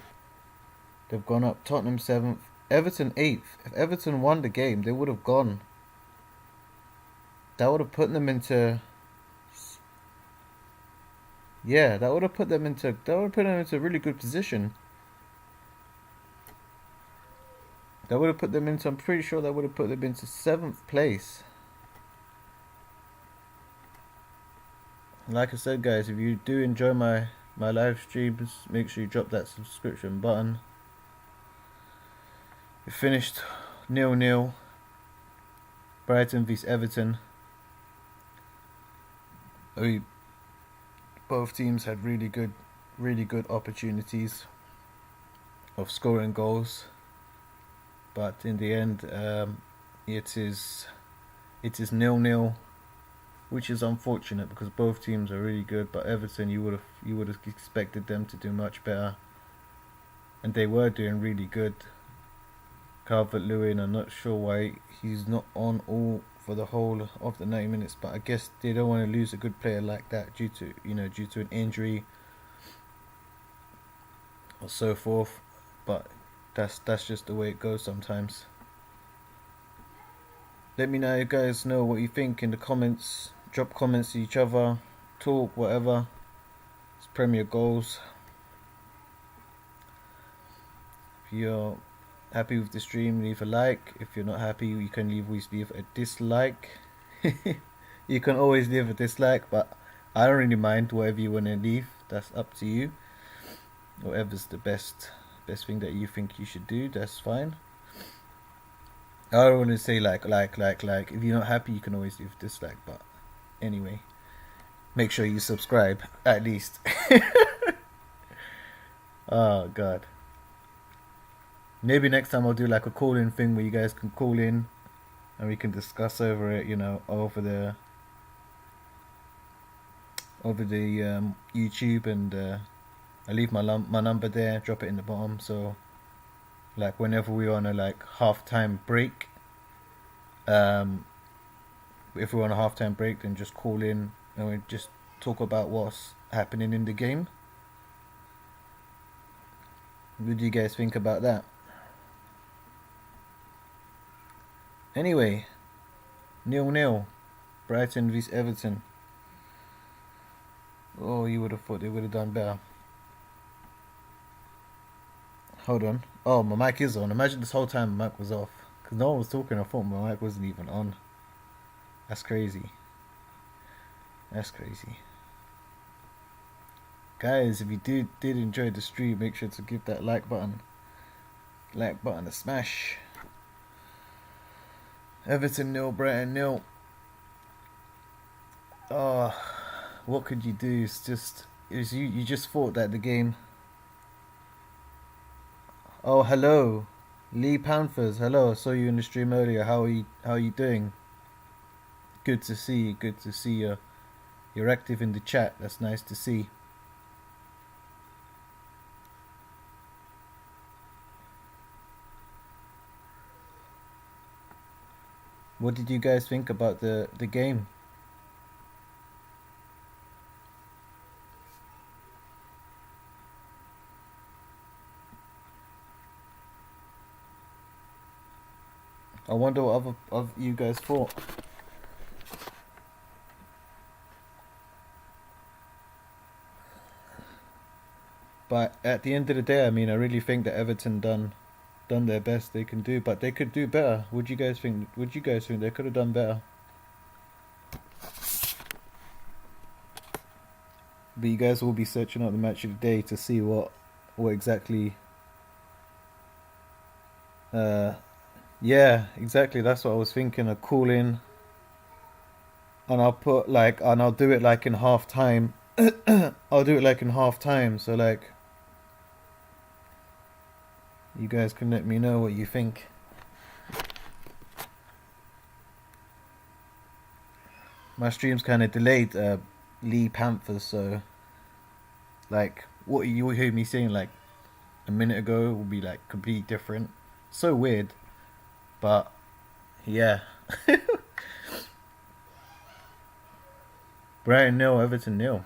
they've gone up. Tottenham seventh. Everton eighth. If Everton won the game, they would have gone. That would have put them into. Yeah, that would have put them into a really good position. That would have put them into. I'm pretty sure that would have put them into 7th place. Like I said, guys, if you do enjoy my live streams, make sure you drop that subscription button. We finished 0-0. Brighton vs Everton. Both teams had really good opportunities of scoring goals, but in the end, it is 0-0, which is unfortunate because both teams are really good. But Everton, you would have expected them to do much better, and they were doing really good. Calvert-Lewin, I'm not sure why he's not on all for the whole of the 90 minutes, but I guess they don't want to lose a good player like that due to an injury or so forth. But that's just the way it goes sometimes. Let me know, you guys know what you think in the comments. Drop comments to each other, talk, whatever. It's Premier Goals. If you're happy with the stream, leave a like. If you're not happy, you can always leave a dislike. You can always leave a dislike, but I don't really mind. Whatever you want to leave, that's up to you. Whatever's the best thing that you think you should do, that's fine. I don't want to say like. If you're not happy, you can always leave a dislike. But anyway, make sure you subscribe at least. Oh God. Maybe next time I'll do like a call-in thing where you guys can call in and we can discuss over it, over the YouTube, and I leave my number there, drop it in the bottom. So like whenever we're on a half-time break, if we're on a half-time break, then just call in and we just talk about what's happening in the game. What do you guys think about that? Anyway, 0-0. Brighton vs Everton. Oh, you would have thought they would have done better. Hold on. Oh, my mic is on. Imagine this whole time my mic was off. Because no one was talking. I thought my mic wasn't even on. That's crazy. Guys, if you did enjoy the stream, make sure to give that like button a smash. Everton 0, Brighton 0. Oh, what could you do? You just thought that the game. Oh, hello, Lee Panthers. Hello, I saw you in the stream earlier. How are you doing? Good to see you. Good to see you. You're active in the chat. That's nice to see. What did you guys think about the game? I wonder what other of you guys thought. But at the end of the day, I mean, I really think that Everton done their best they can do, but they could do better. Would you guys think they could have done better? But you guys will be searching out the match of the day to see what exactly. Yeah, exactly. That's what I was thinking. A call in, and I'll do it like in half time. I'll do it like in half time. So like, you guys can let me know what you think. My stream's kind of delayed, Lee Panthers, so like what you heard me saying like a minute ago will be like completely different. So weird, but yeah. Brighton 0, Everton 0.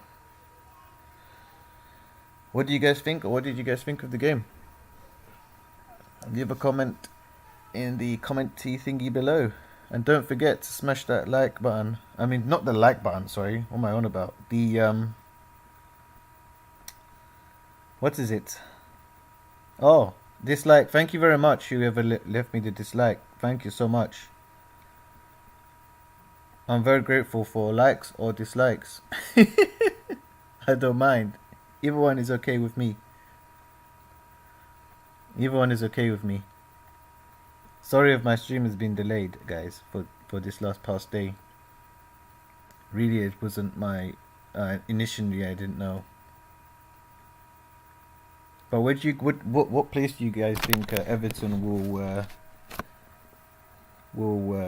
What do you guys think? Or what did you guys think of the game? Leave a comment in the commenty thingy below. And don't forget to smash that like button. I mean, not the like button, sorry. What am I on about? The, what is it? Oh, dislike. Thank you very much, whoever left me the dislike. Thank you so much. I'm very grateful for likes or dislikes. I don't mind. Either one is okay with me. Either one is okay with me. Sorry if my stream has been delayed, guys, for this past day. Really, it wasn't my... initially, I didn't know. But what place do you guys think Everton will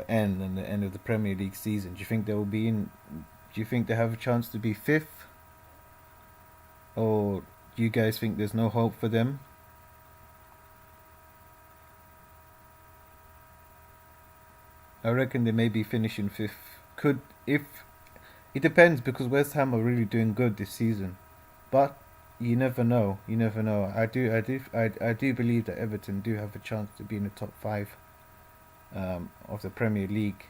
end in the end of the Premier League season? Do you think they will be in? Do you think they have a chance to be 5th? Or do you guys think there's no hope for them? I reckon they may be finishing 5th. It depends, because West Ham are really doing good this season, but you never know. You never know. I do believe that Everton do have a chance to be in the top 5 of the Premier League.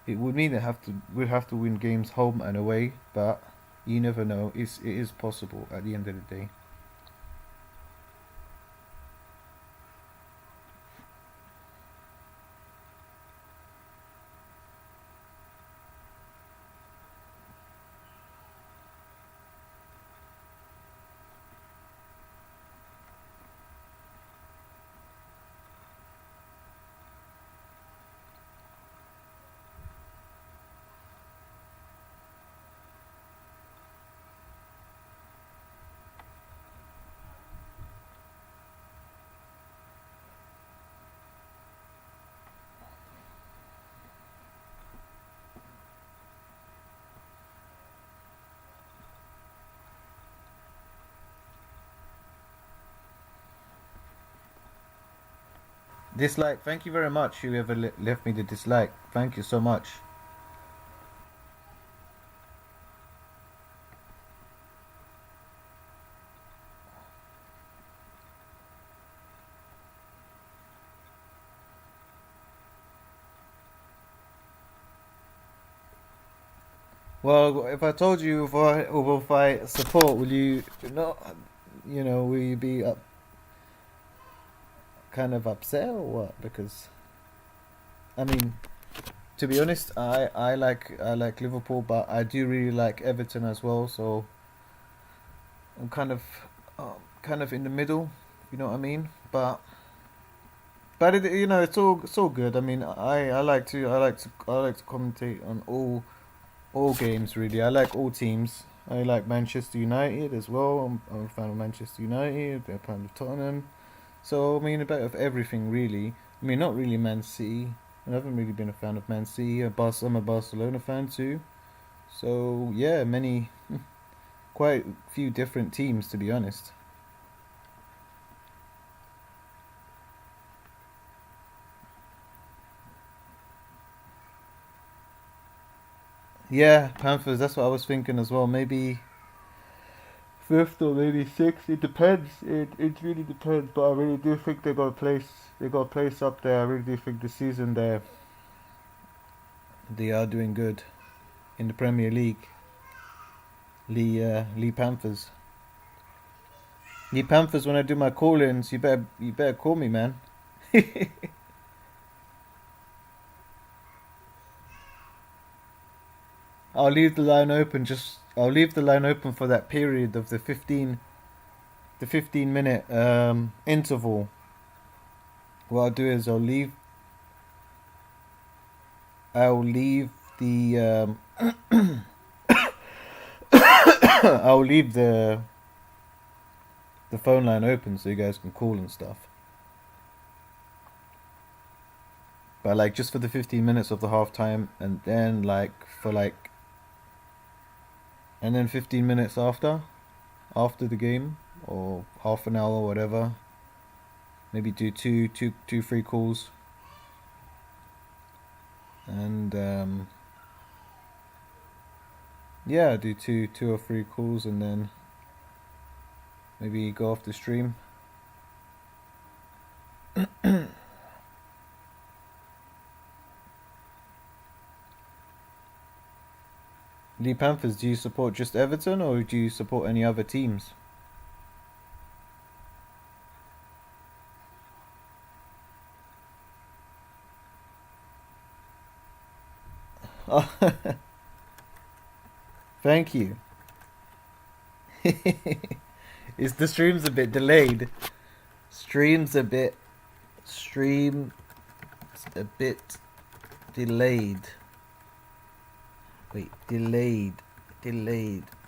It would mean we'd have to win games home and away, but you never know. It is possible at the end of the day. Dislike. Thank you very much, whoever left me the dislike. Thank you so much. Well, if I told you if I support, will you not? You know, will you be kind of upset or what? Because I mean, to be honest, I like Liverpool, but I do really like Everton as well. So I'm kind of in the middle. You know what I mean? But you know, it's all good. I mean, I like to commentate on all games really. I like all teams. I like Manchester United as well. I'm a fan of Manchester United. I'm a fan of Tottenham. So I mean, a bit of everything really. I mean, not really Man City. I haven't really been a fan of Man City. I'm a Barcelona fan too. So yeah, quite a few different teams, to be honest. Yeah, Panthers. That's what I was thinking as well. Maybe fifth or maybe sixth. It depends. It really depends. But I really do think they got a place. They got a place up there. I really do think the season they are doing good in the Premier League. Lee Panthers. Lee Panthers. When I do my call-ins, you better call me, man. I'll leave the line open. I'll leave the line open for that period of the 15 minute interval. What I'll do is I'll leave the I'll leave the phone line open so you guys can call and stuff. But like just for the 15 minutes of the half time, and then and then 15 minutes after the game, or half an hour or whatever. Maybe do two free calls. And yeah, do two or three calls, and then maybe go off the stream. Lee Panthers, do you support just Everton or do you support any other teams? Oh, thank you. Is the stream's a bit delayed? Stream's a bit delayed. Wait, delayed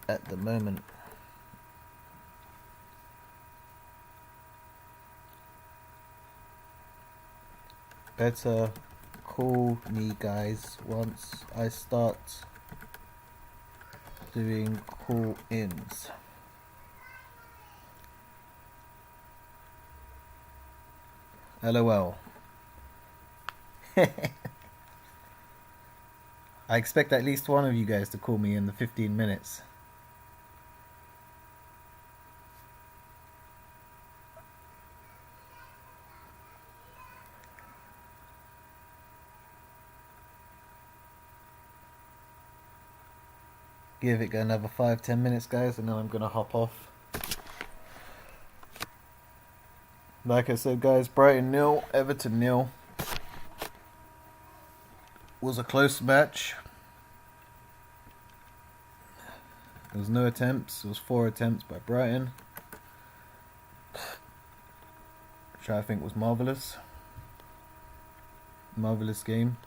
at the moment. Better call me, guys, once I start doing call-ins. LOL. I expect at least one of you guys to call me in the 15 minutes. Give it another 5-10 minutes, guys, and then I'm gonna hop off. Like I said, guys, Brighton 0, Everton 0. Was a close match. There was no attempts. It was 4 attempts by Brighton, which I think was marvellous. Marvellous game.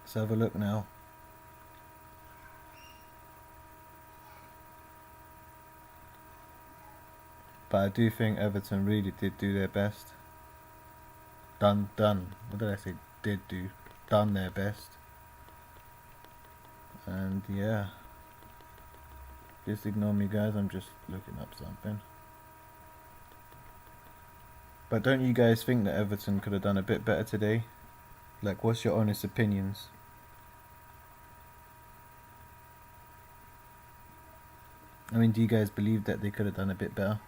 Let's have a look now. But I do think Everton really did do their best. Done. What did I say? Did do. Done their best. And yeah. Just ignore me, guys. I'm just looking up something. But don't you guys think that Everton could have done a bit better today? Like, what's your honest opinions? I mean, do you guys believe that they could have done a bit better?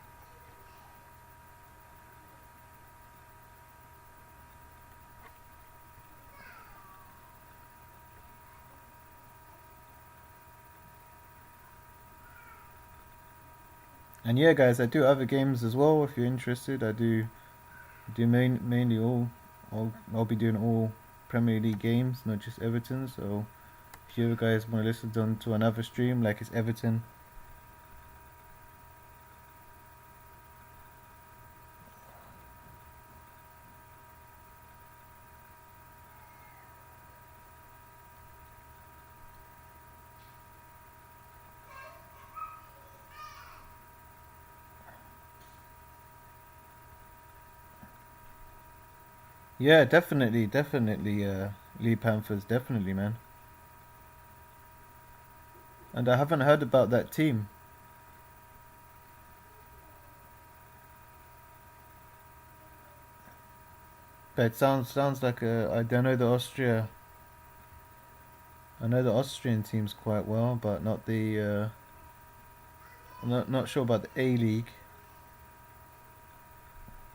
And yeah, guys, I do other games as well. If you're interested, I do mainly I'll be doing all Premier League games, not just Everton. So if you guys want to listen to another stream, like it's Everton, yeah, definitely, Lee Panthers, definitely, man. And I haven't heard about that team. But it sounds like I don't know the Austria. I know the Austrian teams quite well, but not the. Not sure about the A League.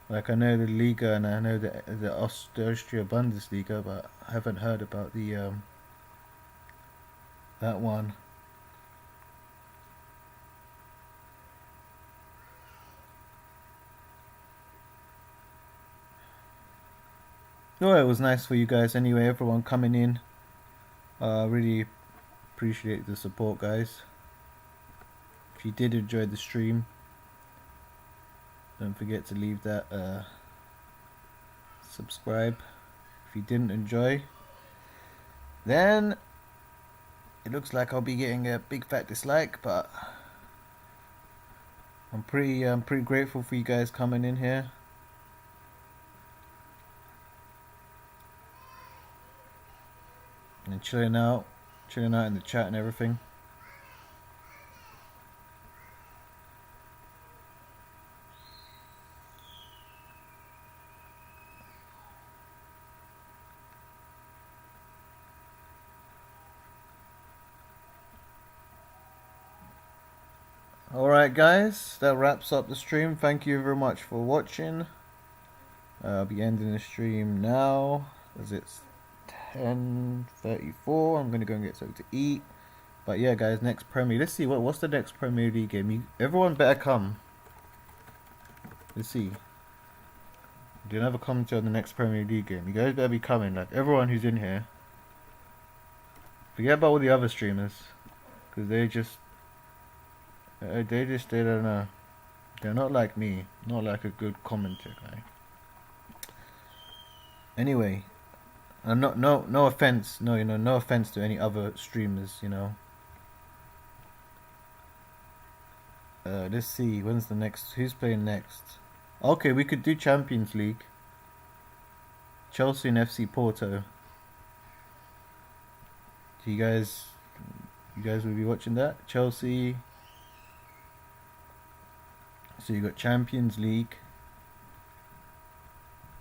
Like I know the Liga and I know the Austria Bundesliga, but I haven't heard about the that one. Oh, it was nice for you guys anyway. Everyone coming in. Really appreciate the support, guys. If you did enjoy the stream, don't forget to leave that subscribe. If you didn't enjoy, then it looks like I'll be getting a big fat dislike, but I'm pretty grateful for you guys coming in here. And chilling out in the chat and everything. Alright guys, that wraps up the stream. Thank you very much for watching. I'll be ending the stream now as it's 10:34. I'm going to go and get something to eat. But yeah guys, next Premier, let's see what's the next Premier League game. Everyone better come. Let's see. Do never come to the next Premier League game. You guys better be coming, like everyone who's in here. Forget about all the other streamers, because they don't know. They're not like me, not like a good commentator guy. Anyway, no offense, no offense to any other streamers, Let's see, when's the next? Who's playing next? Okay, we could do Champions League. Chelsea and FC Porto. Do you guys will be watching that? Chelsea. So you got Champions League,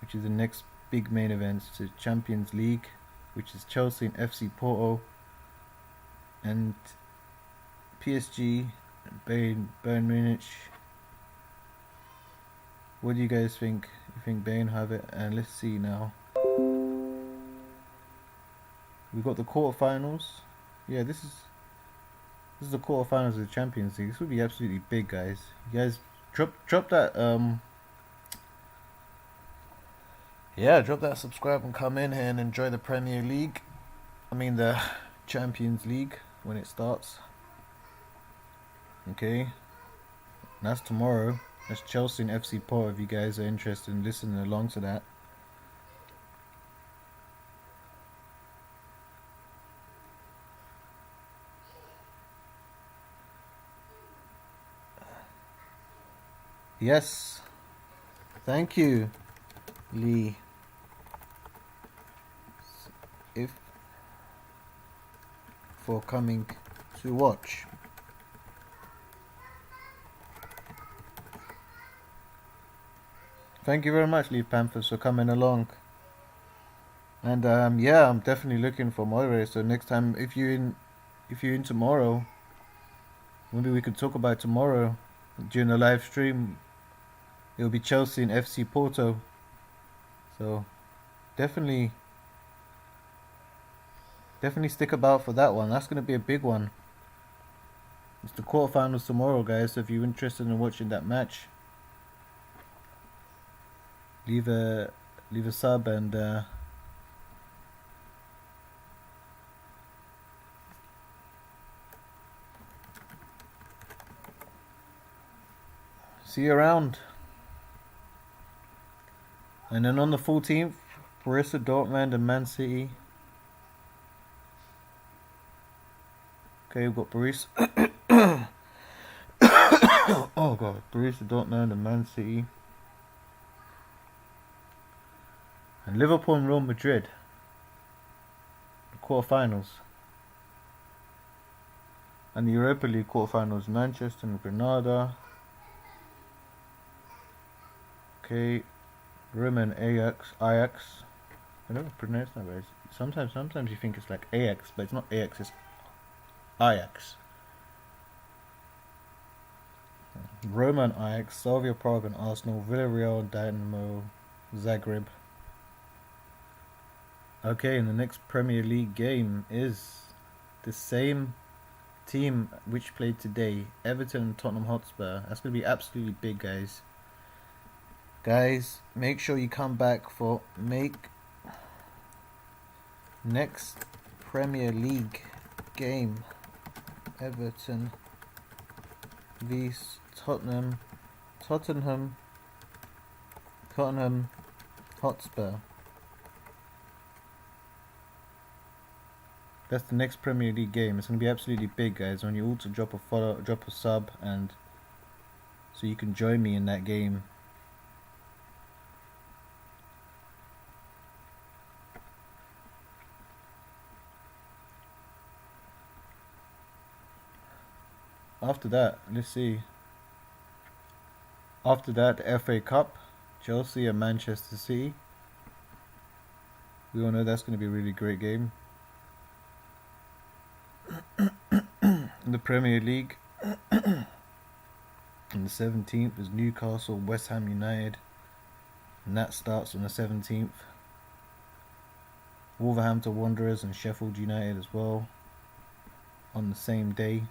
which is the next big main event. So Champions League, which is Chelsea and FC Porto, and PSG and Bayern Munich. What do you guys think? You think Bayern have it? And let's see now. We've got the quarterfinals. Yeah, this is the quarterfinals of the Champions League. This would be absolutely big, guys. You guys drop that drop that subscribe and come in here and enjoy the Premier League. I mean the Champions League when it starts. Okay, and that's tomorrow. That's Chelsea and FC Porto. If you guys are interested in listening along to that. Yes, thank you, Lee. If for coming to watch. Thank you very much, Lee Panthers, for coming along. And yeah, I'm definitely looking for moderators. So next time, if you're in tomorrow, maybe we could talk about tomorrow during the live stream. It'll be Chelsea and FC Porto. So definitely stick about for that one. That's going to be a big one. It's the quarterfinals tomorrow, guys. So if you're interested in watching that match, leave a sub and see you around. And then on the 14th, Borussia Dortmund and Man City. Okay, we've got Borussia. Oh god, Borussia Dortmund and Man City. And Liverpool and Real Madrid. The quarterfinals. And the Europa League quarterfinals, Manchester and Granada. Okay, Roma and Ajax. I never pronounce that right. Sometimes you think it's like AX, but it's not AX, it's Ajax. Roma and Ajax, Slavia Prague and Arsenal, Villarreal and Dynamo Zagreb. Okay, and the next Premier League game is the same team which played today, Everton and Tottenham Hotspur. That's going to be absolutely big, guys. Guys, make sure you come back for next Premier League game. Everton vs Tottenham Hotspur. That's the next Premier League game. It's going to be absolutely big, guys. I want you all to drop a follow, drop a sub, and so you can join me in that game. After that, let's see. After that, the FA Cup, Chelsea and Manchester City. We all know that's going to be a really great game. In the Premier League, on the 17th is Newcastle, West Ham United, and that starts on the 17th. Wolverhampton Wanderers and Sheffield United as well on the same day.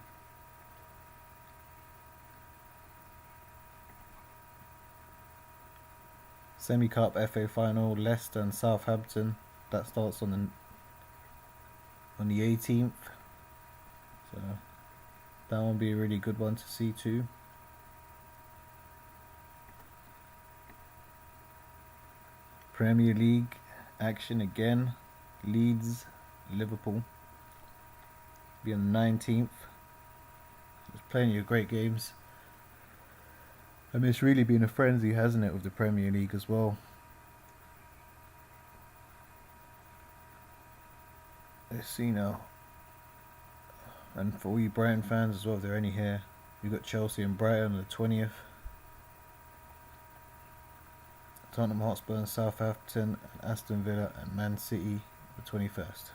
Semi-Cup FA Final, Leicester and Southampton. That starts on the 18th. So that will be a really good one to see too. Premier League action again. Leeds, Liverpool. Be on the 19th. There's plenty of great games. I mean, it's really been a frenzy, hasn't it, with the Premier League as well. Let's see now. And for all you Brighton fans as well, if there are any here, we've got Chelsea and Brighton on the 20th. Tottenham Hotspur and Southampton, and Aston Villa and Man City the 21st.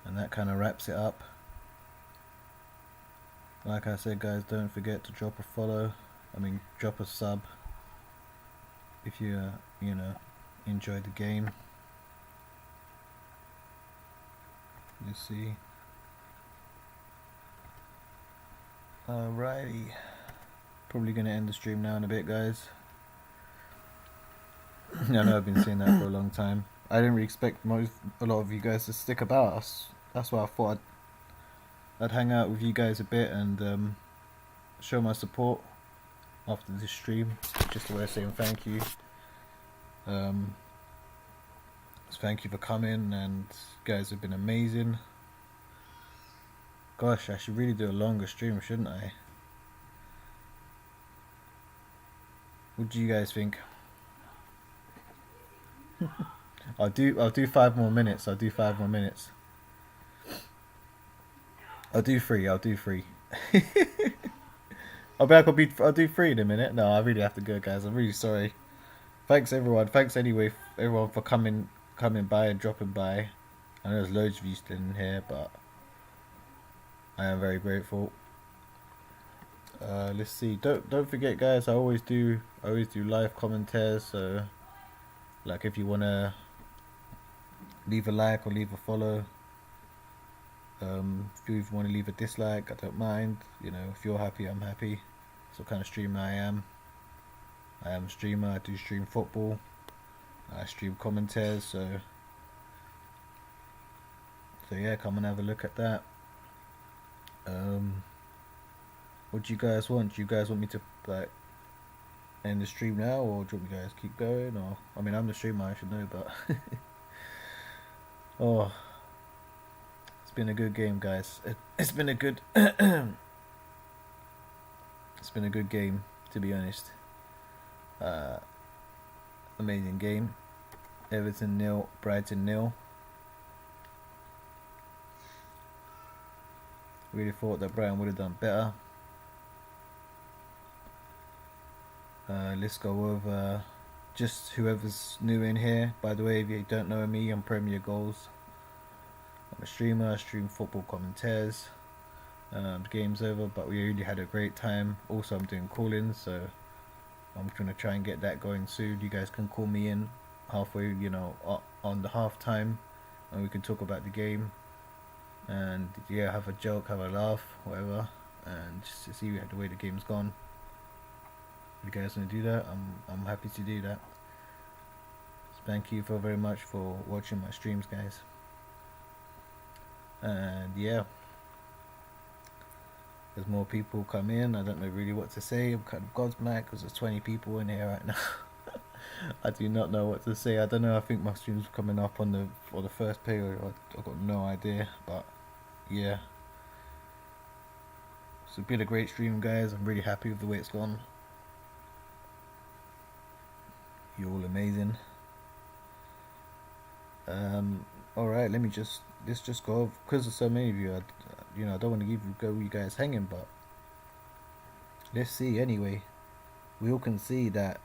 And that kind of wraps it up. Like I said, guys, don't forget to drop a follow. Drop a sub if you enjoyed the game. Let's see. Alrighty. Probably gonna end the stream now in a bit, guys. I know I've been saying that for a long time. I didn't really expect a lot of you guys to stick about us. That's why I thought I'd hang out with you guys a bit and show my support after this stream. Just a way of saying thank you. Thank you for coming, and you guys have been amazing. Gosh, I should really do a longer stream, shouldn't I? What do you guys think? I'll do 5 more minutes. I'll do 5 more minutes. I'll do 3. I'll do 3. I'll do 3 in a minute. No, I really have to go, guys. I'm really sorry. Thanks everyone. Thanks anyway, everyone, for coming by and dropping by. I know there's loads of you still in here, but I am very grateful. Let's see. Don't forget, guys. I always do live commentaries. So, like, if you wanna leave a like or leave a follow, if you want to leave a dislike, I don't mind. If you're happy, I'm happy. That's what kind of streamer I am. I am a streamer. I do stream football. I stream commentaries. So yeah, come and have a look at that. What do you guys want? Do you guys want me to end the stream now, or do you want me guys keep going? Or I'm the streamer, I should know, but oh, it's been a good game, guys. It's been a good it's been a good game, to be honest. Amazing game. Everton 0, Brighton 0. Really thought that Brighton would have done better. Let's go over just whoever's new in here, by the way, if you don't know me, I'm Premier Goals. I'm a streamer. I stream football commentaries. The game's over, but we really had a great time. Also, I'm doing call-ins, so I'm going to try and get that going soon. You guys can call me in halfway, on the half time, and we can talk about the game. And yeah, have a joke, have a laugh, whatever, and just to see the way the game's gone. If you guys want to do that, I'm happy to do that. So thank you very much for watching my streams, guys. And yeah, as more people come in, I don't know really what to say. I'm kind of gobsmacked because there's 20 people in here right now. I do not know what to say. I don't know. I think my stream's coming up for the first period. I've got no idea, but yeah, it's been a great stream, guys. I'm really happy with the way it's gone. You're all amazing. Alright, let's just go over, because there's so many of you, I don't want to go you guys hanging, but let's see anyway. We all can see that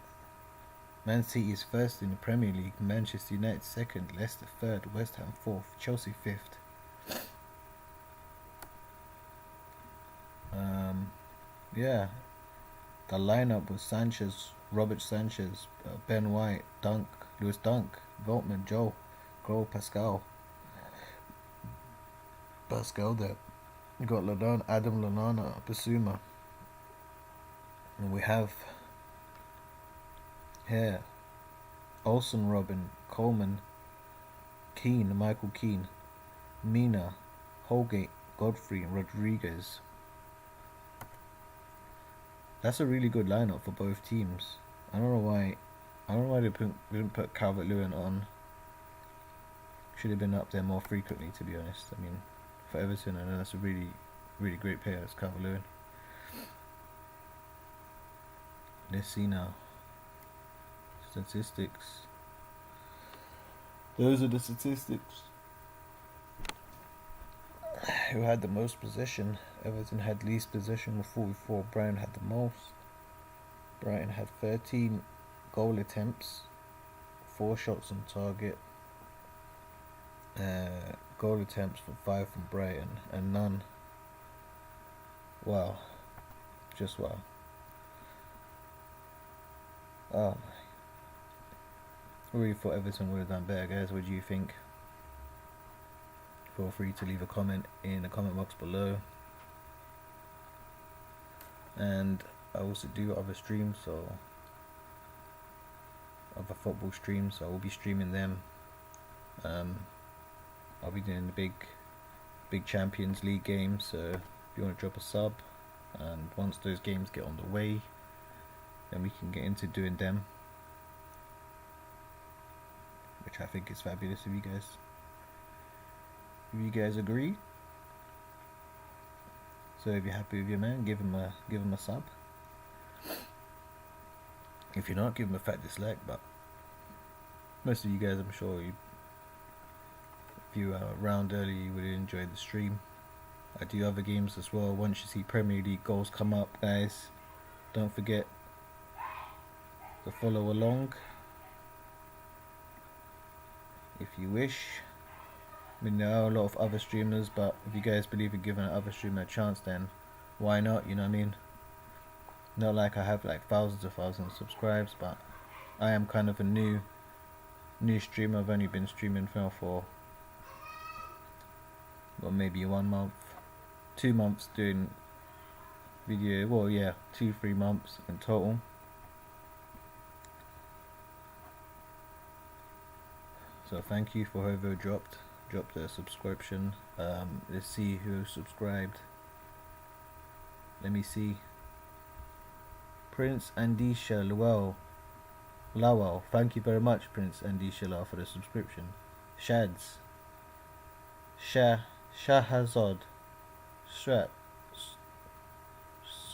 Man City is first in the Premier League, Manchester United second, Leicester third, West Ham fourth, Chelsea fifth. Yeah, the lineup was Sanchez, Robert Sanchez, Ben White, Dunk, Lewis Dunk, Veltman, Joe, Grohl, Pascal there. You got Adam Lallana, Basuma, and we have here Olsen, Robin, Coleman, Keane, Michael Keane, Mina, Holgate, Godfrey, Rodriguez. That's a really good lineup for both teams. I don't know why they didn't put Calvert-Lewin on. Should have been up there more frequently, to be honest. I mean, for Everton, I know that's a really, really great player. That's Calvert-Lewin. Let's see now. Statistics. Those are the statistics. Who had the most possession? Everton had least possession with 44. Brighton had the most. Brighton had 13 goal attempts, 4 shots on target. Goal attempts for 5 from Brighton and none. Wow, just wow. Oh my! I really thought Everton would have done better, guys. What do you think? Feel free to leave a comment in the comment box below. And I also do other streams, so other football streams, so I will be streaming them. I'll be doing the big Champions League games, so if you want to drop a sub, and once those games get on the way, then we can get into doing them, which I think is fabulous of you guys. If you guys agree, so if you're happy with your man, give him a sub. If you're not, give him a fat dislike. But most of you guys, I'm sure, if you were around earlier, you would enjoy the stream. I do other games as well. Once you see Premier League goals come up, guys, don't forget to follow along if you wish. I mean, there are a lot of other streamers, but if you guys believe in giving another streamer a chance, then why not? You know what I mean? Not like I have like thousands of subscribers, but I am kind of a new streamer. I've only been streaming now for, well, maybe 1 month, 2 months doing video. Well, yeah, 2-3 months in total. So thank you for whoever dropped a subscription. Let's see who subscribed. Let me see. Prince Andisha Lawal, thank you very much, Prince Andisha Lawal, for the subscription. Shads, Shahazad,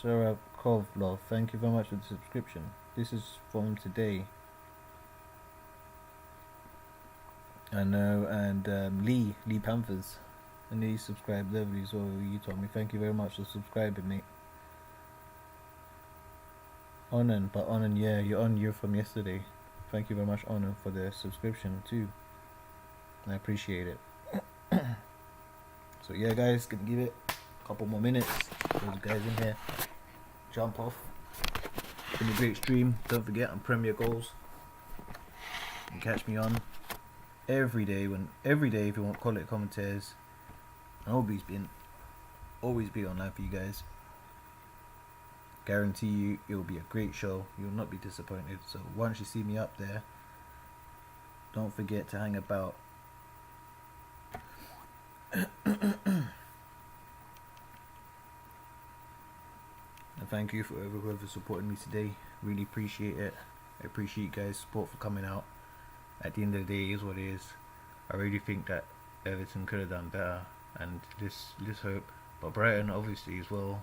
Sarakovlov, thank you very much for the subscription. This is from today. I know, and Lee Panthers, and he subscribed early, so you told me. Thank you very much for subscribing, mate. Onan, yeah, you're from yesterday. thank you very much, Honor, for the subscription too. I appreciate it. So yeah, guys, gonna give it a couple more minutes. Those guys in here, jump off. Been a great stream. Don't forget, I'm Premier Goals. You can catch me on every day if you want quality commentaries. I'll always be online for you guys. Guarantee you it will be a great show. You will not be disappointed. So once you see me up there, don't forget to hang about. And thank you for whoever supported me today. Really appreciate it. I appreciate you guys' support for coming out. At the end of the day, it is what it is. I really think that Everton could have done better, and let's hope. But Brighton obviously as well.